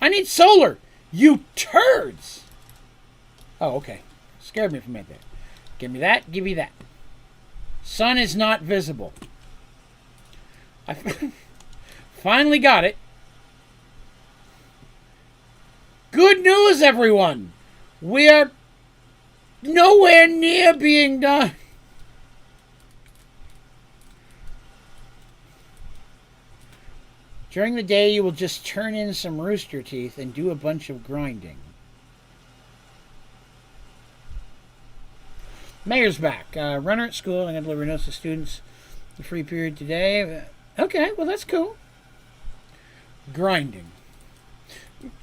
I need solar. You turds. Oh, okay. Scared me from right there. Give me that. Give me that. Sun is not visible. I finally got it. Good news, everyone. We are nowhere near being done. During the day, you will just turn in some rooster teeth and do a bunch of grinding. Mayor's back. Runner at school. I'm going to deliver notes to students. The free period today. Okay, well, that's cool. Grinding.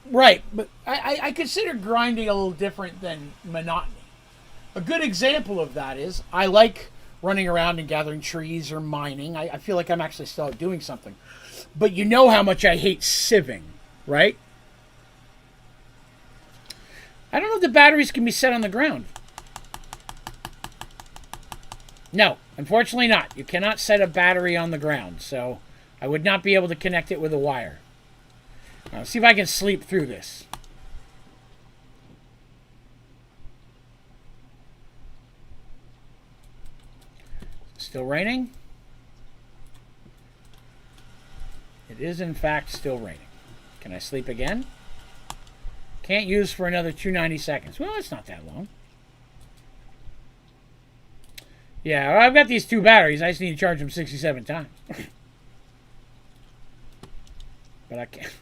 Right, but I consider grinding a little different than monotony. A good example of that is I like running around and gathering trees or mining. I feel like I'm actually still out doing something. But you know how much I hate sieving, right? I don't know if the batteries can be set on the ground. No, unfortunately not. You cannot set a battery on the ground, so I would not be able to connect it with a wire. Let's see if I can sleep through this. Still raining? It is, in fact, still raining. Can I sleep again? Can't use for another 290 seconds. Well, it's not that long. Yeah, well, I've got these 2 batteries. I just need to charge them 67 times. But I can't.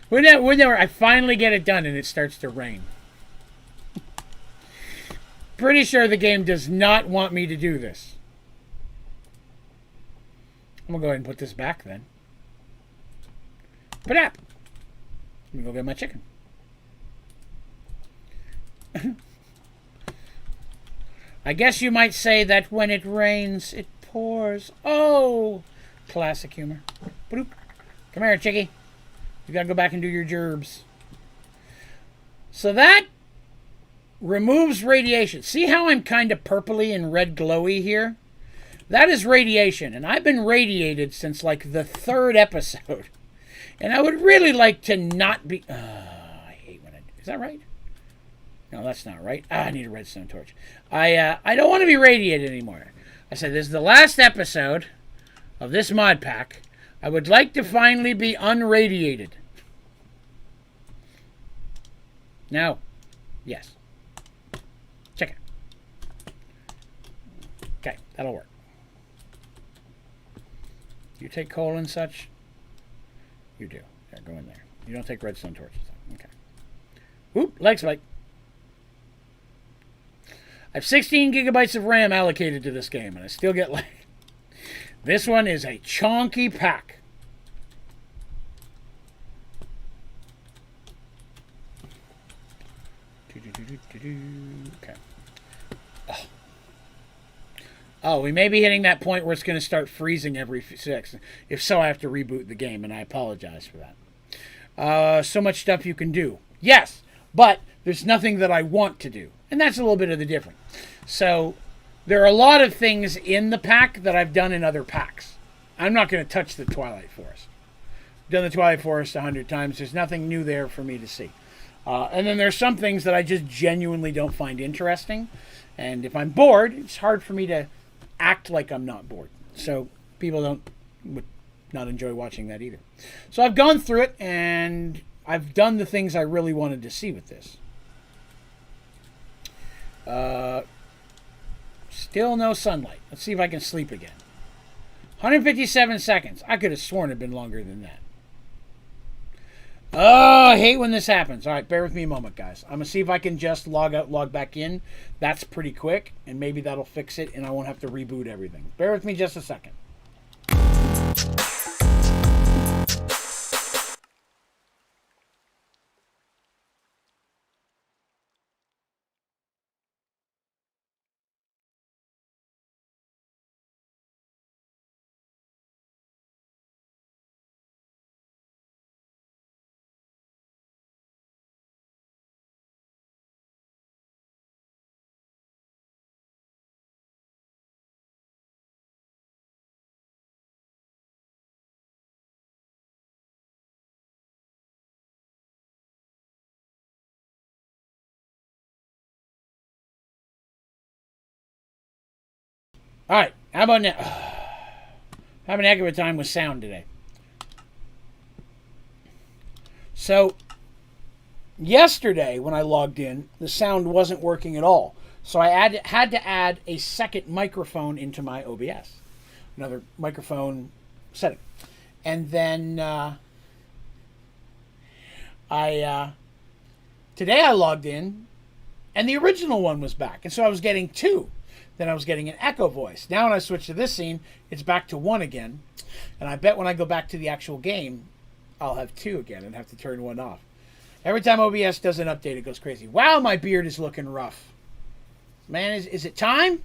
Whenever I finally get it done and it starts to rain. Pretty sure the game does not want me to do this. I'm going to go ahead and put this back then. But up. Let me go get my chicken. I guess you might say that when it rains, it pours. Oh! Classic humor. Bloop. Come here, chickie. You gotta go back and do your gerbs. So that removes radiation. See how I'm kind of purpley and red glowy here? That is radiation, and I've been radiated since like the 3rd episode. And I would really like to not be... I hate when I... Is that right? No, that's not right. I need a redstone torch. I don't want to be radiated anymore. I said this is the last episode of this mod pack. I would like to finally be unradiated. No. Yes. Check it. Okay, that'll work. You take coal and such? You do. Yeah, go in there. You don't take redstone torches. Okay. Oop, leg spike. I have 16 gigabytes of RAM allocated to this game, and I still get lag. This one is a chonky pack. Okay. Oh, we may be hitting that point where it's going to start freezing every 6. If so, I have to reboot the game, and I apologize for that. So much stuff you can do. Yes, but there's nothing that I want to do. And that's a little bit of the difference. So there are a lot of things in the pack that I've done in other packs. I'm not going to touch the Twilight Forest. I've done the Twilight Forest 100 times. There's nothing new there for me to see. And then there's some things that I just genuinely don't find interesting. And if I'm bored, it's hard for me to act like I'm not bored. So people would not enjoy watching that either. So I've gone through it, and I've done the things I really wanted to see with this. Still no sunlight. Let's see if I can sleep again. 157 seconds. I could have sworn it'd been longer than that. Oh, I hate when this happens. All right, bear with me a moment, guys. I'm going to see if I can just log out, log back in. That's pretty quick, and maybe that'll fix it, and I won't have to reboot everything. Bear with me just a second. All right, how about now? Having a heck of a time with sound today. So, yesterday when I logged in, the sound wasn't working at all. So I had to add a second microphone into my OBS. Another microphone setting. And then today I logged in, and the original one was back. And so I was getting 2. Then I was getting an echo voice. Now when I switch to this scene, it's back to 1 again. And I bet when I go back to the actual game, I'll have 2 again and have to turn 1 off. Every time OBS does an update, it goes crazy. Wow, my beard is looking rough. Man, is it time?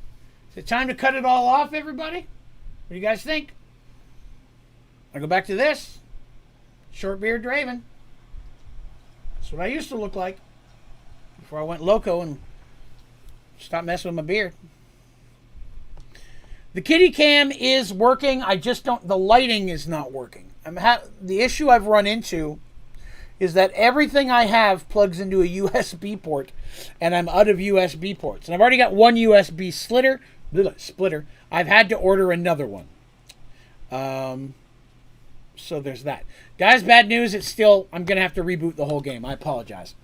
Is it time to cut it all off, everybody? What do you guys think? I go back to this. Short beard Draven. That's what I used to look like before I went loco and stopped messing with my beard. The kitty cam is working. I just don't... The lighting is not working. The issue I've run into is that everything I have plugs into a USB port, and I'm out of USB ports. And I've already got one USB splitter. I've had to order another one. So there's that. Guys, bad news. It's still... I'm going to have to reboot the whole game. I apologize.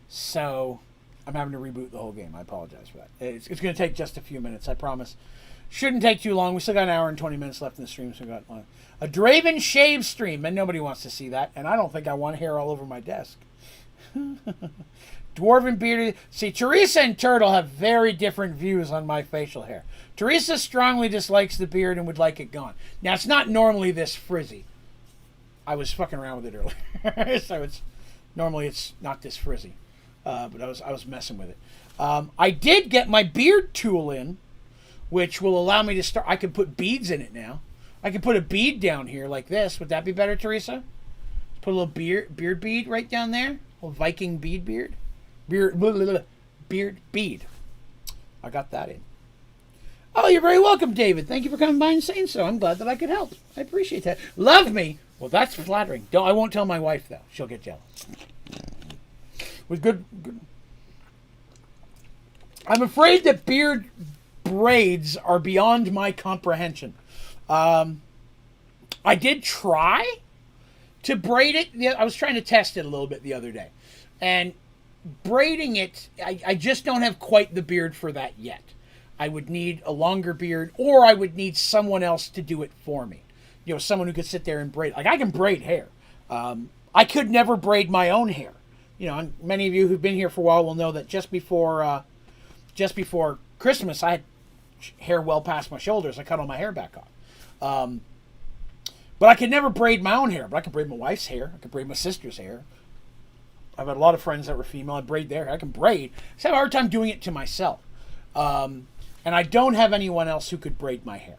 So I'm having to reboot the whole game. I apologize for that. It's going to take just a few minutes, I promise. Shouldn't take too long. We still got an hour and 20 minutes left in the stream, so we got a Draven shave stream, and nobody wants to see that. And I don't think I want hair all over my desk. Dwarven bearded. See, Teresa and Turtle have very different views on my facial hair. Teresa strongly dislikes the beard and would like it gone. Now, it's not normally this frizzy. I was fucking around with it earlier, so normally it's not this frizzy. But I was messing with it. I did get my beard tool in, which will allow me to start. I can put beads in it now. I can put a bead down here like this. Would that be better, Teresa? Put a little beard bead right down there. A little Viking bead beard. Beard bead. I got that in. Oh, you're very welcome, David. Thank you for coming by and saying so. I'm glad that I could help. I appreciate that. Love me. Well, that's flattering. I won't tell my wife, though. She'll get jealous. With good. I'm afraid that beard braids are beyond my comprehension. I did try to braid it. I was trying to test it a little bit the other day. And braiding it, I just don't have quite the beard for that yet. I would need a longer beard, or I would need someone else to do it for me. You know, someone who could sit there and braid. Like, I can braid hair. I could never braid my own hair. You know, and many of you who've been here for a while will know that just before Christmas, I had hair well past my shoulders. I cut all my hair back off. But I could never braid my own hair. But I could braid my wife's hair. I could braid my sister's hair. I've had a lot of friends that were female. I braid their hair. I can braid. I just have a hard time doing it to myself. And I don't have anyone else who could braid my hair.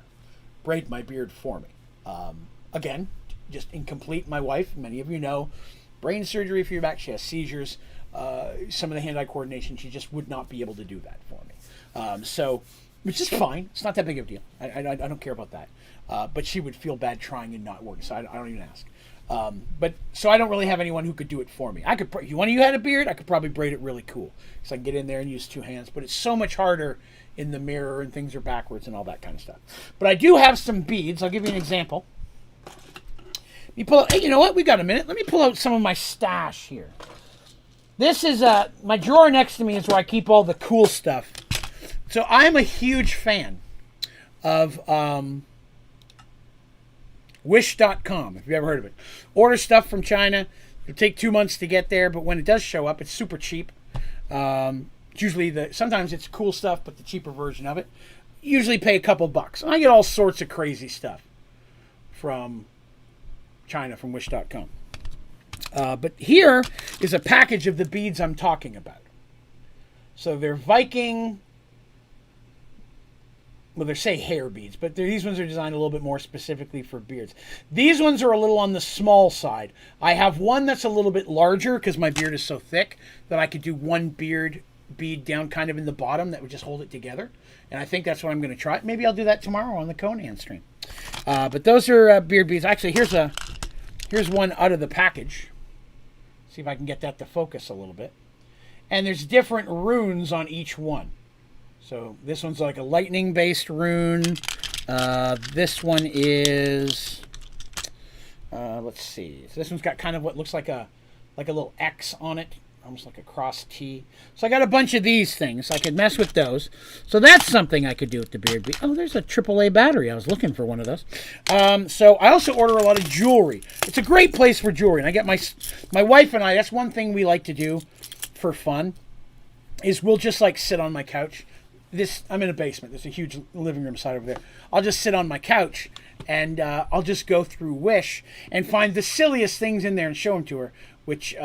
Braid my beard for me. Again, just incomplete. My wife, many of you know, brain surgery for your back. She has seizures. Some of the hand-eye coordination, she just would not be able to do that for me. So, which is fine. It's not that big of a deal. I don't care about that. But she would feel bad trying and not working, so I don't even ask. So I don't really have anyone who could do it for me. If one of you had a beard, I could probably braid it really cool. So I can get in there and use 2 hands. But it's so much harder in the mirror and things are backwards and all that kind of stuff. But I do have some beads. I'll give you an example. Hey, you know what? We got a minute. Let me pull out some of my stash here. This is my drawer next to me is where I keep all the cool stuff. So I'm a huge fan of Wish.com, if you've ever heard of it. Order stuff from China. It'll take 2 months to get there, but when it does show up, it's super cheap. It's usually sometimes it's cool stuff, but the cheaper version of it. Usually pay a couple bucks. And I get all sorts of crazy stuff from China, from Wish.com. But here is a package of the beads I'm talking about. So they're Viking... Well, they say hair beads, but these ones are designed a little bit more specifically for beards. These ones are a little on the small side. I have one that's a little bit larger because my beard is so thick that I could do one beard bead down kind of in the bottom that would just hold it together. And I think that's what I'm going to try. Maybe I'll do that tomorrow on the Conan stream. But those are beard beads. Actually, here's one out of the package. See if I can get that to focus a little bit. And there's different runes on each one. So this one's like a lightning-based rune. This one is, let's see. So this one's got kind of what looks like a little X on it. almost like a cross T. So I got a bunch of these things. I could mess with those. So that's something I could do with the beard. Oh, there's a AAA battery. I was looking for one of those. So I also order a lot of jewelry. It's a great place for jewelry. And I get my wife and I, that's one thing we like to do for fun, is we'll just like sit on my couch. I'm in a basement. There's a huge living room side over there. I'll just sit on my couch and I'll just go through Wish and find the silliest things in there and show them to her, which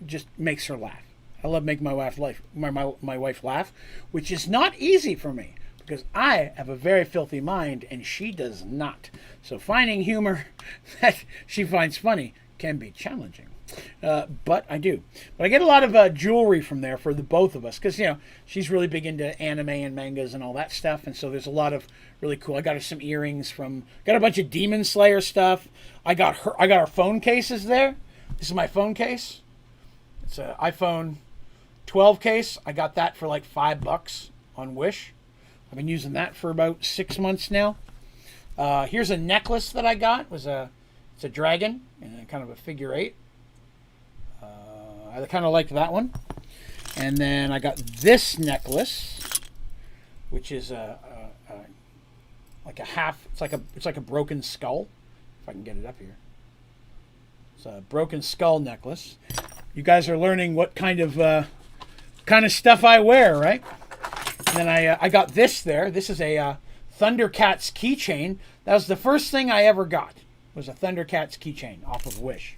just makes her laugh. I love making my wife laugh, which is not easy for me because I have a very filthy mind and she does not. So finding humor that she finds funny can be challenging. But I do. But I get a lot of jewelry from there for the both of us because, you know, she's really big into anime and mangas and all that stuff. And so there's a lot of really cool. I got her some earrings got a bunch of Demon Slayer stuff. I got her phone cases there. This is my phone case. It's an iPhone 12 case. I got that for like $5 on Wish. I've been using that for about 6 months now. Here's a necklace that I got. It's a dragon and kind of a figure 8. I kind of liked that one. And then I got this necklace, which is like a half. It's like a broken skull. If I can get it up here. It's a broken skull necklace. You guys are learning what kind of stuff I wear, right? And then I got this there. This is a Thundercats keychain. That was the first thing I ever got. Was a Thundercats keychain off of Wish.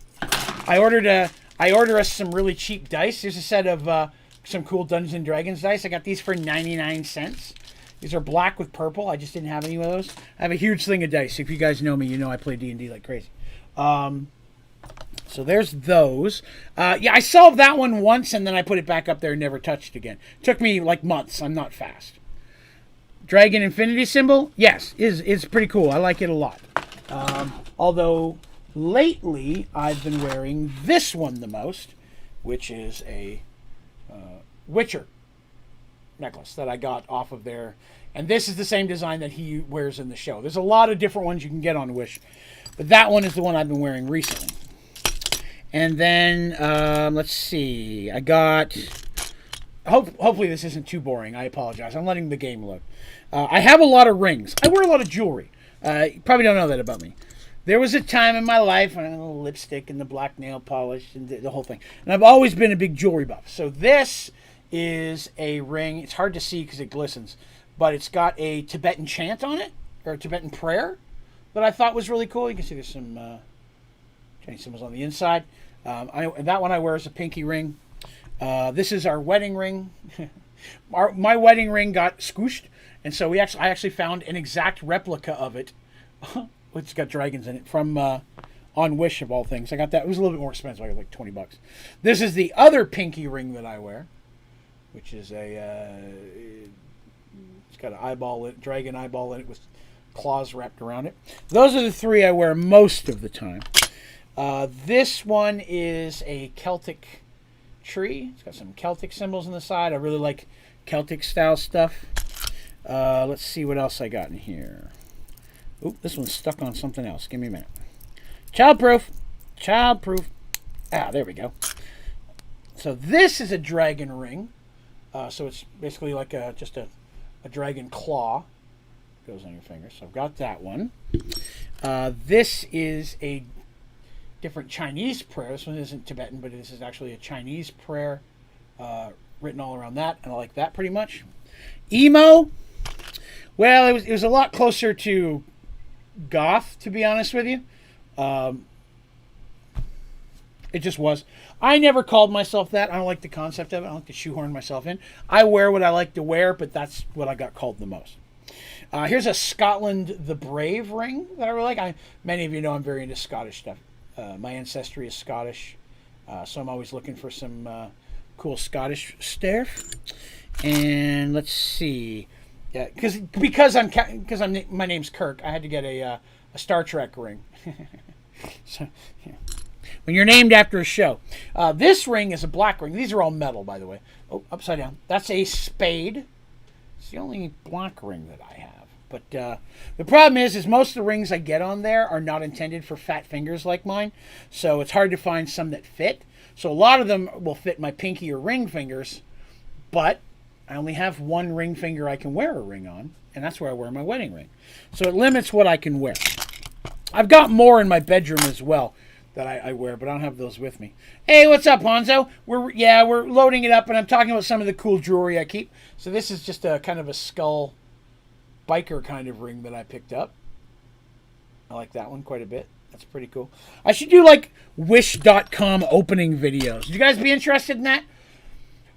I ordered us some really cheap dice. Here's a set of some cool Dungeons & Dragons dice. I got these for 99 cents. These are black with purple. I just didn't have any of those. I have a huge thing of dice. If you guys know me, you know I play D&D like crazy. So there's those. Yeah, I solved that one once, and then I put it back up there and never touched it again. Took me like months. I'm not fast. Dragon Infinity symbol? Yes, is pretty cool. I like it a lot. Although lately I've been wearing this one the most, which is a Witcher necklace that I got off of there. And this is the same design that he wears in the show. There's a lot of different ones you can get on Wish, but that one is the one I've been wearing recently. And then, let's see. I got... Hopefully this isn't too boring. I apologize. I'm letting the game load. I have a lot of rings. I wear a lot of jewelry. You probably don't know that about me. There was a time in my life when I had a little lipstick and the black nail polish and the whole thing. And I've always been a big jewelry buff. So this is a ring. It's hard to see because it glistens. But it's got a Tibetan chant on it, or a Tibetan prayer, that I thought was really cool. You can see there's some Chinese symbols on the inside. That one I wear as a pinky ring. This is our wedding ring. My wedding ring got squished, and so I actually found an exact replica of it. It's got dragons in it from on Wish of all things. I got that. It was a little bit more expensive. I got like $20. This is the other pinky ring that I wear, which is it's got an dragon eyeball in it with claws wrapped around it. Those are the three I wear most of the time. This one is a Celtic tree. It's got some Celtic symbols on the side. I really like Celtic style stuff. Let's see what else I got in here. Oop, this one's stuck on something else. Give me a minute. Childproof. Ah, there we go. So this is a dragon ring. So it's basically like just a dragon claw. Goes on your finger. So I've got that one. This is a different Chinese prayer. This one isn't Tibetan, but this is actually a Chinese prayer written all around that, and I like that pretty much. Emo, well, it was a lot closer to goth, to be honest with you. It just was. I never called myself that. I don't like the concept of it. I don't like to shoehorn myself in. I wear what I like to wear, but that's what I got called the most. Here's a Scotland the Brave ring that I really like. Many of you know I'm very into Scottish stuff. My ancestry is Scottish, so I'm always looking for some cool Scottish stuff. And let's see, yeah, because my name's Kirk, I had to get a Star Trek ring. So, yeah. When you're named after a show, this ring is a black ring. These are all metal, by the way. Oh, upside down. That's a spade. It's the only black ring that I have. But the problem is most of the rings I get on there are not intended for fat fingers like mine. So it's hard to find some that fit. So a lot of them will fit my pinky or ring fingers, but I only have one ring finger I can wear a ring on, and that's where I wear my wedding ring. So it limits what I can wear. I've got more in my bedroom as well that I wear, but I don't have those with me. Hey, what's up, Hanzo? We're loading it up, and I'm talking about some of the cool jewelry I keep. So this is just a kind of a skull biker kind of ring that I picked up. I like that one quite a bit. That's pretty cool. I should do like Wish.com opening videos. Would you guys be interested in that?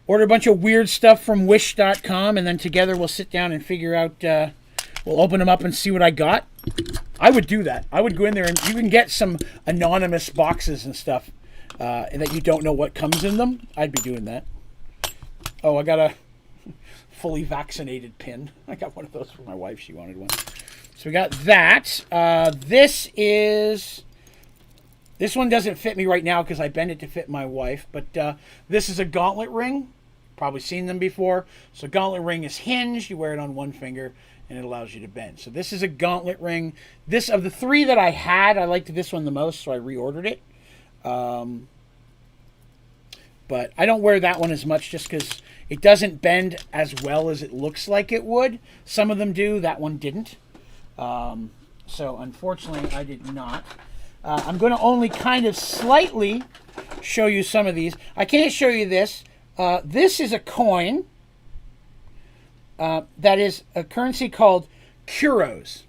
Order a bunch of weird stuff from Wish.com, and then together we'll sit down and figure out, we'll open them up and see what I got. I would do that. I would go in there, and you can get some anonymous boxes and stuff that you don't know what comes in them. I'd be doing that. Oh, I got a fully vaccinated pin. I got one of those for my wife. She wanted one. So we got that. This one doesn't fit me right now because I bend it to fit my wife. But this is a gauntlet ring. Probably seen them before. So gauntlet ring is hinged. You wear it on one finger, and it allows you to bend. So this is a gauntlet ring. This, of the three that I had, I liked this one the most, so I reordered it. But I don't wear that one as much just because it doesn't bend as well as it looks like it would. Some of them do. That one didn't. So unfortunately, I did not. I'm going to only kind of slightly show you some of these. I can't show you this. This is a coin that is a currency called Kuros.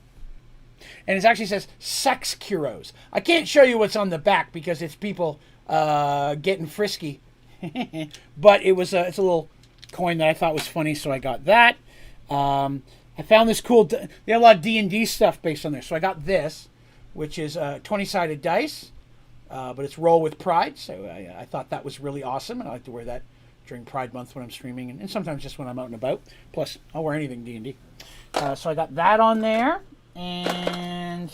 And it actually says sex Kuros. I can't show you what's on the back because it's people getting frisky. But it's a little coin that I thought was funny, so I got that. I found this cool, they have a lot of D&D stuff based on this. So I got this, which is 20-sided dice, but it's Roll with Pride. So I thought that was really awesome, and I like to wear that during Pride Month when I'm streaming, and sometimes just when I'm out and about. Plus, I'll wear anything D&D. So I got that on there, and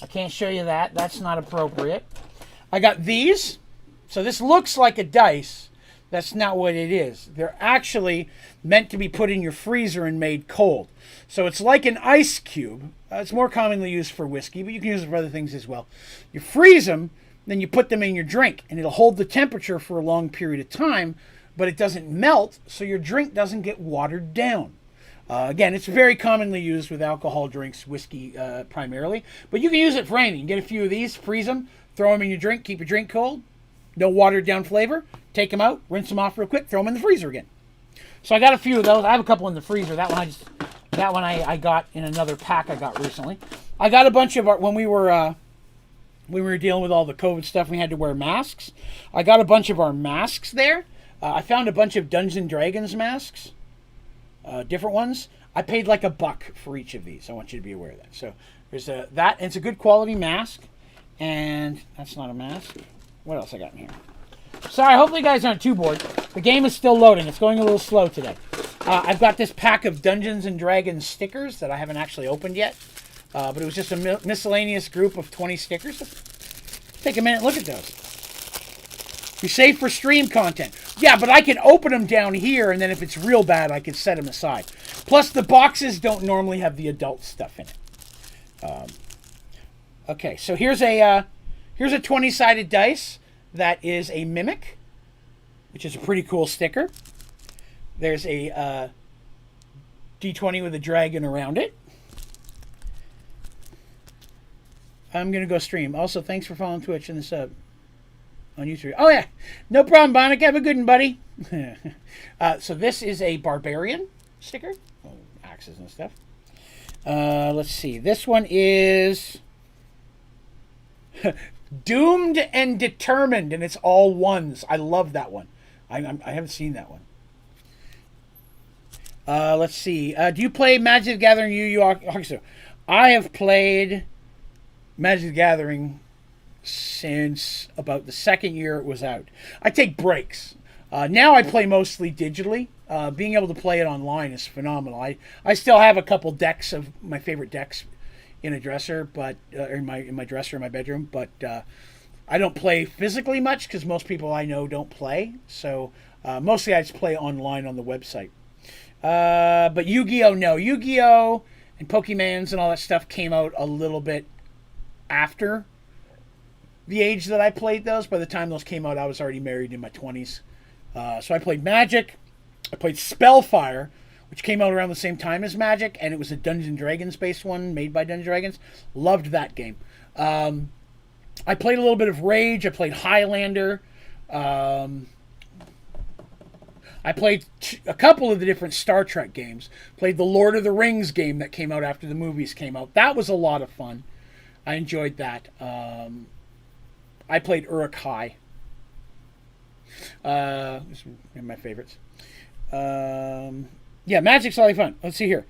I can't show you that. That's not appropriate. I got these. So this looks like a dice. That's not what it is. They're actually meant to be put in your freezer and made cold. So it's like an ice cube. It's more commonly used for whiskey, but you can use it for other things as well. You freeze them, then you put them in your drink, and it'll hold the temperature for a long period of time, but it doesn't melt, so your drink doesn't get watered down. Again, it's very commonly used with alcohol drinks, whiskey primarily, but you can use it for anything. You get a few of these, freeze them, throw them in your drink, keep your drink cold. No watered down flavor. Take them out, rinse them off real quick, throw them in the freezer again. So I got a few of those. I have a couple in the freezer. That one I got in another pack I got recently. I got a bunch of when we were dealing with all the COVID stuff, we had to wear masks. I got a bunch of our masks there. I found a bunch of Dungeons & Dragons masks, different ones. I paid like $1 for each of these. I want you to be aware of that. So there's that, and it's a good quality mask. And that's not a mask. What else I got in here? Sorry, hopefully you guys aren't too bored. The game is still loading. It's going a little slow today. I've got this pack of Dungeons & Dragons stickers that I haven't actually opened yet. But it was just a miscellaneous group of 20 stickers. Take a minute and look at those. You save for stream content. Yeah, but I can open them down here, and then if it's real bad, I can set them aside. Plus, the boxes don't normally have the adult stuff in it. Okay, so here's a 20-sided dice that is a mimic, which is a pretty cool sticker. There's a D20 with a dragon around it. I'm going to go stream. Also, thanks for following Twitch and the sub on YouTube. Oh, yeah. No problem, Bonic. Have a good one, buddy. So this is a barbarian sticker. Oh, axes and stuff. Let's see. This one is Doomed and Determined, and it's all ones. I love that one. I haven't seen that one. Let's see. Do you play Magic the Gathering Yu-Gi-Oh? I have played Magic the Gathering since about the second year it was out. I take breaks. Now I play mostly digitally. Being able to play it online is phenomenal. I still have a couple decks of my favorite decks in a dresser, but in my dresser in my bedroom, but I don't play physically much because most people I know don't play. So mostly I just play online on the website. But Yu-Gi-Oh, no. Yu-Gi-Oh and Pokemans and all that stuff came out a little bit after the age that I played those. By the time those came out, I was already married in my 20s. So I played Magic. I played Spellfire, which came out around the same time as Magic, and it was a Dungeons & Dragons based one made by Dungeons & Dragons. Loved that game. I played a little bit of Rage. I played Highlander. I played a couple of the different Star Trek games. Played the Lord of the Rings game that came out after the movies came out. That was a lot of fun. I enjoyed that. I played Uruk-hai. This is one of my favorites. Yeah, Magic's a lot of fun. Let's see here.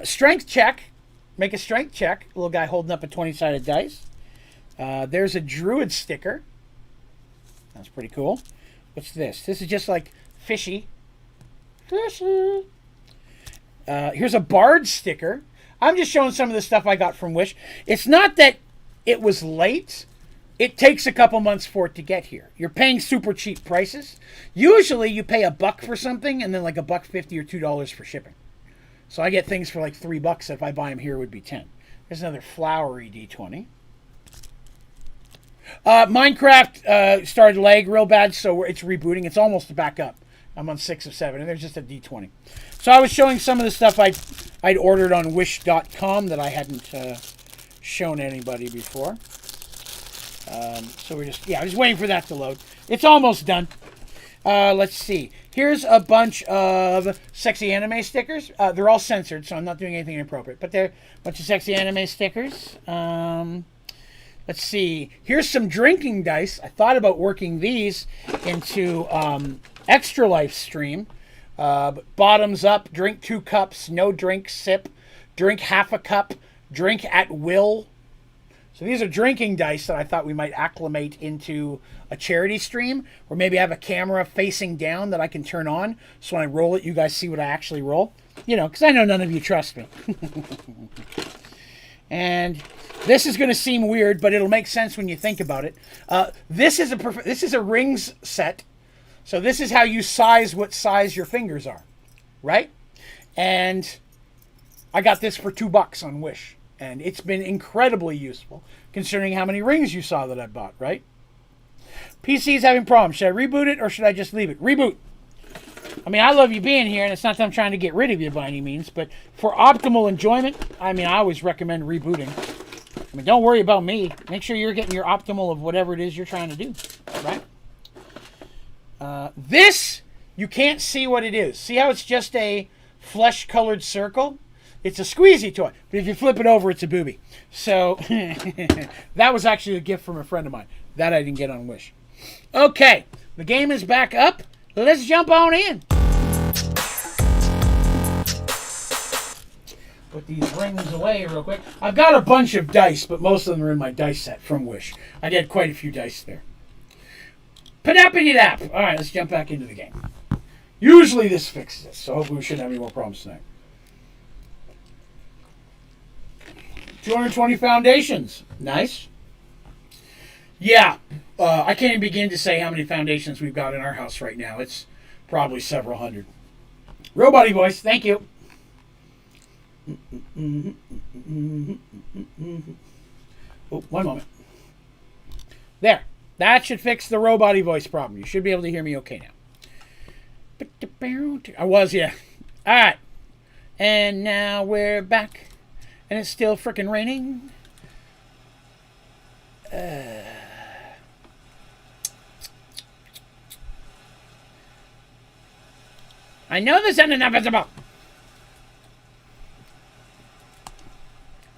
Strength check. Make a strength check. Little guy holding up a 20-sided dice. There's a Druid sticker. That's pretty cool. What's this? This is just like fishy. Fishy. Here's a Bard sticker. I'm just showing some of the stuff I got from Wish. It's not that it was late. It takes a couple months for it to get here. You're paying super cheap prices. Usually you pay $1 for something and then like $1.50 or $2 for shipping. So I get things for like $3. If I buy them here, it would be 10. There's another flowery D20. Minecraft started lag real bad, so it's rebooting. It's almost back up. I'm on 6 of 7, and there's just a D20. So I was showing some of the stuff I'd ordered on Wish.com that I hadn't shown anybody before. So we're just, I was waiting for that to load. It's almost done. Let's see. Here's a bunch of sexy anime stickers. They're all censored, so I'm not doing anything inappropriate. But they're a bunch of sexy anime stickers. Let's see. Here's some drinking dice. I thought about working these into Extra Life stream. Bottoms up, drink 2 cups, no drink, sip, drink half a cup, drink at will. So these are drinking dice that I thought we might acclimate into a charity stream, or maybe have a camera facing down that I can turn on, so when I roll it, you guys see what I actually roll. You know, because I know none of you trust me. And this is going to seem weird, but it'll make sense when you think about it. This is a rings set. So this is how you size what size your fingers are, right? And I got this for $2 on Wish. And it's been incredibly useful, considering how many rings you saw that I bought, right? PC's having problems. Should I reboot it or should I just leave it? Reboot. I mean, I love you being here, and it's not that I'm trying to get rid of you by any means, but for optimal enjoyment, I mean, I always recommend rebooting. I mean, don't worry about me. Make sure you're getting your optimal of whatever it is you're trying to do, right? This, you can't see what it is. See how it's just a flesh-colored circle? It's a squeezy toy, but if you flip it over, it's a booby. So that was actually a gift from a friend of mine. That I didn't get on Wish. Okay, the game is back up. Let's jump on in. Put these rings away real quick. I've got a bunch of dice, but most of them are in my dice set from Wish. I did quite a few dice there. Padappity-dap. All right, let's jump back into the game. Usually this fixes it, so hopefully we shouldn't have any more problems tonight. 220 foundations. Nice. Yeah, I can't even begin to say how many foundations we've got in our house right now. It's probably several hundred. Robot voice, thank you. Oh, one moment. There. That should fix the robot voice problem. You should be able to hear me okay now. I was, yeah. All right. And now we're back. And it's still frickin' raining. I know this isn't inevitable.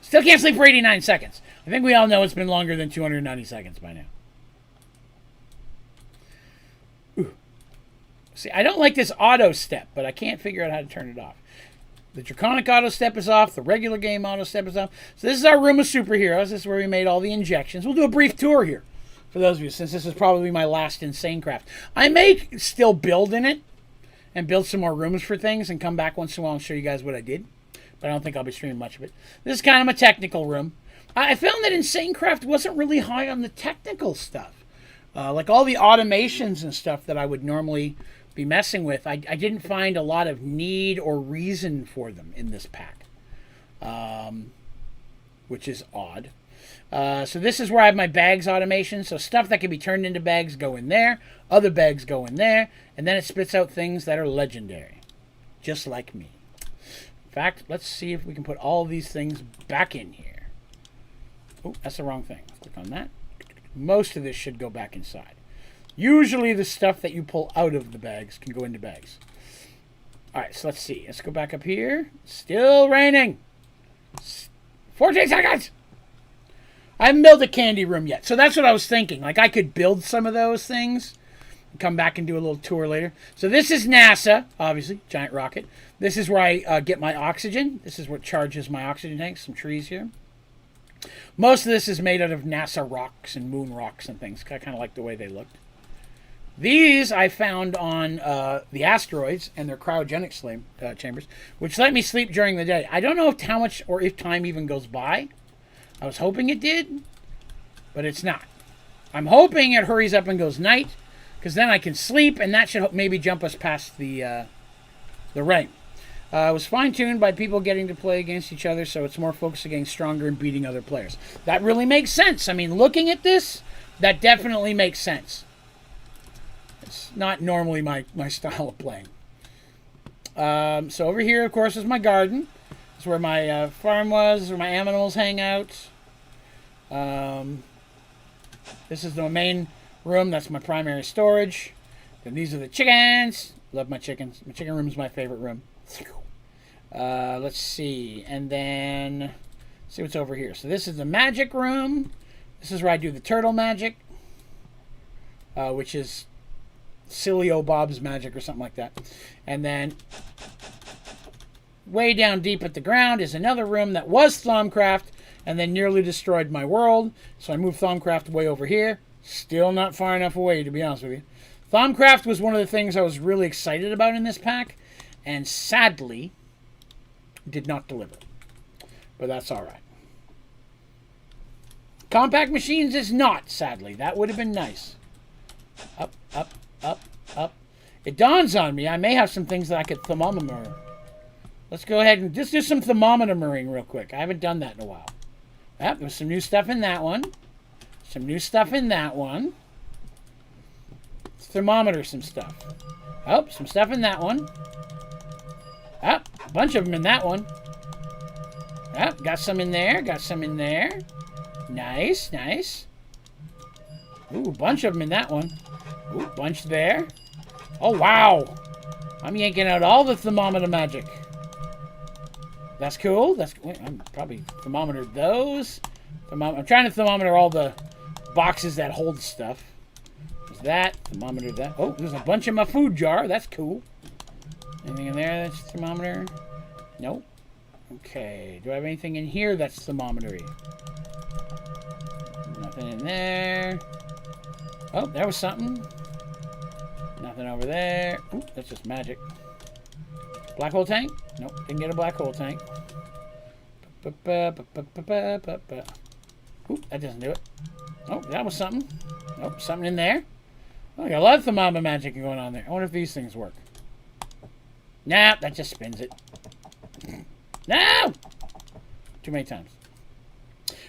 Still can't sleep for 89 seconds. I think we all know it's been longer than 290 seconds by now. Ooh. See, I don't like this auto step, but I can't figure out how to turn it off. The Draconic auto step is off. The regular game auto step is off. So this is our room of superheroes. This is where we made all the injections. We'll do a brief tour here for those of you, since this is probably my last Insane Craft. I may still build in it and build some more rooms for things and come back once in a while and show you guys what I did. But I don't think I'll be streaming much of it. This is kind of my technical room. I found that Insane Craft wasn't really high on the technical stuff. Like all the automations and stuff that I would normally be messing with, I didn't find a lot of need or reason for them in this pack, which is odd. So this is where I have my bags automation. So stuff that can be turned into bags go in there. Other bags go in there. And then it spits out things that are legendary. Just like me. In fact, let's see if we can put all of these things back in here. Oh, that's the wrong thing. Click on that. Most of this should go back inside. Usually the stuff that you pull out of the bags can go into bags. Alright, so let's see. Let's go back up here. Still raining. 14 seconds! I haven't built a candy room yet. So that's what I was thinking. Like, I could build some of those things. Come back and do a little tour later. So this is NASA, obviously. Giant rocket. This is where I get my oxygen. This is what charges my oxygen tanks. Some trees here. Most of this is made out of NASA rocks and moon rocks and things. I kind of like the way they looked. These I found on the asteroids and their cryogenic chambers, which let me sleep during the day. I don't know how much or if time even goes by. I was hoping it did, but it's not. I'm hoping it hurries up and goes night, because then I can sleep, and that should maybe jump us past the rain. It was fine-tuned by people getting to play against each other, so it's more focused on getting stronger and beating other players. That really makes sense. I mean, looking at this, that definitely makes sense. It's not normally my style of playing. So over here, of course, is my garden. This is where my farm was. This is where my animals hang out. This is the main room. That's my primary storage. Then these are the chickens. Love my chickens. My chicken room is my favorite room. Let's see. And then see what's over here. So this is the magic room. This is where I do the turtle magic, which is Silly O Bob's magic or something like that. And then way down deep at the ground is another room that was Thaumcraft and then nearly destroyed my world. So I moved Thaumcraft way over here. Still not far enough away, to be honest with you. Thaumcraft was one of the things I was really excited about in this pack, and sadly did not deliver. But that's alright. Compact Machines is not, sadly. That would have been nice. Up, up, up, up. It dawns on me I may have some things that I could thermometer. Let's go ahead and just do some thermometering real quick. I haven't done that in a while. Yep, there's some new stuff in that one. Some new stuff in that one. Let's thermometer some stuff. Oh, some stuff in that one. Oh, a bunch of them in that one. Oh, got some in there. Got some in there. Nice, nice. Ooh, a bunch of them in that one. Ooh, bunch there. Oh, wow. I'm yanking out all the thermometer magic. That's cool. Wait, I'm probably thermometered those. I'm trying to thermometer all the boxes that hold stuff. There's that. Thermometer that. Oh, there's a bunch in my food jar. That's cool. Anything in there that's thermometer? Nope. Okay. Do I have anything in here that's thermometery? Nothing in there. Oh, there was something. Nothing over there. Ooh, that's just magic. Black hole tank? Nope, didn't get a black hole tank. Ooh, that doesn't do it. Oh, that was something. Nope, something in there. Oh, I got a lot of thermometer magic going on there. I wonder if these things work. Nah, that just spins it. No! Too many times.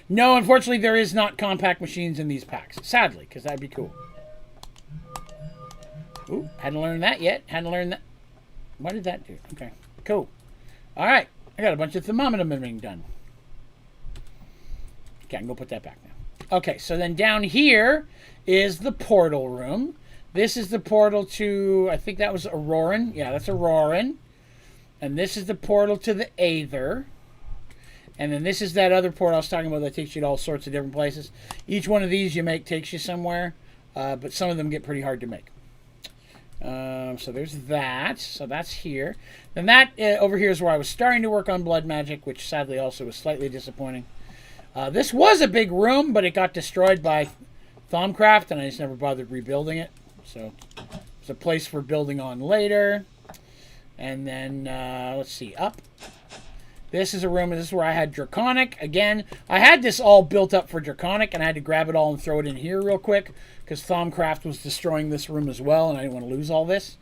No, unfortunately, there is not compact machines in these packs. Sadly, because that'd be cool. Ooh, hadn't learned that yet. Hadn't learned that. What did that do? Okay, cool. All right, I got a bunch of thermometer measuring done. Okay, I can go put that back now. Okay, so then down here is the portal room. This is the portal to, I think that was Auroran. Yeah, that's Auroran. And this is the portal to the Aether. And then this is that other portal I was talking about that takes you to all sorts of different places. Each one of these you make takes you somewhere, but some of them get pretty hard to make. So there's that. So that's here. Then that over here is where I was starting to work on blood magic, which sadly also was slightly disappointing. This was a big room, but it got destroyed by Thaumcraft, and I just never bothered rebuilding it. So it's a place for building on later. And then, let's see, up. This is a room, and this is where I had Draconic. Again, I had this all built up for Draconic, and I had to grab it all and throw it in here real quick, because Thaumcraft was destroying this room as well, and I didn't want to lose all this.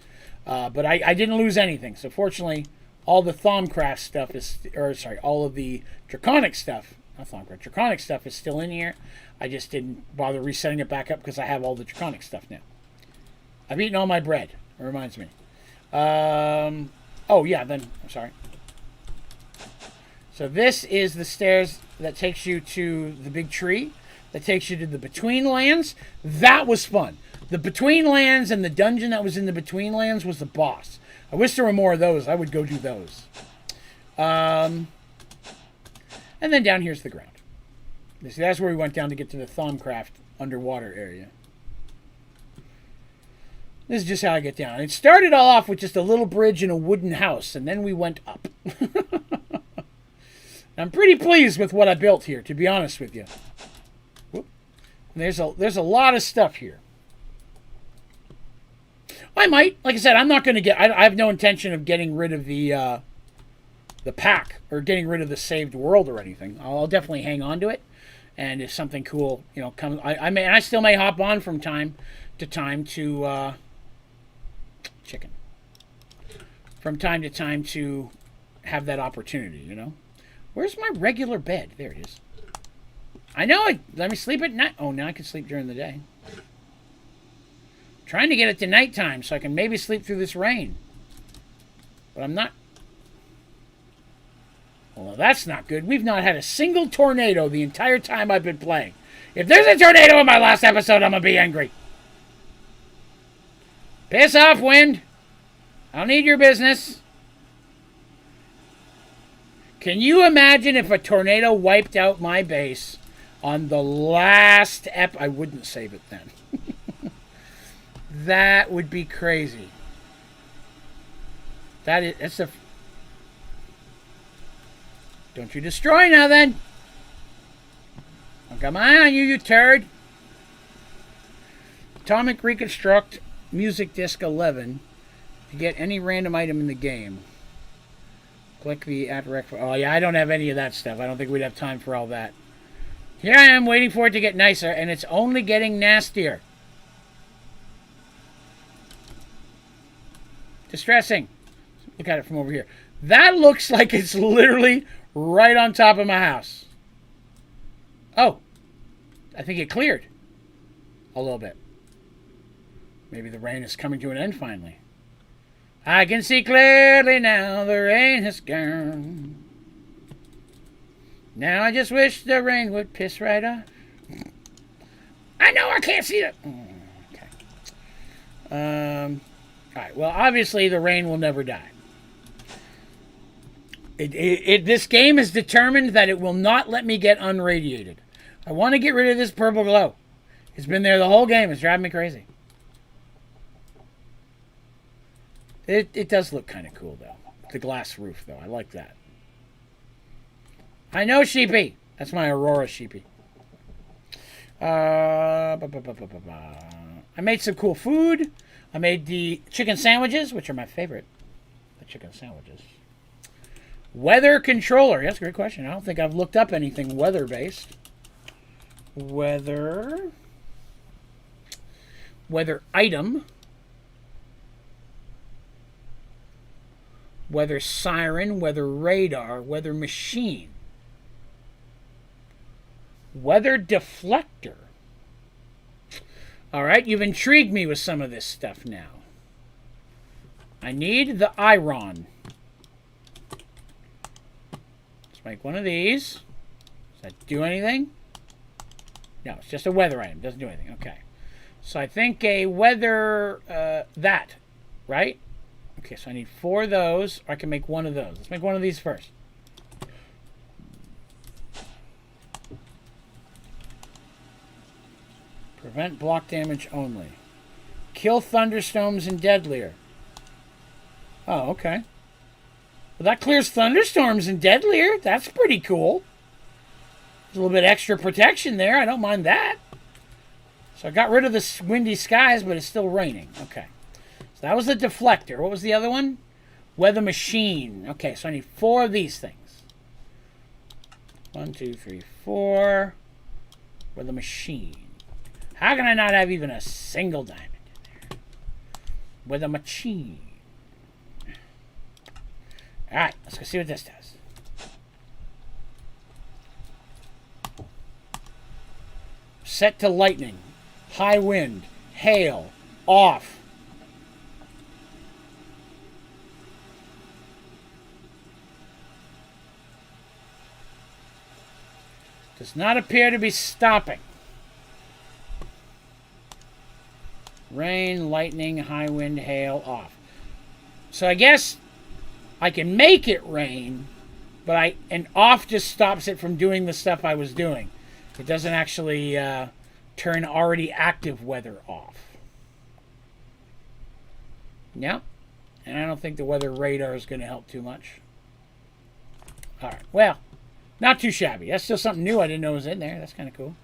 But I didn't lose anything, so fortunately, all the Thaumcraft stuff is, or sorry, all of the Draconic stuff not Thaumcraft. Draconic stuff is still in here. I just didn't bother resetting it back up because I have all the Draconic stuff now. I've eaten all my bread. It reminds me. Oh, yeah, then, I'm sorry. So this is the stairs that takes you to the big tree, that takes you to the Between Lands. That was fun. The Between Lands and the dungeon that was in the Between Lands was the boss. I wish there were more of those. I would go do those. And then down here's the ground. See, that's where we went down to get to the Thaumcraft underwater area. This is just how I get down. It started all off with just a little bridge and a wooden house, and then we went up. I'm pretty pleased with what I built here, to be honest with you. There's a lot of stuff here. I might, like I said, I'm not going to get. I have no intention of getting rid of the pack or getting rid of the saved world or anything. I'll definitely hang on to it, and if something cool, comes, I still may hop on from time to time to chicken. From time to time to have that opportunity, Where's my regular bed? There it is. I know it. Let me sleep at night. Oh, now I can sleep during the day. Trying to get it to nighttime so I can maybe sleep through this rain. But I'm not. Well, that's not good. We've not had a single tornado the entire time I've been playing. If there's a tornado in my last episode, I'm going to be angry. Piss off, wind. I don't need your business. Can you imagine if a tornado wiped out my base on the last I wouldn't save it then. That would be crazy. That's a... Don't you destroy now then. I've got my eye on you, you turd. Atomic Reconstruct Music Disc 11 to get any random item in the game. Click the at rec. Oh, yeah, I don't have any of that stuff. I don't think we'd have time for all that. Here I am waiting for it to get nicer, and it's only getting nastier. Distressing. Look at it from over here. That looks like it's literally right on top of my house. Oh. I think it cleared. A little bit. Maybe the rain is coming to an end finally. I can see clearly now the rain has gone. Now I just wish the rain would piss right off. I know I can't see it. Okay. Alright, well obviously the rain will never die. This game is determined that it will not let me get unradiated. I want to get rid of this purple glow. It's been there the whole game. It's driving me crazy. It does look kind of cool, though. The glass roof, though. I like that. I know, Sheepy. That's my Aurora Sheepy. I made some cool food. I made the chicken sandwiches, which are my favorite. The chicken sandwiches. Weather controller. That's a great question. I don't think I've looked up anything weather-based. Weather item. Weather siren, weather radar, weather machine. Weather deflector. Alright, you've intrigued me with some of this stuff now. I need the iron. Let's make one of these. Does that do anything? No, it's just a weather item. Doesn't do anything. Okay. So I think a weather... that. Right? Okay, so I need 4 of those. Or I can make one of those. Let's make one of these first. Prevent block damage only. Kill thunderstorms and deadlier. Oh, okay. Well, that clears thunderstorms and deadlier. That's pretty cool. There's a little bit extra protection there. I don't mind that. So I got rid of the windy skies, but it's still raining. Okay. So that was the deflector. What was the other one? Weather machine. Okay, so I need 4 of these things. 1, 2, 3, 4. Weather machine. How can I not have even a single diamond in there? Weather machine. Alright, let's go see what this does. Set to lightning. High wind. Hail. Off. Does not appear to be stopping. Rain, lightning, high wind, hail, off. So I guess I can make it rain, but and off just stops it from doing the stuff I was doing. It doesn't actually turn already active weather off. Yep. And I don't think the weather radar is going to help too much. All right. Well, not too shabby. That's still something new I didn't know was in there. That's kind of cool.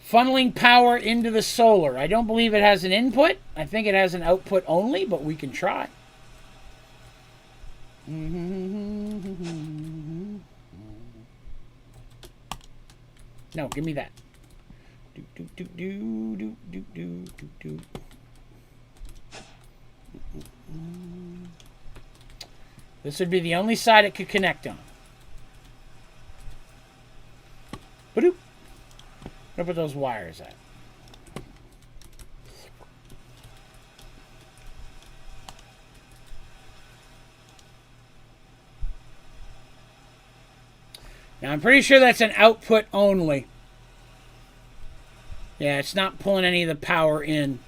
Funneling power into the solar. I don't believe it has an input. I think it has an output only, but we can try. No, give me that. This would be the only side it could connect on. Ba-doop. Where put those wires at? Now I'm pretty sure that's an output only. Yeah, it's not pulling any of the power in.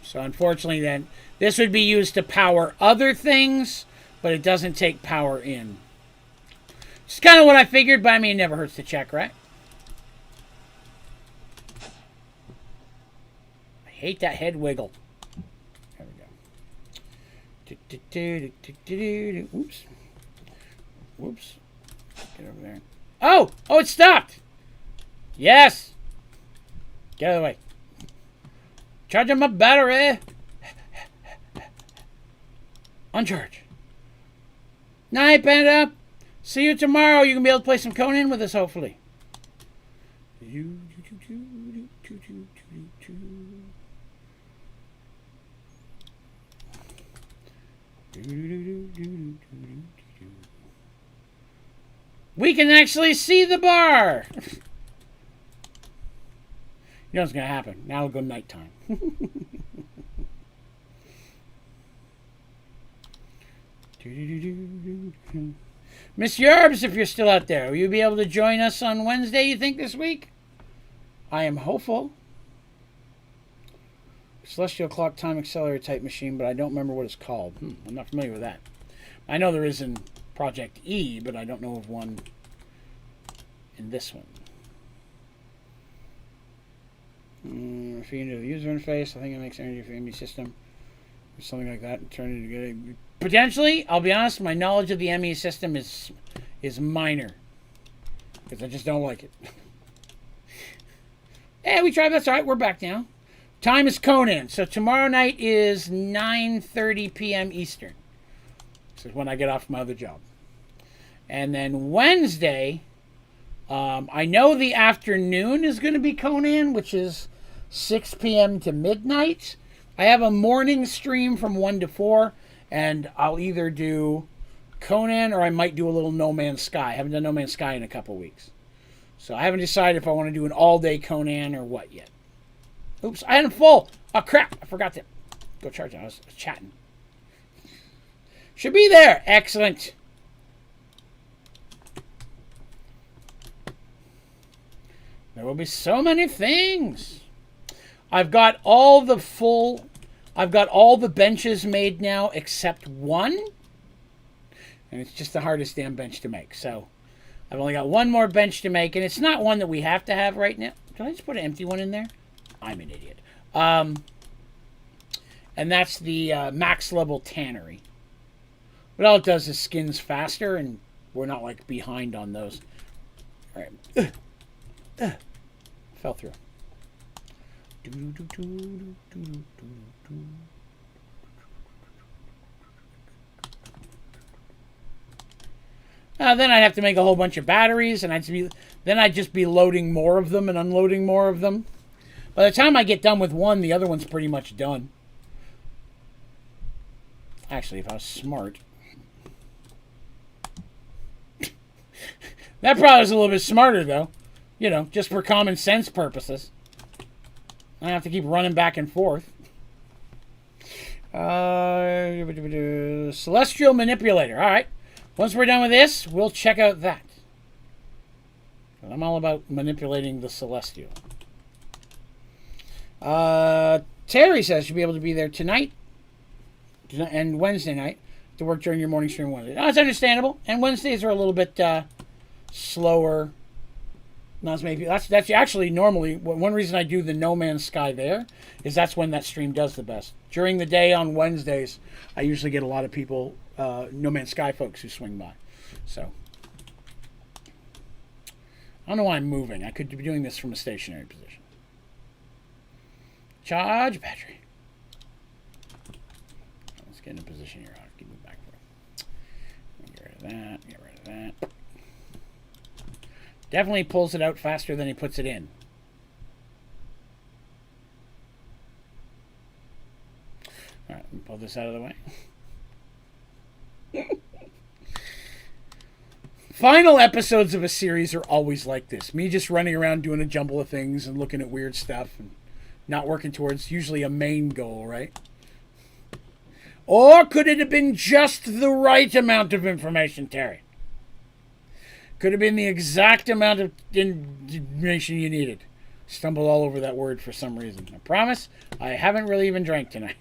So unfortunately then, this would be used to power other things, but it doesn't take power in. It's kind of what I figured, but I mean, it never hurts to check, right? I hate that head wiggle. There we go. Oops. Whoops. Get over there. Oh! Oh, it stopped! Yes! Get out of the way. Charging my battery! Uncharge. Night, Panda! See you tomorrow. You can be able to play some Conan with us, hopefully. We can actually see the bar! You know what's going to happen. Now it'll go nighttime. Miss Yerbs, if you're still out there, will you be able to join us on Wednesday, you think, this week? I am hopeful. Celestial clock time accelerator type machine, but I don't remember what it's called. I'm not familiar with that. I know there is in Project E, but I don't know of one in this one. If you into the user interface, I think it makes energy for ME system or something like that and turn it into potentially. I'll be honest, my knowledge of the ME system is minor because I just don't like it. Hey, we tried. That's all right. We're back now. Time is Conan. So tomorrow night is 9:30 p.m. Eastern. This is when I get off my other job. And then Wednesday, I know the afternoon is going to be Conan, which is 6 p.m. to midnight. I have a morning stream from 1 to 4, and I'll either do Conan or I might do a little No Man's Sky. I haven't done No Man's Sky in a couple weeks. So I haven't decided if I want to do an all-day Conan or what yet. Oops, I had it full. Oh, crap. I forgot to go charge it. I was chatting. Should be there. Excellent. There will be so many things. I've got all the benches made now except one. And it's just the hardest damn bench to make. So I've only got one more bench to make, and it's not one that we have to have right now. Did I just put an empty one in there? I'm an idiot. And that's the max level tannery. But all it does is skins faster, and we're not like behind on those. All right. Fell through. Then I'd have to make a whole bunch of batteries, and I'd just be loading more of them and unloading more of them. By the time I get done with one, the other one's pretty much done. Actually, if I was smart. That probably was a little bit smarter, though. You know, just for common sense purposes. I don't have to keep running back and forth. Celestial Manipulator. All right. Once we're done with this, we'll check out that. I'm all about manipulating the Celestial. Terry says she'll be able to be there tonight and Wednesday night to work during your morning stream Wednesday. That's understandable. And Wednesdays are a little bit slower. Not as many people. That's actually normally one reason I do the No Man's Sky there is that's when that stream does the best. During the day on Wednesdays, I usually get a lot of people, No Man's Sky folks who swing by. So I don't know why I'm moving. I could be doing this from a stationary position. Charge battery. Let's get in a position here. I'll keep moving back for it. Get rid of that. Get rid of that. Definitely pulls it out faster than he puts it in. All right, let me pull this out of the way. Final episodes of a series are always like this. Me just running around doing a jumble of things and looking at weird stuff and not working towards usually a main goal, right? Or could it have been just the right amount of information, Terry? Could have been the exact amount of information you needed. Stumbled all over that word for some reason. I promise I haven't really even drank tonight.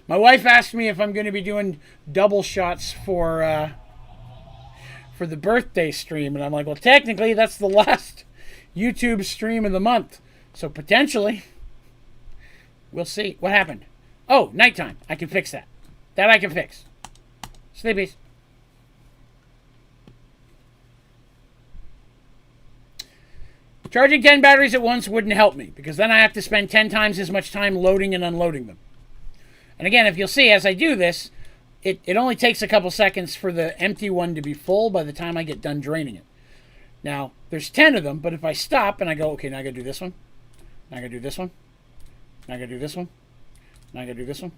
My wife asked me if I'm going to be doing double shots for the birthday stream. And I'm like, well, technically, that's the last YouTube stream of the month. So potentially, we'll see. What happened? Oh, nighttime. I can fix that. That I can fix. Sleepies. Charging 10 batteries at once wouldn't help me, because then I have to spend 10 times as much time loading and unloading them. And again, if you'll see, as I do this, it only takes a couple seconds for the empty one to be full by the time I get done draining it. Now, there's 10 of them, but if I stop and I go, okay, now I gotta do this one. Now I gotta do this one. Now I gotta do this one. Now I gotta do this one.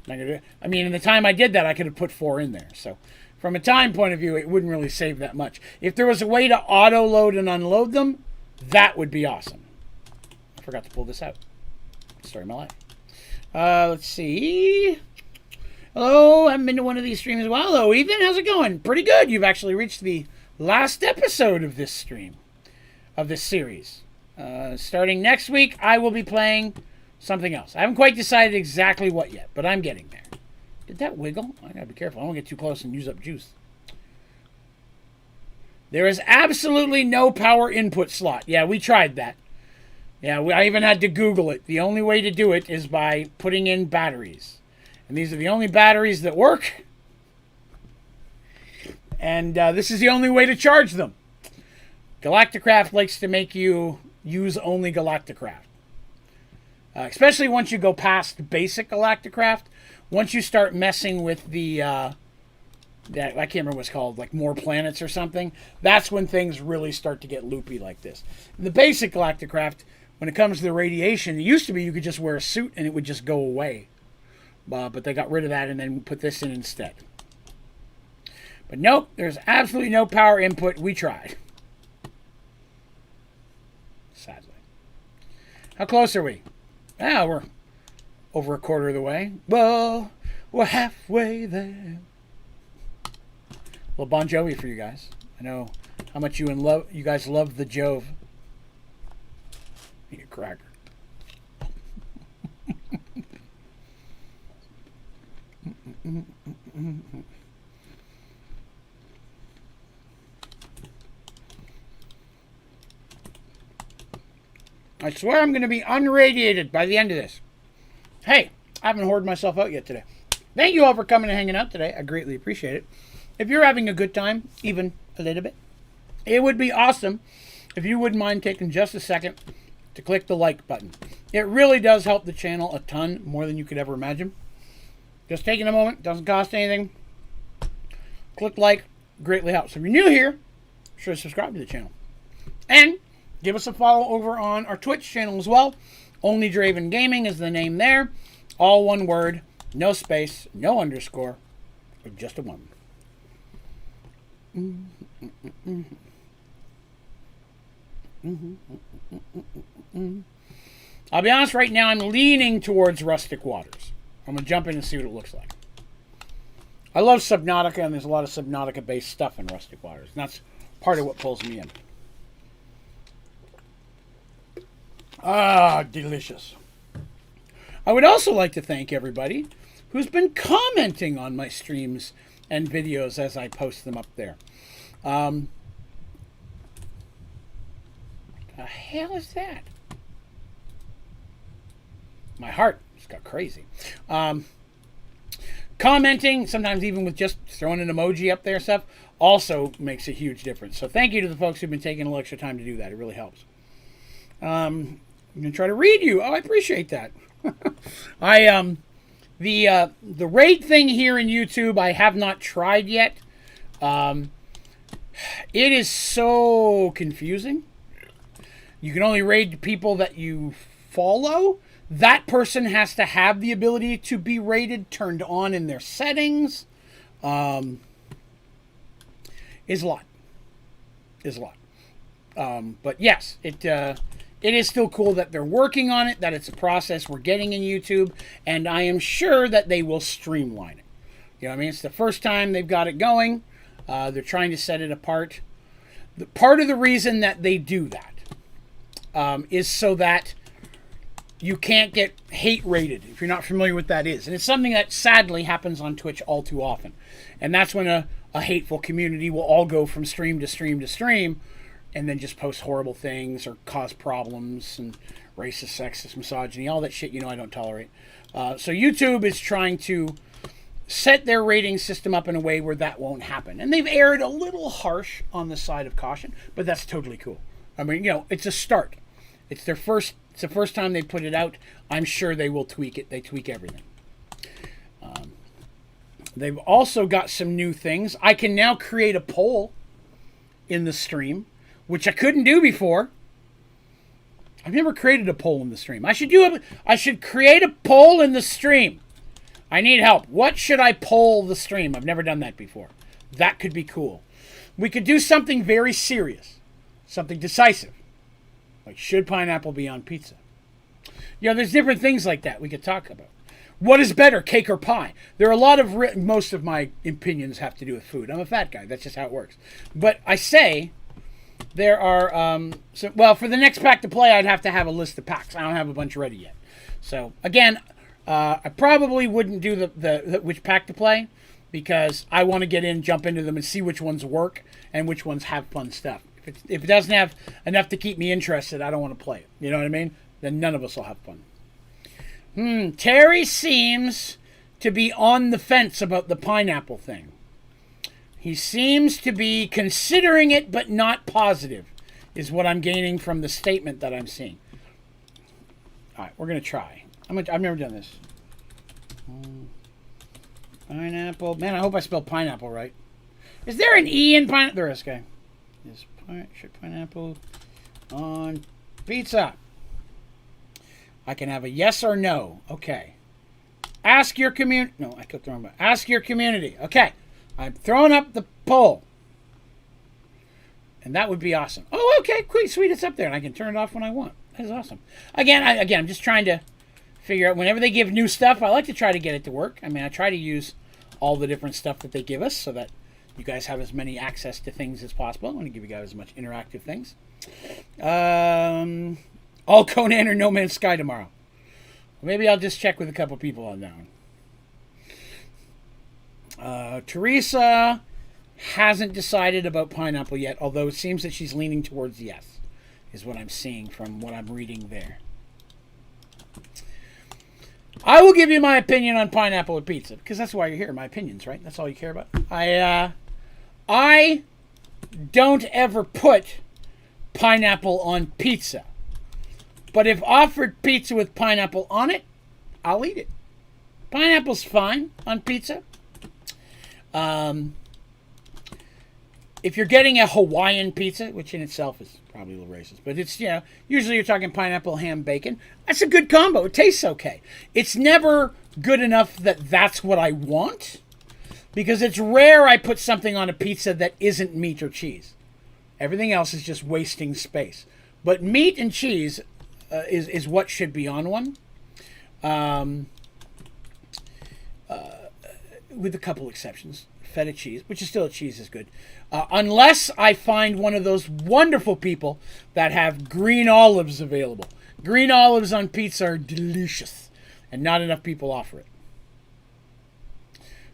Now I gotta do it. I mean, in the time I did that, I could have put 4 in there. So, from a time point of view, it wouldn't really save that much. If there was a way to auto-load and unload them, that would be awesome. I forgot to pull this out. Story of my life. Let's see. Hello, I haven't been to one of these streams in a while. Hello, Ethan. How's it going? Pretty good. You've actually reached the last episode of this stream, of this series. Starting next week, I will be playing something else. I haven't quite decided exactly what yet, but I'm getting there. Did that wiggle? I gotta be careful. I don't want to get too close and use up juice. There is absolutely no power input slot. Yeah, we tried that. Yeah, I even had to Google it. The only way to do it is by putting in batteries. And these are the only batteries that work. And this is the only way to charge them. Galacticraft likes to make you use only Galacticraft. Especially once you go past basic Galacticraft. Once you start messing with the... I can't remember what it's called, like more planets or something. That's when things really start to get loopy like this. In the basic Galacticraft, when it comes to the radiation, it used to be you could just wear a suit and it would just go away. But they got rid of that and then put this in instead. But nope, there's absolutely no power input. We tried. Sadly. How close are we? Ah, we're over a quarter of the way. Well, we're halfway there. A little Bon Jovi for you guys. I know how much you guys love the Jove. Eat a cracker. I swear I'm going to be unradiated by the end of this. Hey, I haven't hoarded myself out yet today. Thank you all for coming and hanging out today. I greatly appreciate it. If you're having a good time, even a little bit, it would be awesome if you wouldn't mind taking just a second to click the like button. It really does help the channel a ton, more than you could ever imagine. Just taking a moment, doesn't cost anything. Click like, greatly helps. If you're new here, be sure to subscribe to the channel. And give us a follow over on our Twitch channel as well. Onlydraven Gaming is the name there. All one word, no space, no underscore. Just a one. I'll be honest, right now I'm leaning towards Rustic Waters. I'm going to jump in and see what it looks like. I love Subnautica, and there's a lot of Subnautica-based stuff in Rustic Waters. And that's part of what pulls me in. Ah, delicious. I would also like to thank everybody who's been commenting on my streams and videos as I post them up there. The hell is that? My heart just got crazy. Commenting, sometimes even with just throwing an emoji up there stuff, also makes a huge difference. So thank you to the folks who've been taking a little extra time to do that. It really helps. I'm going to try to read you. Oh, I appreciate that. The rate thing here in YouTube I have not tried yet. It is so confusing. You can only rate people that you follow. That person has to have the ability to be rated turned on in their settings. Is a lot. But yes, it is still cool that they're working on it, that it's a process we're getting in YouTube, and I am sure that they will streamline it. You know what I mean? It's the first time they've got it going. They're trying to set it apart. Part of the reason that they do that is so that you can't get hate rated, if you're not familiar with that is. And it's something that sadly happens on Twitch all too often. And that's when a hateful community will all go from stream to stream to stream and then just post horrible things or cause problems and racist, sexist, misogyny, all that shit I don't tolerate. So YouTube is trying to set their rating system up in a way where that won't happen. And they've erred a little harsh on the side of caution, but that's totally cool. I mean, it's a start. It's the first time they put it out. I'm sure they will tweak it. They tweak everything. They've also got some new things. I can now create a poll in the stream, which I couldn't do before. I've never created a poll in the stream. I should create a poll in the stream. I need help. What should I poll the stream? I've never done that before. That could be cool. We could do something very serious. Something decisive. Like, should pineapple be on pizza? There's different things like that we could talk about. What is better, cake or pie? There are a lot of... most of my opinions have to do with food. I'm a fat guy. That's just how it works. But I say... there are... for the next pack to play, I'd have to have a list of packs. I don't have a bunch ready yet. So, again, I probably wouldn't do the which pack to play, because I want to get in, jump into them, and see which ones work and which ones have fun stuff. If it doesn't have enough to keep me interested, I don't want to play it. You know what I mean? Then none of us will have fun. Terry seems to be on the fence about the pineapple thing. He seems to be considering it, but not positive, is what I'm gaining from the statement that I'm seeing. All right, we're going to try. I've never done this. Pineapple. Man, I hope I spelled pineapple right. Is there an E in pineapple? There is, okay. Should pineapple on pizza? I can have a yes or no. Okay. Ask your community. No, I clicked the wrong button. Ask your community. Okay. I'm throwing up the poll. And that would be awesome. Oh, okay. Sweet. It's up there. And I can turn it off when I want. That is awesome. Again, I'm just trying to figure out, whenever they give new stuff, I like to try to get it to work. I mean, I try to use all the different stuff that they give us so that you guys have as many access to things as possible. I want to give you guys as much interactive things. All Conan or No Man's Sky tomorrow. Maybe I'll just check with a couple people on that one. Teresa hasn't decided about pineapple yet, although it seems that she's leaning towards yes, is what I'm seeing from what I'm reading there. I will give you my opinion on pineapple with pizza, because that's why you're here, my opinions, right? That's all you care about. I don't ever put pineapple on pizza. But if offered pizza with pineapple on it, I'll eat it. Pineapple's fine on pizza. If you're getting a Hawaiian pizza, which in itself is probably a little racist, but it's, usually you're talking pineapple, ham, bacon. That's a good combo. It tastes okay. It's never good enough that that's what I want, Because it's rare I put something on a pizza that isn't meat or cheese. Everything else is just wasting space. But meat and cheese is what should be on one. With a couple exceptions. Feta cheese, which is still a cheese, is good. Unless I find one of those wonderful people that have green olives available. Green olives on pizza are delicious. And not enough people offer it.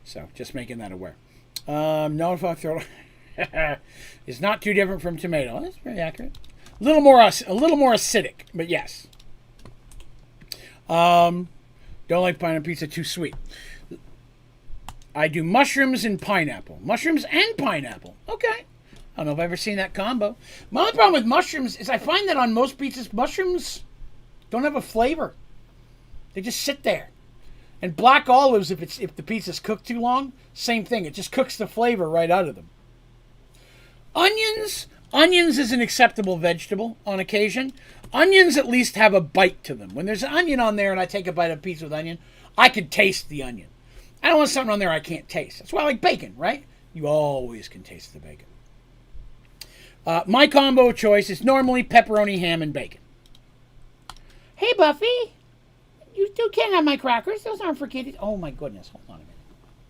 So, just making that aware. No, if I throw it's not too different from tomato. That's very accurate. A little more acidic, but yes. Don't like pineapple pizza, too sweet. I do mushrooms and pineapple. Mushrooms and pineapple. Okay. I don't know if I've ever seen that combo. My only problem with mushrooms is I find that on most pizzas, mushrooms don't have a flavor. They just sit there. And black olives, if the pizza's cooked too long, same thing. It just cooks the flavor right out of them. Onions is an acceptable vegetable on occasion. Onions at least have a bite to them. When there's an onion on there and I take a bite of pizza with onion, I can taste the onion. I don't want something on there I can't taste. That's why I like bacon, right? You always can taste the bacon. My combo choice is normally pepperoni, ham, and bacon. Hey, Buffy. You still can't have my crackers. Those aren't for kiddies. Oh, my goodness. Hold on a minute.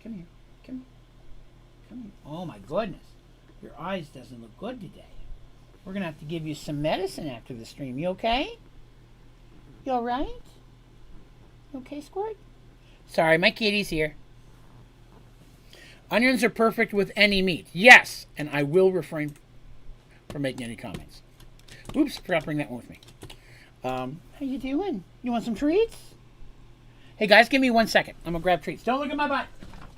Come here. Come here. Oh, my goodness. Your eyes doesn't look good today. We're going to have to give you some medicine after the stream. You okay? You all right? You okay, Squirt? Sorry, my kitty's here. Onions are perfect with any meat. Yes, and I will refrain from making any comments. Oops, forgot to bring that one with me. How you doing? You want some treats? Hey, guys, give me 1 second. I'm going to grab treats. Don't look at my butt.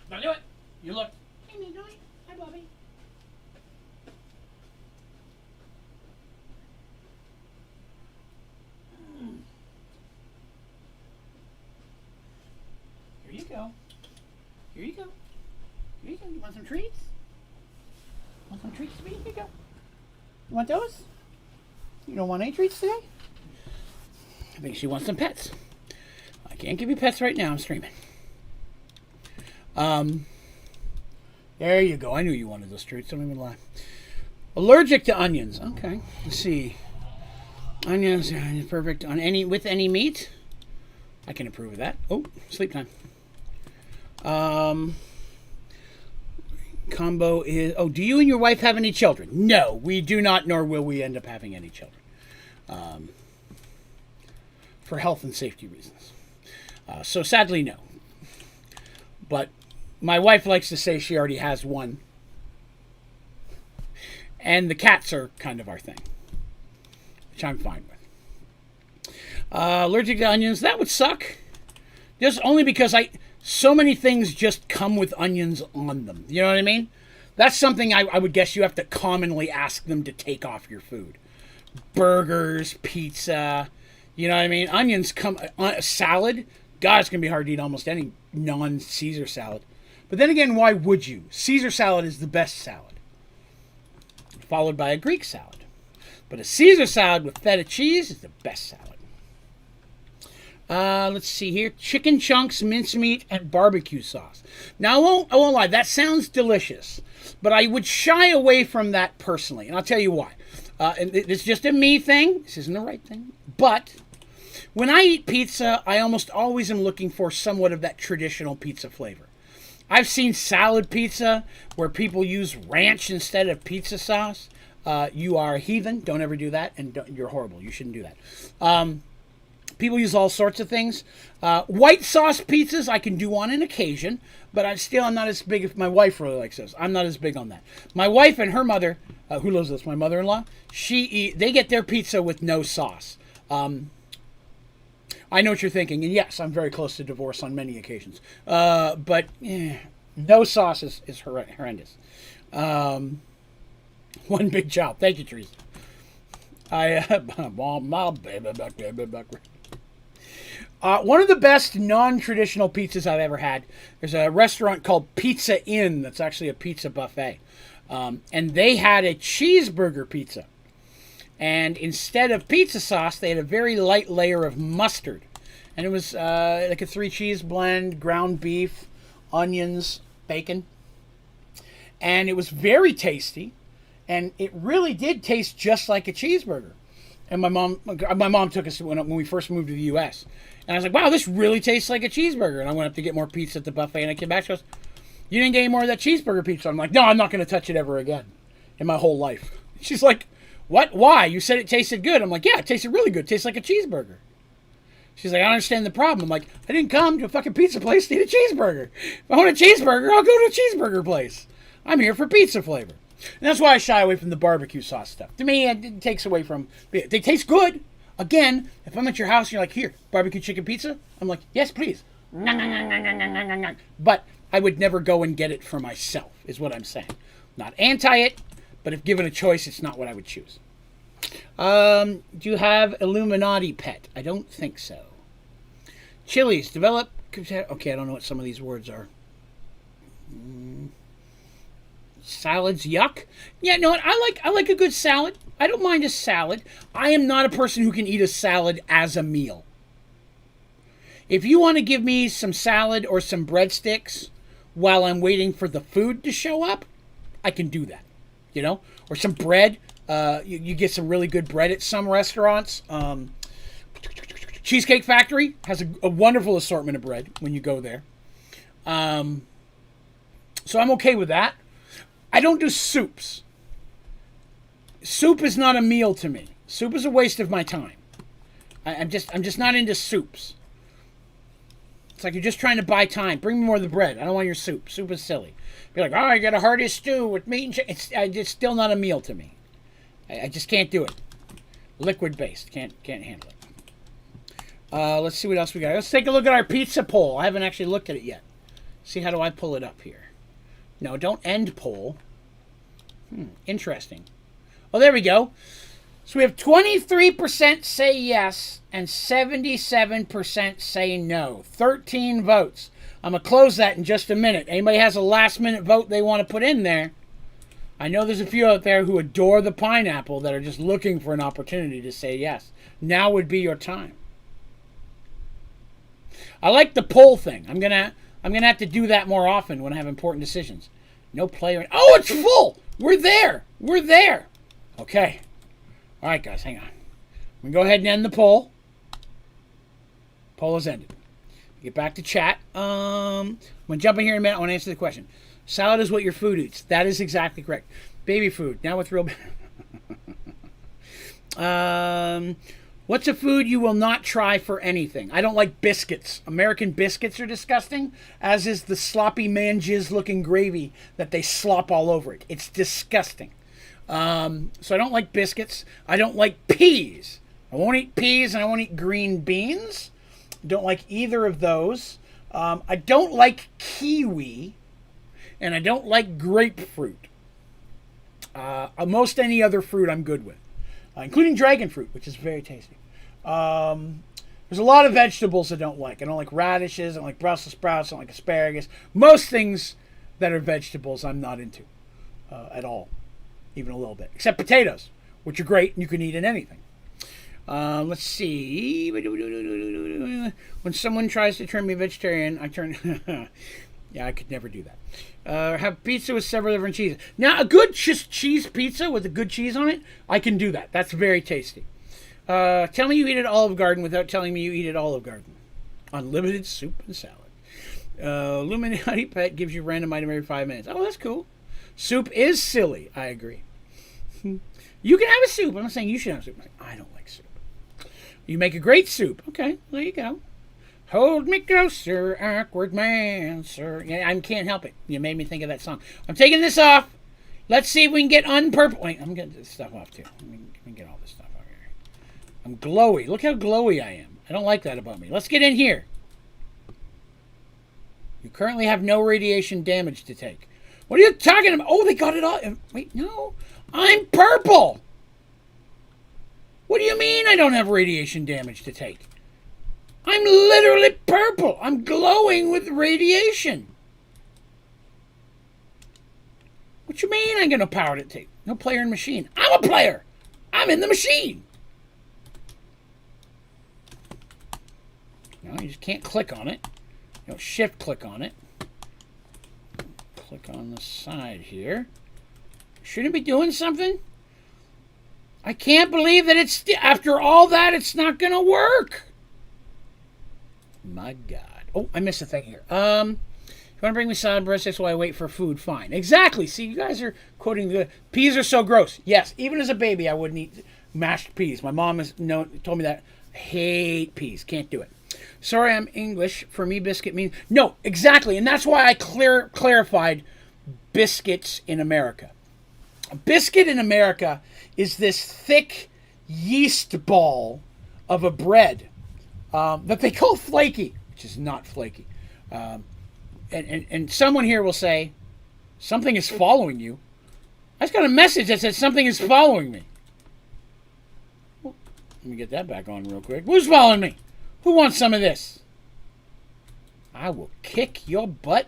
Don't do it. You look. Hey, Midnight. Hi, Bobby. Here you go. Here you go. Here you go. You want some treats? Want some treats, sweetie? Here you go. You want those? You don't want any treats today? I think she wants some pets. I can't give you pets right now. I'm streaming. There you go. I knew you wanted those treats. Don't even lie. Allergic to onions. Okay. Let's see. Onions are perfect on with any meat. I can approve of that. Oh, sleep time. Combo is... Oh, do you and your wife have any children? No, we do not, nor will we end up having any children. For health and safety reasons. So sadly, no. But my wife likes to say she already has one. And the cats are kind of our thing. Which I'm fine with. Allergic to onions, that would suck. Just only because so many things just come with onions on them. You know what I mean? That's something I would guess you have to commonly ask them to take off your food. Burgers, pizza, you know what I mean? Onions come on a salad. God, it's going to be hard to eat almost any non-Caesar salad. But then again, why would you? Caesar salad is the best salad. Followed by a Greek salad. But a Caesar salad with feta cheese is the best salad. Let's see here. Chicken chunks, mincemeat, and barbecue sauce. Now, I won't lie. That sounds delicious. But I would shy away from that personally. And I'll tell you why. And it's just a me thing. This isn't the right thing. But when I eat pizza, I almost always am looking for somewhat of that traditional pizza flavor. I've seen salad pizza where people use ranch instead of pizza sauce. You are a heathen. Don't ever do that. And you're horrible. You shouldn't do that. People use all sorts of things. White sauce pizzas I can do on an occasion, but I'm not as big. If my wife really likes those, I'm not as big on that. My wife and her mother, who loves this, my mother-in-law, they get their pizza with no sauce. I know what you're thinking, and yes, I'm very close to divorce on many occasions. But no sauce is horrendous. One big job. Thank you, Teresa. One of the best non-traditional pizzas I've ever had. There's a restaurant called Pizza Inn that's actually a pizza buffet. And they had a cheeseburger pizza. And instead of pizza sauce, they had a very light layer of mustard. And it was like a 3-cheese blend, ground beef, onions, bacon. And it was very tasty. And it really did taste just like a cheeseburger. And my mom took us when we first moved to the U.S. And I was like, wow, this really tastes like a cheeseburger. And I went up to get more pizza at the buffet, and I came back. She goes, you didn't get any more of that cheeseburger pizza. I'm like, no, I'm not going to touch it ever again in my whole life. She's like, what? Why? You said it tasted good. I'm like, yeah, it tasted really good. It tastes like a cheeseburger. She's like, I don't understand the problem. I'm like, I didn't come to a fucking pizza place to eat a cheeseburger. If I want a cheeseburger, I'll go to a cheeseburger place. I'm here for pizza flavor. And that's why I shy away from the barbecue sauce stuff. To me, it takes away from... They taste good. Again, if I'm at your house and you're like, here, barbecue chicken pizza, I'm like, yes, please. But I would never go and get it for myself, is what I'm saying. Not anti it, but if given a choice, it's not what I would choose. Do you have Illuminati pet? I don't think so. Chilies, develop... Okay, I don't know what some of these words are. Salads, yuck. Yeah, no, I like a good salad. I don't mind a salad. I am not a person who can eat a salad as a meal. If you want to give me some salad or some breadsticks while I'm waiting for the food to show up, I can do that. You know? Or some bread. You get some really good bread at some restaurants. Cheesecake Factory has a wonderful assortment of bread when you go there. So I'm okay with that. I don't do soups. Soup is not a meal to me. Soup is a waste of my time. I'm just not into soups. It's like you're just trying to buy time. Bring me more of the bread. I don't want your soup. Soup is silly. Be like, oh, I got a hearty stew with meat and chicken. It's still not a meal to me. I just can't do it. Liquid based. Can't handle it. Let's see what else we got. Let's take a look at our pizza poll. I haven't actually looked at it yet. See, how do I pull it up here? No, don't end poll. Interesting. Oh, there we go. So we have 23% say yes and 77% say no. 13 votes. I'm going to close that in just a minute. Anybody has a last minute vote they want to put in there? I know there's a few out there who adore the pineapple that are just looking for an opportunity to say yes. Now would be your time. I like the poll thing. I'm gonna have to do that more often when I have important decisions. No player. Oh, it's full. We're there. We're there. Okay. All right, guys, hang on. I'm gonna go ahead and end the poll. Poll is ended. Get back to chat. I'm gonna jump in here in a minute. I want to answer the question. Salad is what your food eats. That is exactly correct. Baby food. Now with real. What's a food you will not try for anything? I don't like biscuits. American biscuits are disgusting, as is the sloppy man-jizz looking gravy that they slop all over it. It's disgusting. So I don't like biscuits. I don't like peas. I won't eat peas, and I won't eat green beans. Don't like either of those. I don't like kiwi, and I don't like grapefruit. Most any other fruit I'm good with. Including dragon fruit, which is very tasty. There's a lot of vegetables I don't like. I don't like radishes. I don't like Brussels sprouts. I don't like asparagus. Most things that are vegetables I'm not into at all, even a little bit. Except potatoes, which are great and you can eat in anything. Let's see. When someone tries to turn me vegetarian, I turn... Yeah, I could never do that. Have pizza with several different cheeses. Now, a good cheese pizza with a good cheese on it, I can do that. That's very tasty. Tell me you eat at Olive Garden without telling me you eat at Olive Garden. Unlimited soup and salad. Illuminati Pet gives you random item every 5 minutes. Oh, that's cool. Soup is silly. I agree. You can have a soup. I'm not saying you should have soup. I don't like soup. You make a great soup. Okay, there you go. Hold me closer, awkward man, sir. Yeah, I can't help it. You made me think of that song. I'm taking this off. Let's see if we can get unpurple. Wait, I'm getting this stuff off too. Let me get all this stuff out here. I'm glowy. Look how glowy I am. I don't like that about me. Let's get in here. You currently have no radiation damage to take. What are you talking about? Oh, they got it all. Wait, no. I'm purple. What do you mean I don't have radiation damage to take? I'm literally purple. I'm glowing with radiation. What you mean I got no power to take? No player in machine. I'm a player. I'm in the machine. No, you just can't click on it. You don't shift click on it. click on the side here. Shouldn't it be doing something? I can't believe that it's, after all that, it's not going to work. My God. Oh, I missed a thing here. If you want to bring me salad breadsticks while I wait for food, fine. Exactly. See, you guys are quoting the peas are so gross. Yes, even as a baby, I wouldn't eat mashed peas. My mom told me that. I hate peas. Can't do it. Sorry, I'm English. For me, biscuit means... No, exactly. And that's why I clarified biscuits in America. A biscuit in America is this thick yeast ball of a bread that they call flaky, which is not flaky. And someone here will say, something is following you. I just got a message that said something is following me. Well, let me get that back on real quick. Who's following me? Who wants some of this? I will kick your butt.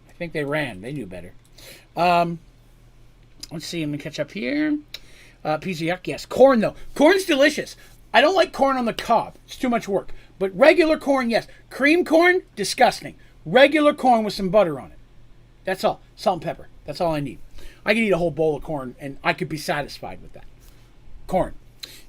I think they ran. They knew better. Let's see. I'm going to catch up here. Peas are yuck. Yes. Corn, though. Corn's delicious. I don't like corn on the cob. It's too much work. But regular corn, yes. Cream corn, disgusting. Regular corn with some butter on it. That's all. Salt and pepper. That's all I need. I could eat a whole bowl of corn, and I could be satisfied with that. Corn.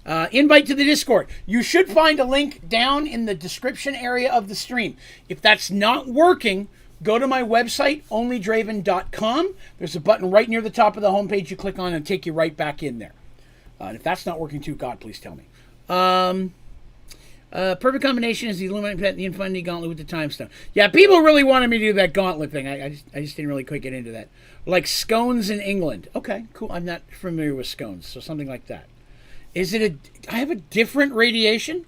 Invite to the Discord. You should find a link down in the description area of the stream. If that's not working, go to my website, Onlydraven.com. There's a button right near the top of the homepage you click on and take you right back in there. And if that's not working too, God, please tell me. Perfect combination is the Illuminati Pet and the Infinity Gauntlet with the Time Stone. Yeah, people really wanted me to do that gauntlet thing. I just didn't really quite get into that. Like scones in England. Okay, cool. I'm not familiar with scones, so something like that. Is it I have a different radiation?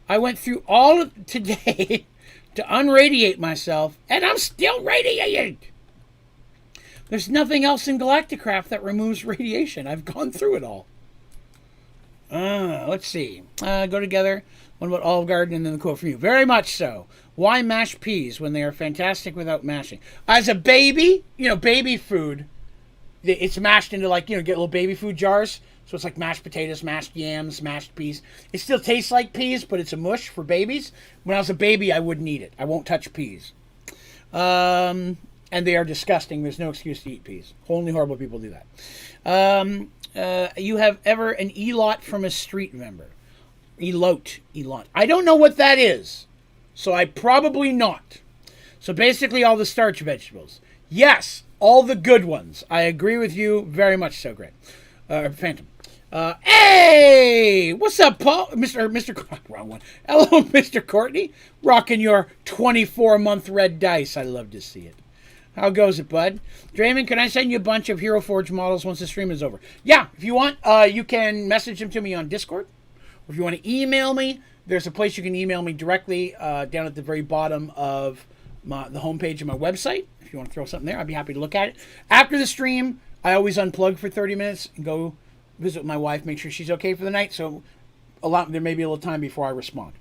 I went through all of today to unradiate myself, and I'm still radiated. There's nothing else in Galacticraft that removes radiation. I've gone through it all. Let's see. Go together. What about Olive Garden and then the quote from you? Very much so. Why mash peas when they are fantastic without mashing? As a baby, baby food, it's mashed into get little baby food jars. So it's like mashed potatoes, mashed yams, mashed peas. It still tastes like peas, but it's a mush for babies. When I was a baby, I wouldn't eat it. I won't touch peas. And they are disgusting. There's no excuse to eat peas. Only horrible people do that. You have ever an elot from a street member? Elot. I don't know what that is. So I probably not. So basically all the starch vegetables. Yes, all the good ones. I agree with you very much so, Greg. Phantom. Hey! What's up, Paul? Mr. Wrong one. Hello, Mr. Courtney. Rocking your 24-month red dice. I love to see it. How goes it, bud? Draven, can I send you a bunch of Hero Forge models once the stream is over? Yeah, if you want, you can message them to me on Discord. Or if you want to email me, there's a place you can email me directly down at the very bottom of the homepage of my website. If you want to throw something there, I'd be happy to look at it. After the stream, I always unplug for 30 minutes and go visit my wife, make sure she's okay for the night. So there may be a little time before I respond.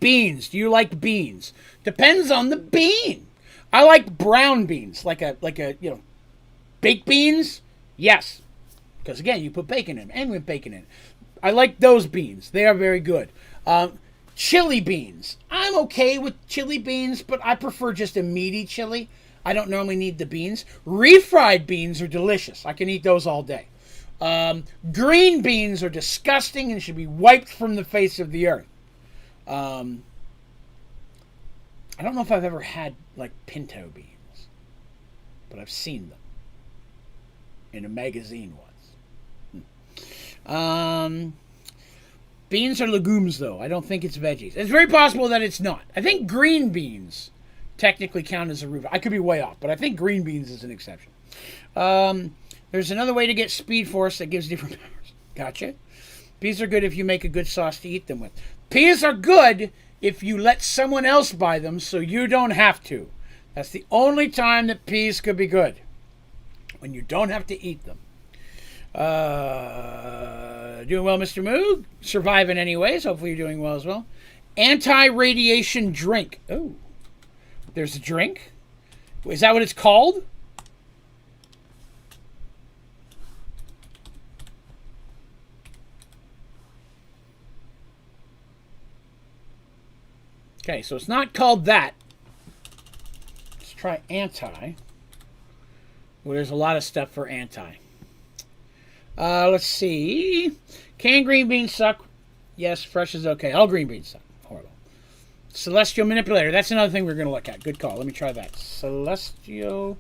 Beans. Do you like beans? Depends on the bean. I like brown beans, like a baked beans. Yes, because again, you put bacon in them, and with bacon in it. I like those beans. They are very good. Chili beans. I'm okay with chili beans, but I prefer just a meaty chili. I don't normally need the beans. Refried beans are delicious. I can eat those all day. Green beans are disgusting and should be wiped from the face of the earth. I don't know if I've ever had pinto beans, but I've seen them in a magazine once. Beans are legumes, though. I don't think it's veggies. It's very possible that it's not. I think green beans technically count as a root. I could be way off, but I think green beans is an exception. There's another way to get Speed Force that gives different powers. Gotcha. Peas are good if you make a good sauce to eat them with. Peas are good if you let someone else buy them so you don't have to. That's the only time that peas could be good. When you don't have to eat them. Doing well, Mr. Moog. Surviving anyways. Hopefully you're doing well as well. Anti-radiation drink. Oh. There's a drink? Is that what it's called? Okay, so it's not called that. try anti. Well, there's a lot of stuff for anti. Let's see. Canned green beans suck. Yes, fresh is okay. All green beans suck. Horrible. Celestial manipulator. That's another thing we're going to look at. Good call. Let me try that. Celestial.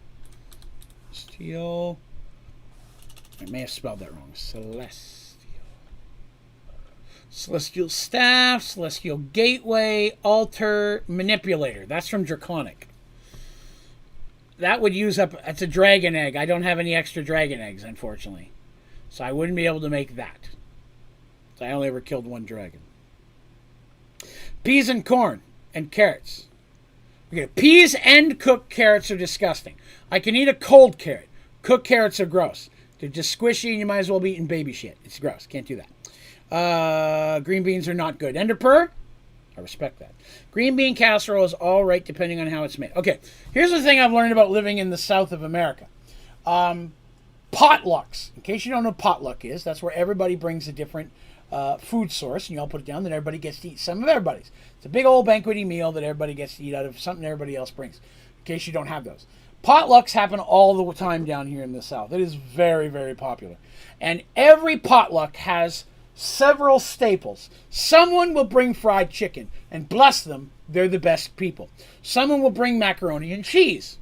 I may have spelled that wrong. Celestial staff. Celestial gateway. Altar. Manipulator. That's from Draconic. That would use up... It's a dragon egg. I don't have any extra dragon eggs, unfortunately. So I wouldn't be able to make that. So I only ever killed one dragon. Peas and corn and carrots. Okay, peas and cooked carrots are disgusting. I can eat a cold carrot. Cooked carrots are gross. They're just squishy and you might as well be eating baby shit. It's gross. Can't do that. Green beans are not good. Enderpearl? I respect that. Green bean casserole is all right depending on how it's made. Okay, here's the thing I've learned about living in the South of America. Potlucks. In case you don't know what potluck is, that's where everybody brings a different food source and you all put it down, then everybody gets to eat some of everybody's. It's a big old banqueting meal that everybody gets to eat out of something everybody else brings. In case you don't have those. Potlucks happen all the time down here in the South. It is very, very popular. And every potluck has several staples. Someone will bring fried chicken, and bless them, they're the best people. Someone will bring macaroni and cheese.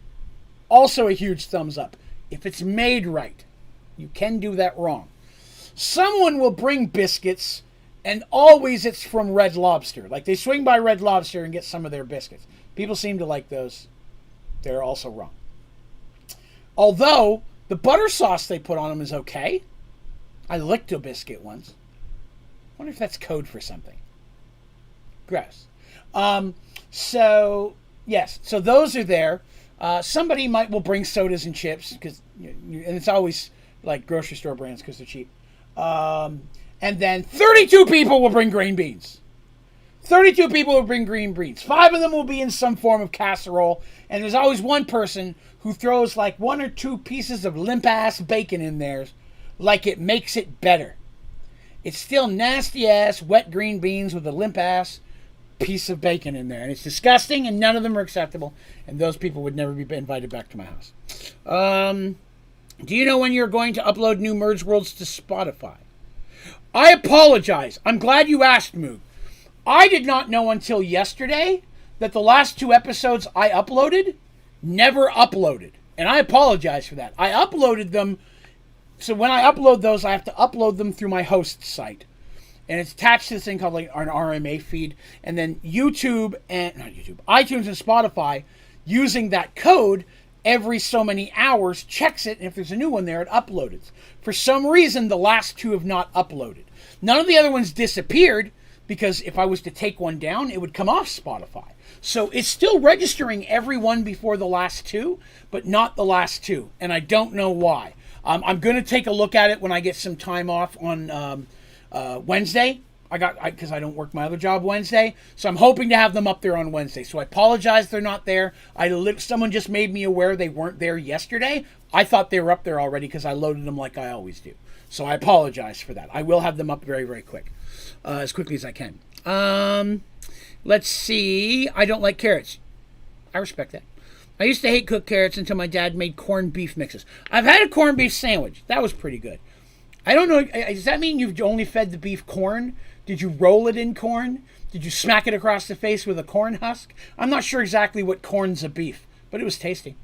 Also a huge thumbs up. If it's made right, you can do that wrong. Someone will bring biscuits, and always it's from Red Lobster. Like they swing by Red Lobster and get some of their biscuits. People seem to like those. They're also wrong. Although, the butter sauce they put on them is okay. I licked a biscuit once. I wonder if that's code for something. Gross. So, yes. So those are there. Somebody will bring sodas and chips, because and it's always like grocery store brands because they're cheap. And then 32 people will bring green beans. 32 people will bring green beans. 5 of them will be in some form of casserole. And there's always one person who throws like 1 or 2 pieces of limp-ass bacon in there like it makes it better. It's still nasty-ass wet green beans with a limp-ass piece of bacon in there. And it's disgusting, and none of them are acceptable. And those people would never be invited back to my house. Do you know when you're going to upload new Merge Worlds to Spotify? I apologize. I'm glad you asked, Moog. I did not know until yesterday that the last 2 episodes I uploaded never uploaded. And I apologize for that. I uploaded them. So when I upload those, I have to upload them through my host site. And it's attached to this thing called like an RMA feed. And then iTunes and Spotify, using that code, every so many hours, checks it. And if there's a new one there, it uploads it. For some reason, the last 2 have not uploaded. None of the other ones disappeared, because if I was to take one down, it would come off Spotify. So it's still registering every one before the last 2, but not the last 2. And I don't know why. I'm going to take a look at it when I get some time off on Wednesday. Because I don't work my other job Wednesday. So I'm hoping to have them up there on Wednesday. So I apologize they're not there. Someone just made me aware they weren't there yesterday. I thought they were up there already because I loaded them like I always do. So I apologize for that. I will have them up very, very quick. As quickly as I can. Let's see. I don't like carrots. I respect that. I used to hate cooked carrots until my dad made corned beef mixes. I've had a corned beef sandwich. That was pretty good. I don't know. Does that mean you've only fed the beef corn? Did you roll it in corn? Did you smack it across the face with a corn husk? I'm not sure exactly what corn's a beef, but it was tasty.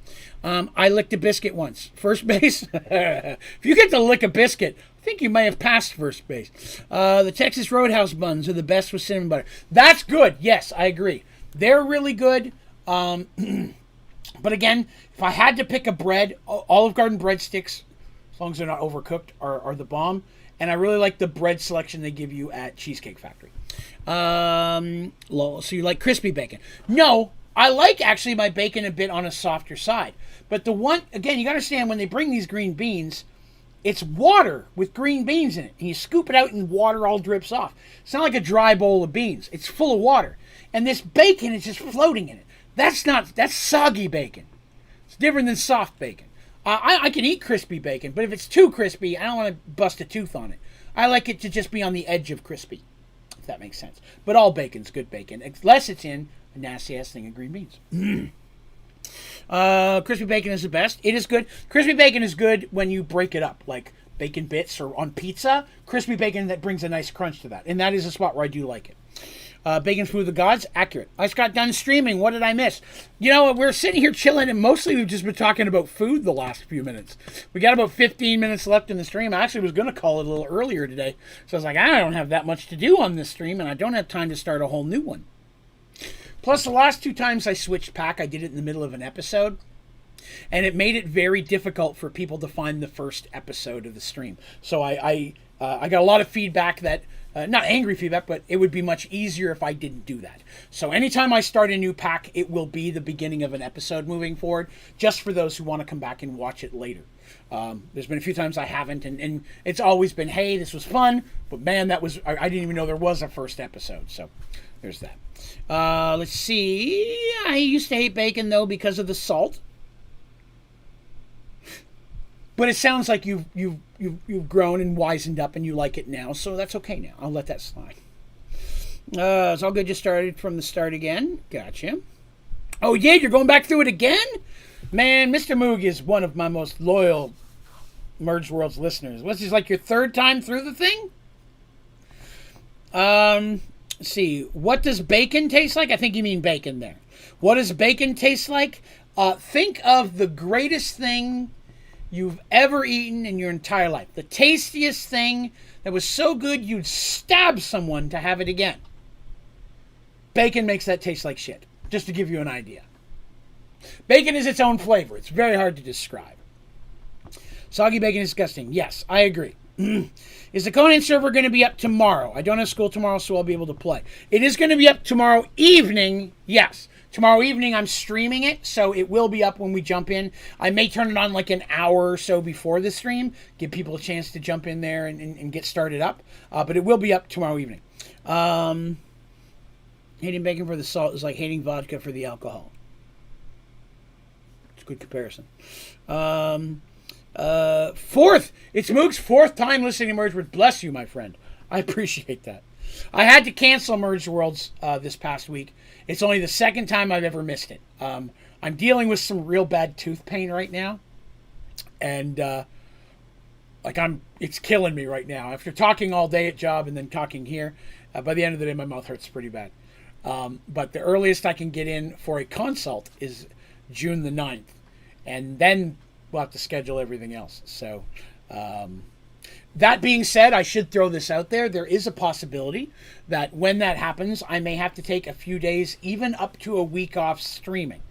I licked a biscuit once. First base? If you get to lick a biscuit, I think you may have passed first base. The Texas Roadhouse buns are the best with cinnamon butter. That's good. Yes, I agree. They're really good. But again, if I had to pick a bread, Olive Garden breadsticks, as long as they're not overcooked, are the bomb. And I really like the bread selection they give you at Cheesecake Factory. So you like crispy bacon? No, I like actually my bacon a bit on a softer side. But the one, again, you got to understand when they bring these green beans, it's water with green beans in it. And you scoop it out and water all drips off. It's not like a dry bowl of beans. It's full of water. And this bacon is just floating in it. That's soggy bacon. It's different than soft bacon. I can eat crispy bacon, but if it's too crispy, I don't want to bust a tooth on it. I like it to just be on the edge of crispy, if that makes sense. But all bacon's good bacon, unless it's in a nasty-ass thing of green beans. Crispy bacon is the best. It is good. Crispy bacon is good when you break it up, like bacon bits or on pizza. Crispy bacon, that brings a nice crunch to that. And that is a spot where I do like it. Bacon food of the gods, accurate. I just got done streaming. What did I miss? You know, we're sitting here chilling, and mostly we've just been talking about food the last few minutes. We got about 15 minutes left in the stream. I actually was going to call it a little earlier today. So I was like, I don't have that much to do on this stream, and I don't have time to start a whole new one. Plus, the last 2 times I switched pack, I did it in the middle of an episode. And it made it very difficult for people to find the first episode of the stream. So I got a lot of feedback that, not angry feedback, but it would be much easier if I didn't do that. So anytime I start a new pack, it will be the beginning of an episode moving forward, just for those who want to come back and watch it later. There's been a few times I haven't, and it's always been, hey, this was fun, but man, I didn't even know there was a first episode. So there's that. Let's see. I used to hate bacon, though, because of the salt. But it sounds like you've grown and wisened up and you like it now, so that's okay now. I'll let that slide. It's all good. Just started from the start again. Gotcha. Oh, yeah, you're going back through it again? Man, Mr. Moog is one of my most loyal Merge Worlds listeners. What's this, like your 3rd time through the thing? Let's see. What does bacon taste like? I think you mean bacon there. What does bacon taste like? Think of the greatest thing you've ever eaten in your entire life. The tastiest thing that was so good you'd stab someone to have it again. Bacon makes that taste like shit, just to give you an idea. Bacon is its own flavor. It's very hard to describe. Soggy bacon is disgusting. Yes, I agree. Is the Conan server going to be up tomorrow? I don't have school tomorrow, so I'll be able to play. It is going to be up tomorrow evening, yes. Tomorrow evening, I'm streaming it, so it will be up when we jump in. I may turn it on like an hour or so before the stream, give people a chance to jump in there and get started up. But it will be up tomorrow evening. Hating bacon for the salt is like hating vodka for the alcohol. It's a good comparison. 4th! It's Moog's 4th time listening to Merge Worlds. Bless you, my friend. I appreciate that. I had to cancel Merge Worlds this past week. It's only the 2nd time I've ever missed it. I'm dealing with some real bad tooth pain right now. And, it's killing me right now. After talking all day at job and then talking here, by the end of the day, my mouth hurts pretty bad. But the earliest I can get in for a consult is June the 9th. And then we'll have to schedule everything else. So, that being said, I should throw this out there. There is a possibility that when that happens, I may have to take a few days, even up to a week off streaming.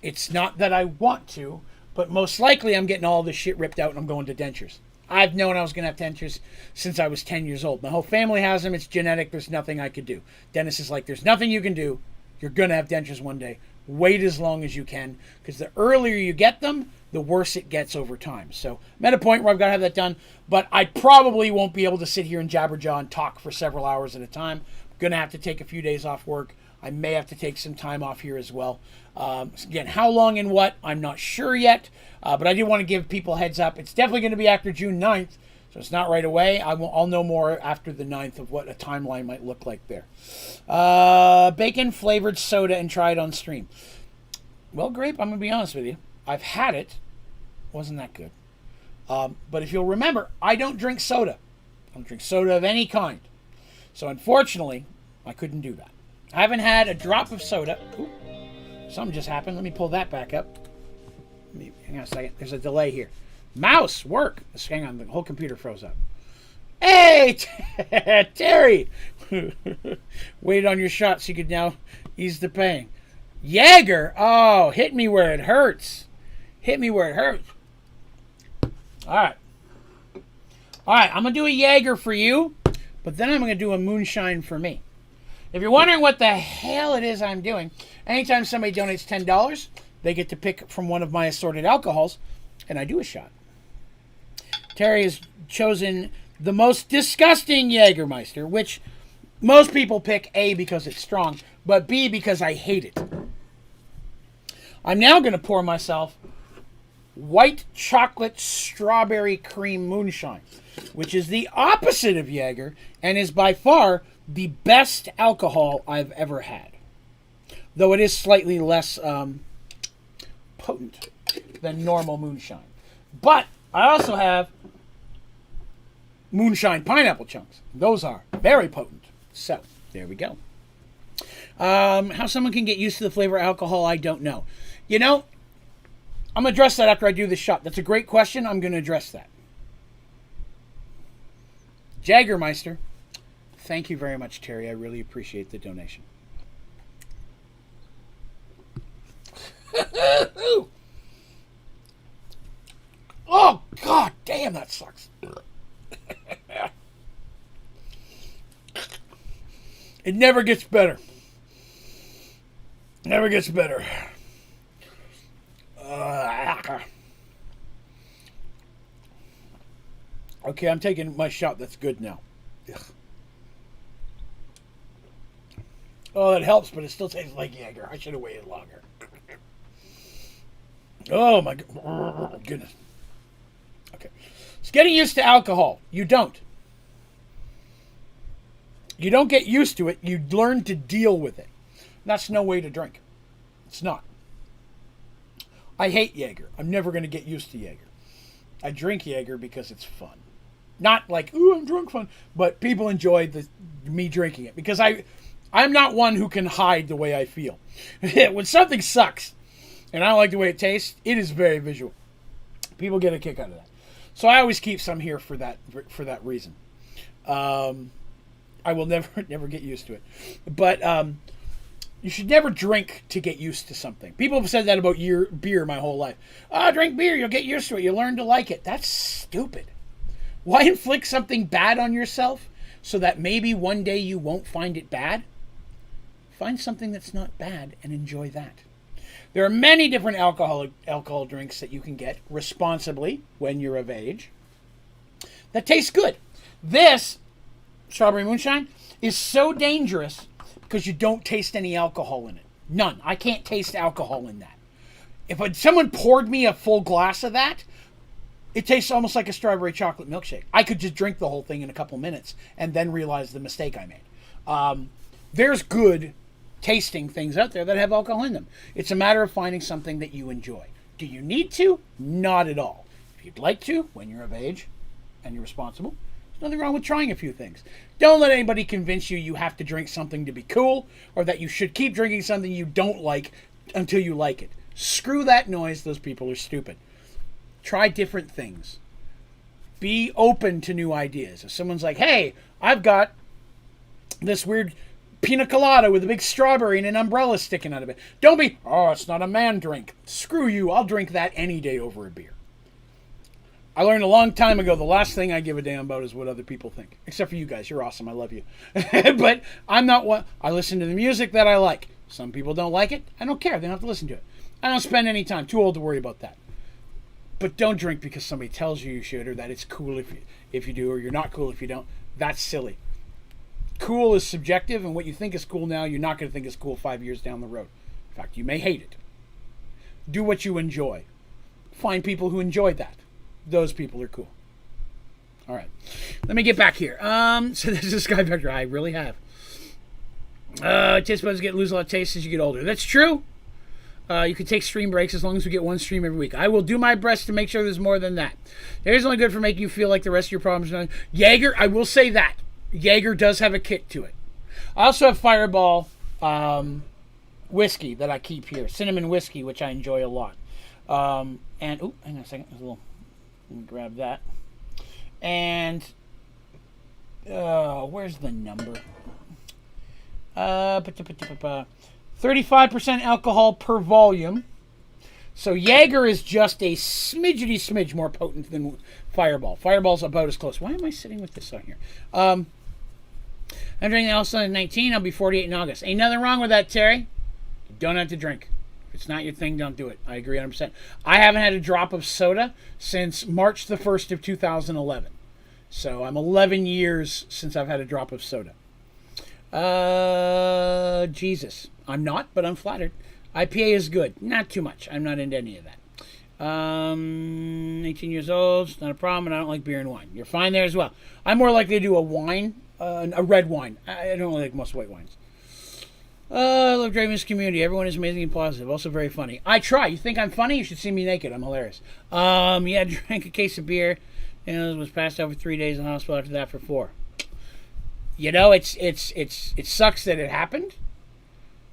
It's not that I want to, but most likely I'm getting all this shit ripped out and I'm going to dentures. I've known I was going to have dentures since I was 10 years old. My whole family has them. It's genetic. There's nothing I could do. Dentist is like, there's nothing you can do. You're going to have dentures one day. Wait as long as you can, because the earlier you get them, the worse it gets over time. So I'm at a point where I've got to have that done, but I probably won't be able to sit here and jabberjaw and talk for several hours at a time. I'm going to have to take a few days off work. I may have to take some time off here as well. Again, how long and what, I'm not sure yet, but I do want to give people a heads up. It's definitely going to be after June 9th, so it's not right away. I'll know more after the 9th of what a timeline might look like there. Bacon flavored soda and try it on stream. Well, Grape, I'm going to be honest with you. I've had it. Wasn't that good. But if you'll remember, I don't drink soda. I don't drink soda of any kind. So unfortunately, I couldn't do that. I haven't had a drop of soda. Ooh, something just happened. Let me pull that back up. Hang on a second. There's a delay here. Mouse, work. Hang on. The whole computer froze up. Hey, Terry. Wait on your shot so you can now ease the pain. Jaeger. Oh, hit me where it hurts. Hit me where it hurts. All right. All right, I'm going to do a Jaeger for you, but then I'm going to do a moonshine for me. If you're wondering what the hell it is I'm doing, anytime somebody donates $10, they get to pick from one of my assorted alcohols, and I do a shot. Terry has chosen the most disgusting Jägermeister, which most people pick A because it's strong, but B because I hate it. I'm now going to pour myself white chocolate strawberry cream moonshine, which is the opposite of Jaeger and is by far the best alcohol I've ever had. Though it is slightly less potent than normal moonshine. But I also have moonshine pineapple chunks. Those are very potent. So, there we go. How someone can get used to the flavor of alcohol, I don't know. You know, I'm going to address that after I do this shot. That's a great question. I'm going to address that. Jaggermeister. Thank you very much, Terry. I really appreciate the donation. Oh, God damn, that sucks. It never gets better. Never gets better. Okay, I'm taking my shot. That's good now. Ugh. Oh, that helps, but it still tastes like Jaeger. I should have waited longer. Oh, my goodness. Okay. It's getting used to alcohol. You don't. You don't get used to it. You learn to deal with it. That's no way to drink. It's not. I hate Jaeger. I'm never going to get used to Jaeger. I drink Jaeger because it's fun. Not like, ooh, I'm drunk fun. But people enjoy me drinking it. Because I'm not one who can hide the way I feel. When something sucks and I don't like the way it tastes, it is very visual. People get a kick out of that. So I always keep some here for that reason. I will never get used to it. But you should never drink to get used to something. People have said that about beer my whole life. Drink beer, you'll get used to it. You'll learn to like it. That's stupid. Why inflict something bad on yourself so that maybe one day you won't find it bad? Find something that's not bad and enjoy that. There are many different alcohol drinks that you can get responsibly when you're of age that taste good. This strawberry moonshine is so dangerous because you don't taste any alcohol in it. None. I can't taste alcohol in that. If someone poured me a full glass of that, it tastes almost like a strawberry chocolate milkshake. I could just drink the whole thing in a couple minutes and then realize the mistake I made. There's good tasting things out there that have alcohol in them. It's a matter of finding something that you enjoy. Do you need to? Not at all. If you'd like to, when you're of age and you're responsible, there's nothing wrong with trying a few things. Don't let anybody convince you have to drink something to be cool or that you should keep drinking something you don't like until you like it. Screw that noise. Those people are stupid. Try different things. Be open to new ideas. If someone's like, hey, I've got this weird pina colada with a big strawberry and an umbrella sticking out of it. Don't be, oh, it's not a man drink. Screw you. I'll drink that any day over a beer. I learned a long time ago the last thing I give a damn about is what other people think. Except for you guys. You're awesome. I love you. But I'm not one. I listen to the music that I like. Some people don't like it. I don't care. They don't have to listen to it. I don't spend any time. Too old to worry about that. But don't drink because somebody tells you should or that it's cool if you do or you're not cool if you don't. That's silly. Cool is subjective, and what you think is cool now, you're not going to think is cool 5 years down the road. In fact, you may hate it. Do what you enjoy. Find people who enjoy that. Those people are cool. All right. Let me get back here. So this is Sky Vector. I really have. Taste buds lose a lot of taste as you get older. That's true. You can take stream breaks as long as we get one stream every week. I will do my best to make sure there's more than that. It is only good for making you feel like the rest of your problems are not. Jaeger, I will say that. Jaeger does have a kick to it. I also have Fireball whiskey that I keep here. Cinnamon whiskey, which I enjoy a lot. And, hang on a second. There's a little, let me grab that. And, where's the number? 35% alcohol per volume. So Jaeger is just a smidgety-smidge more potent than Fireball. Fireball's about as close. Why am I sitting with this on here? I'm drinking also at 19. I'll be 48 in August. Ain't nothing wrong with that, Terry. You don't have to drink. If it's not your thing, don't do it. I agree 100%. I haven't had a drop of soda since March the 1st of 2011. So I'm 11 years since I've had a drop of soda. Jesus. I'm not, but I'm flattered. IPA is good. Not too much. I'm not into any of that. 18 years old. It's not a problem, and I don't like beer and wine. You're fine there as well. I'm more likely to do a wine, a red wine. I don't really like most white wines. I love Draven's community. Everyone is amazing and positive. Also very funny. I try. You think I'm funny? You should see me naked. I'm hilarious. Yeah, drank a case of beer and was passed out for 3 days in the hospital after that for 4. You know, it sucks that it happened.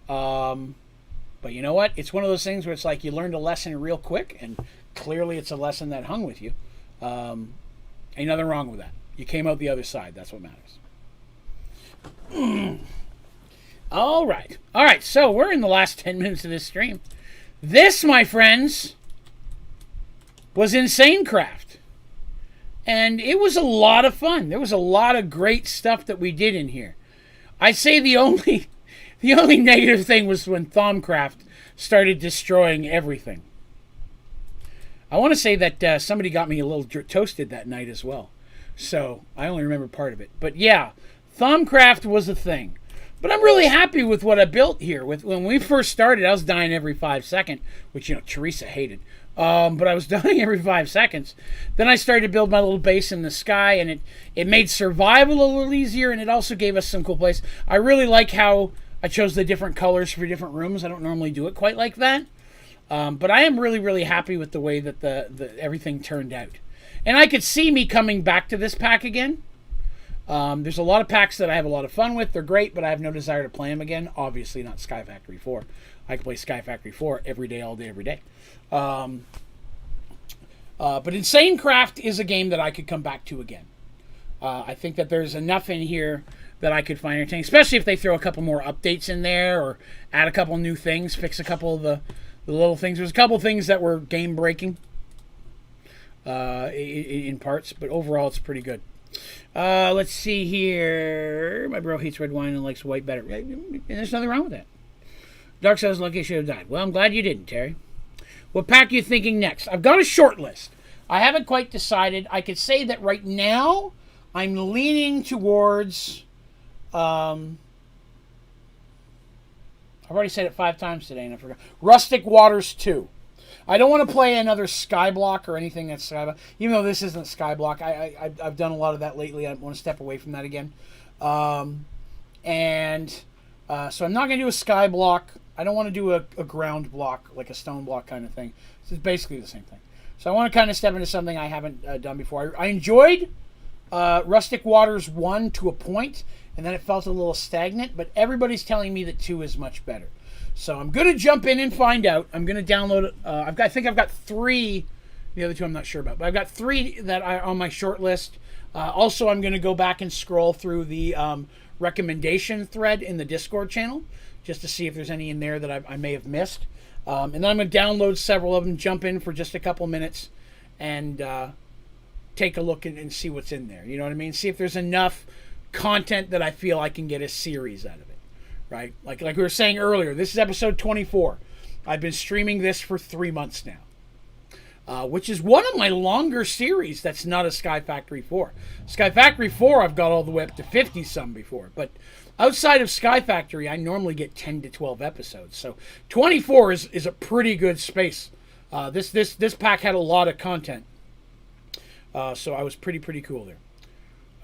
But you know what? It's one of those things where it's like you learned a lesson real quick, and clearly it's a lesson that hung with you. Ain't nothing wrong with that. You came out the other side. That's what matters. All right. All right, so we're in the last 10 minutes of this stream. This, my friends, was Insane Craft. And it was a lot of fun. There was a lot of great stuff that we did in here. I'd say the only negative thing was when Thaumcraft started destroying everything. I want to say that somebody got me a little toasted that night as well. So I only remember part of it. But yeah, Thaumcraft was a thing. But I'm really happy with what I built here. When we first started, I was dying every 5 seconds, which, you know, Teresa hated. But I was dying every 5 seconds. Then I started to build my little base in the sky, and it made survival a little easier, and it also gave us some cool places. I really like how I chose the different colors for different rooms. I don't normally do it quite like that. But I am really, really happy with the way that the everything turned out. And I could see me coming back to this pack again. There's a lot of packs that I have a lot of fun with. They're great, but I have no desire to play them again. Obviously not Sky Factory 4. I can play Sky Factory 4 every day, all day, every day. But Insane Craft is a game that I could come back to again. I think that there's enough in here that I could find entertaining, especially if they throw a couple more updates in there or add a couple new things, fix a couple of the little things. There's a couple of things that were game-breaking in parts, but overall it's pretty good. Let's see here. My bro hates red wine and likes white better. And there's nothing wrong with that. Dark says lucky I should have died. Well, I'm glad you didn't, Terry. What pack are you thinking next? I've got a short list. I haven't quite decided. I could say that right now I'm leaning towards... I've already said it 5 times today and I forgot. Rustic Waters 2. I don't want to play another Skyblock or anything that's Skyblock. Even though this isn't Skyblock, I've done a lot of that lately. I want to step away from that again. So I'm not going to do a Skyblock. I don't want to do a ground block, like a stone block kind of thing. It's basically the same thing. So I want to kind of step into something I haven't done before. I enjoyed Rustic Waters 1 to a point, and then it felt a little stagnant, but everybody's telling me that 2 is much better. So I'm going to jump in and find out. I'm going to download it. I think I've got 3. The other 2 I'm not sure about. But I've got 3 that are on my short list. Also, I'm going to go back and scroll through the recommendation thread in the Discord channel just to see if there's any in there that I may have missed. And then I'm going to download several of them, jump in for just a couple minutes, and take a look and see what's in there. You know what I mean? See if there's enough content that I feel I can get a series out of it. Right? Like we were saying earlier, this is episode 24. I've been streaming this for 3 months now, which is one of my longer series that's not a Sky Factory 4. Sky Factory 4, I've got all the way up to 50-some before, but outside of Sky Factory, I normally get 10 to 12 episodes. So 24 is a pretty good space. This pack had a lot of content, so I was pretty cool there.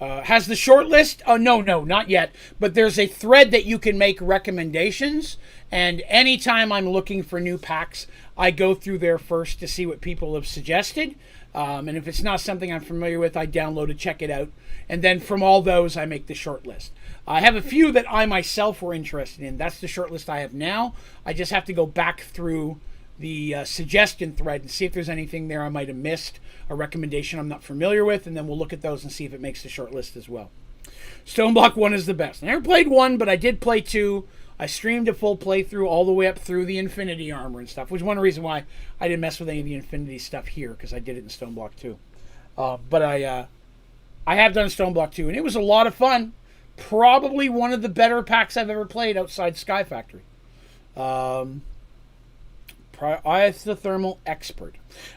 Has the short list? Oh, no, not yet. But there's a thread that you can make recommendations. And anytime I'm looking for new packs, I go through there first to see what people have suggested. And if it's not something I'm familiar with, I download it, check it out. And then from all those, I make the short list. I have a few that I myself were interested in. That's the short list I have now. I just have to go back through the suggestion thread and see if there's anything there I might have missed, a recommendation I'm not familiar with, and then we'll look at those and see if it makes the short list as well. Stoneblock 1 is the best. I never played 1, but I did play 2. I streamed a full playthrough all the way up through the Infinity Armor and stuff, which is one reason why I didn't mess with any of the Infinity stuff here, because I did it in Stoneblock 2. But I have done Stoneblock 2, and it was a lot of fun. Probably one of the better packs I've ever played outside Sky Factory. Isothermal Expert.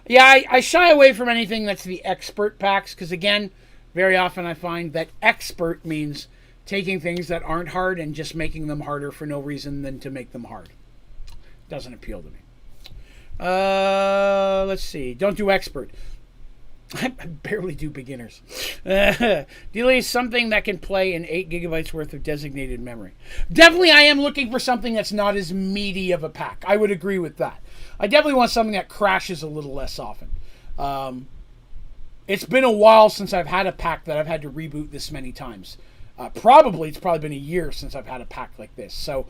Yeah, I shy away from anything that's the expert packs, because again, very often I find that expert means taking things that aren't hard and just making them harder for no reason than to make them hard. Doesn't appeal to me. Let's see. Don't do expert. I barely do beginners. Delay something that can play in 8 gigabytes worth of designated memory. Definitely I am looking for something that's not as meaty of a pack. I would agree with that. I definitely want something that crashes a little less often. It's been a while since I've had a pack that I've had to reboot this many times. It's probably been a year since I've had a pack like this. So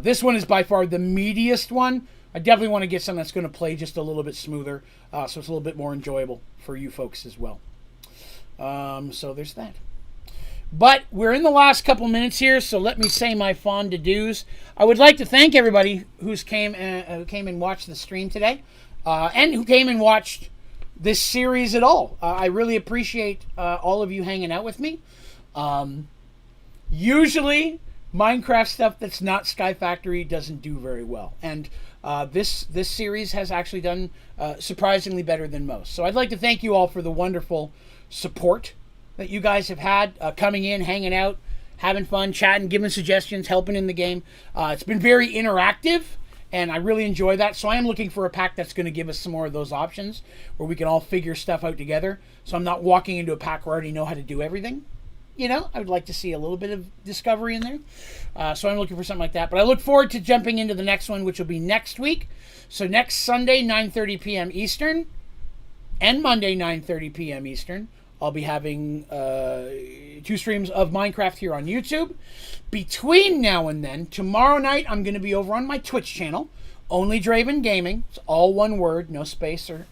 this one is by far the meatiest one. I definitely want to get something that's going to play just a little bit smoother, so it's a little bit more enjoyable for you folks as well. So there's that. But we're in the last couple minutes here, so let me say my fond adieus. I would like to thank everybody who came and watched the stream today, and who came and watched this series at all. I really appreciate all of you hanging out with me. Usually, Minecraft stuff that's not Sky Factory doesn't do very well, and this series has actually done surprisingly better than most. So I'd like to thank you all for the wonderful support that you guys have had, coming in, hanging out, having fun, chatting, giving suggestions, helping in the game. It's been very interactive, and I really enjoy that. So I am looking for a pack that's going to give us some more of those options where we can all figure stuff out together. So I'm not walking into a pack where I already know how to do everything. You know, I would like to see a little bit of discovery in there. So I'm looking for something like that. But I look forward to jumping into the next one, which will be next week. So next Sunday, 9:30 p.m. Eastern, and Monday, 9:30 p.m. Eastern, I'll be having 2 streams of Minecraft here on YouTube. Between now and then, tomorrow night, I'm going to be over on my Twitch channel, Onlydraven Gaming. It's all one word, no space or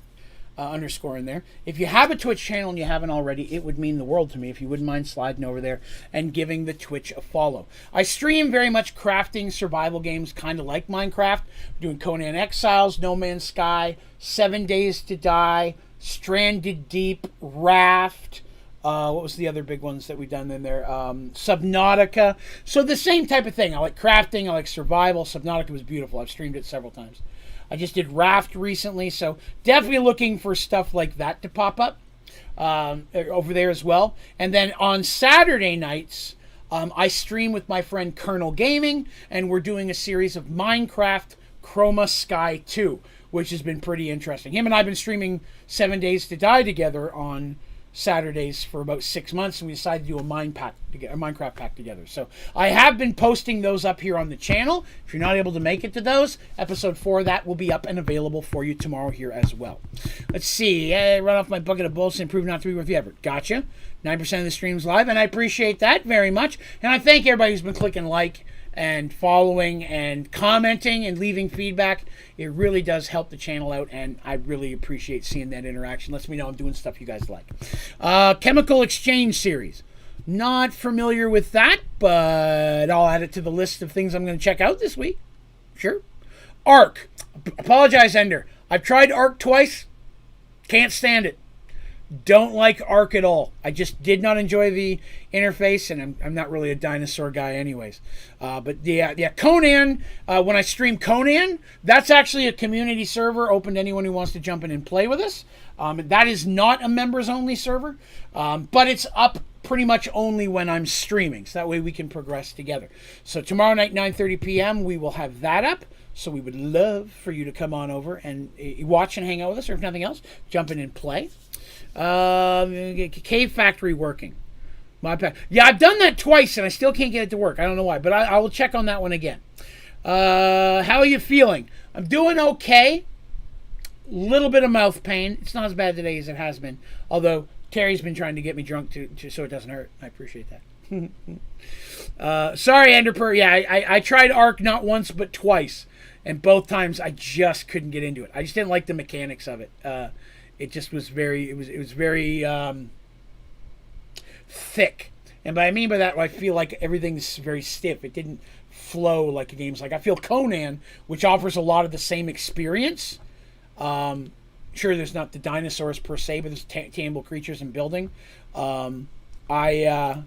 underscore in there. If you have a Twitch channel and you haven't already, it would mean the world to me if you wouldn't mind sliding over there and giving the Twitch a follow. I stream very much crafting survival games, kind of like Minecraft. I'm doing Conan Exiles, No Man's Sky, 7 Days to Die, Stranded Deep, Raft. What was the other big ones that we've done in there? Subnautica. So the same type of thing. I like crafting. I like survival. Subnautica was beautiful. I've streamed it several times. I just did Raft recently, so definitely looking for stuff like that to pop up over there as well. And then on Saturday nights, I stream with my friend Colonel Gaming, and we're doing a series of Minecraft Chroma Sky 2, which has been pretty interesting. Him and I have been streaming 7 Days to Die together on Saturdays for about 6 months, and we decided to do a Minecraft pack together. So I have been posting those up here on the channel. If you're not able to make it to those, episode 4 of that will be up and available for you tomorrow here as well. Let's see. Run off my bucket of bullshit and prove not to be worth the effort. Gotcha. 9% of the stream's live, and I appreciate that very much. And I thank everybody who's been clicking like and following and commenting and leaving feedback. It really does help the channel out, and I really appreciate seeing that interaction. Lets me know I'm doing stuff you guys like. Chemical Exchange series. Not familiar with that, but I'll add it to the list of things I'm going to check out this week. Sure. Arc. Apologize, Ender. I've tried Arc twice. Can't stand it. Don't like Arc at all. I just did not enjoy the interface, and I'm not really a dinosaur guy anyways. But yeah, Conan, when I stream Conan, that's actually a community server open to anyone who wants to jump in and play with us. That is not a members-only server, but it's up pretty much only when I'm streaming, so that way we can progress together. So tomorrow night, 9:30 p.m., we will have that up. So we would love for you to come on over and watch and hang out with us, or if nothing else, jump in and play. Cave Factory working. Modpack. Yeah, I've done that twice and I still can't get it to work. I don't know why, but I will check on that one again. How are you feeling? I'm doing okay. Little bit of mouth pain. It's not as bad today as it has been. Although Terry's been trying to get me drunk so it doesn't hurt. I appreciate that. Sorry, Enderper. Yeah, I tried Arc not once but twice, and both times I just couldn't get into it. I just didn't like the mechanics of it. It just was very, it was very thick. And what I mean by that, I feel like everything's very stiff. It didn't flow like a game's like. I feel Conan, which offers a lot of the same experience. Sure, there's not the dinosaurs per se, but there's tangible creatures and building. I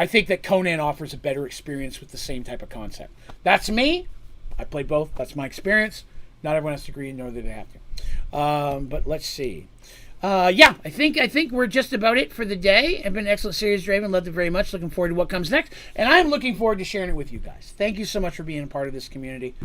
think that Conan offers a better experience with the same type of concept. That's me. I play both. That's my experience. Not everyone has to agree, nor do they have to. But let's see. Yeah, I think we're just about it for the day. It's been an excellent series, Draven. Loved it very much. Looking forward to what comes next. And I'm looking forward to sharing it with you guys. Thank you so much for being a part of this community.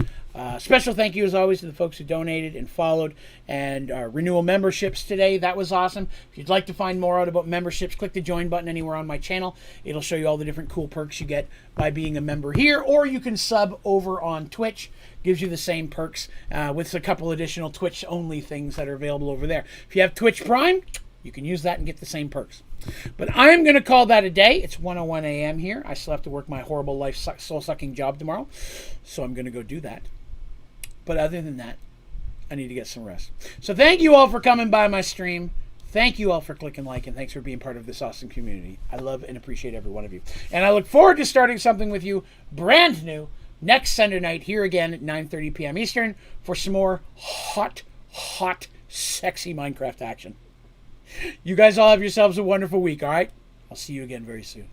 Special thank you, as always, to the folks who donated and followed and renewal memberships today. That was awesome. If you'd like to find more out about memberships, click the join button anywhere on my channel. It'll show you all the different cool perks you get by being a member here, or you can sub over on Twitch. Gives you the same perks with a couple additional Twitch-only things that are available over there. If you have Twitch Prime, you can use that and get the same perks. But I'm going to call that a day. It's 1:01 a.m. here. I still have to work my horrible life soul-sucking job tomorrow, so I'm going to go do that. But other than that, I need to get some rest. So thank you all for coming by my stream. Thank you all for clicking like, and thanks for being part of this awesome community. I love and appreciate every one of you. And I look forward to starting something with you brand new next Sunday night here again at 9:30 p.m. Eastern for some more hot, sexy Minecraft action. You guys all have yourselves a wonderful week, all right? I'll see you again very soon.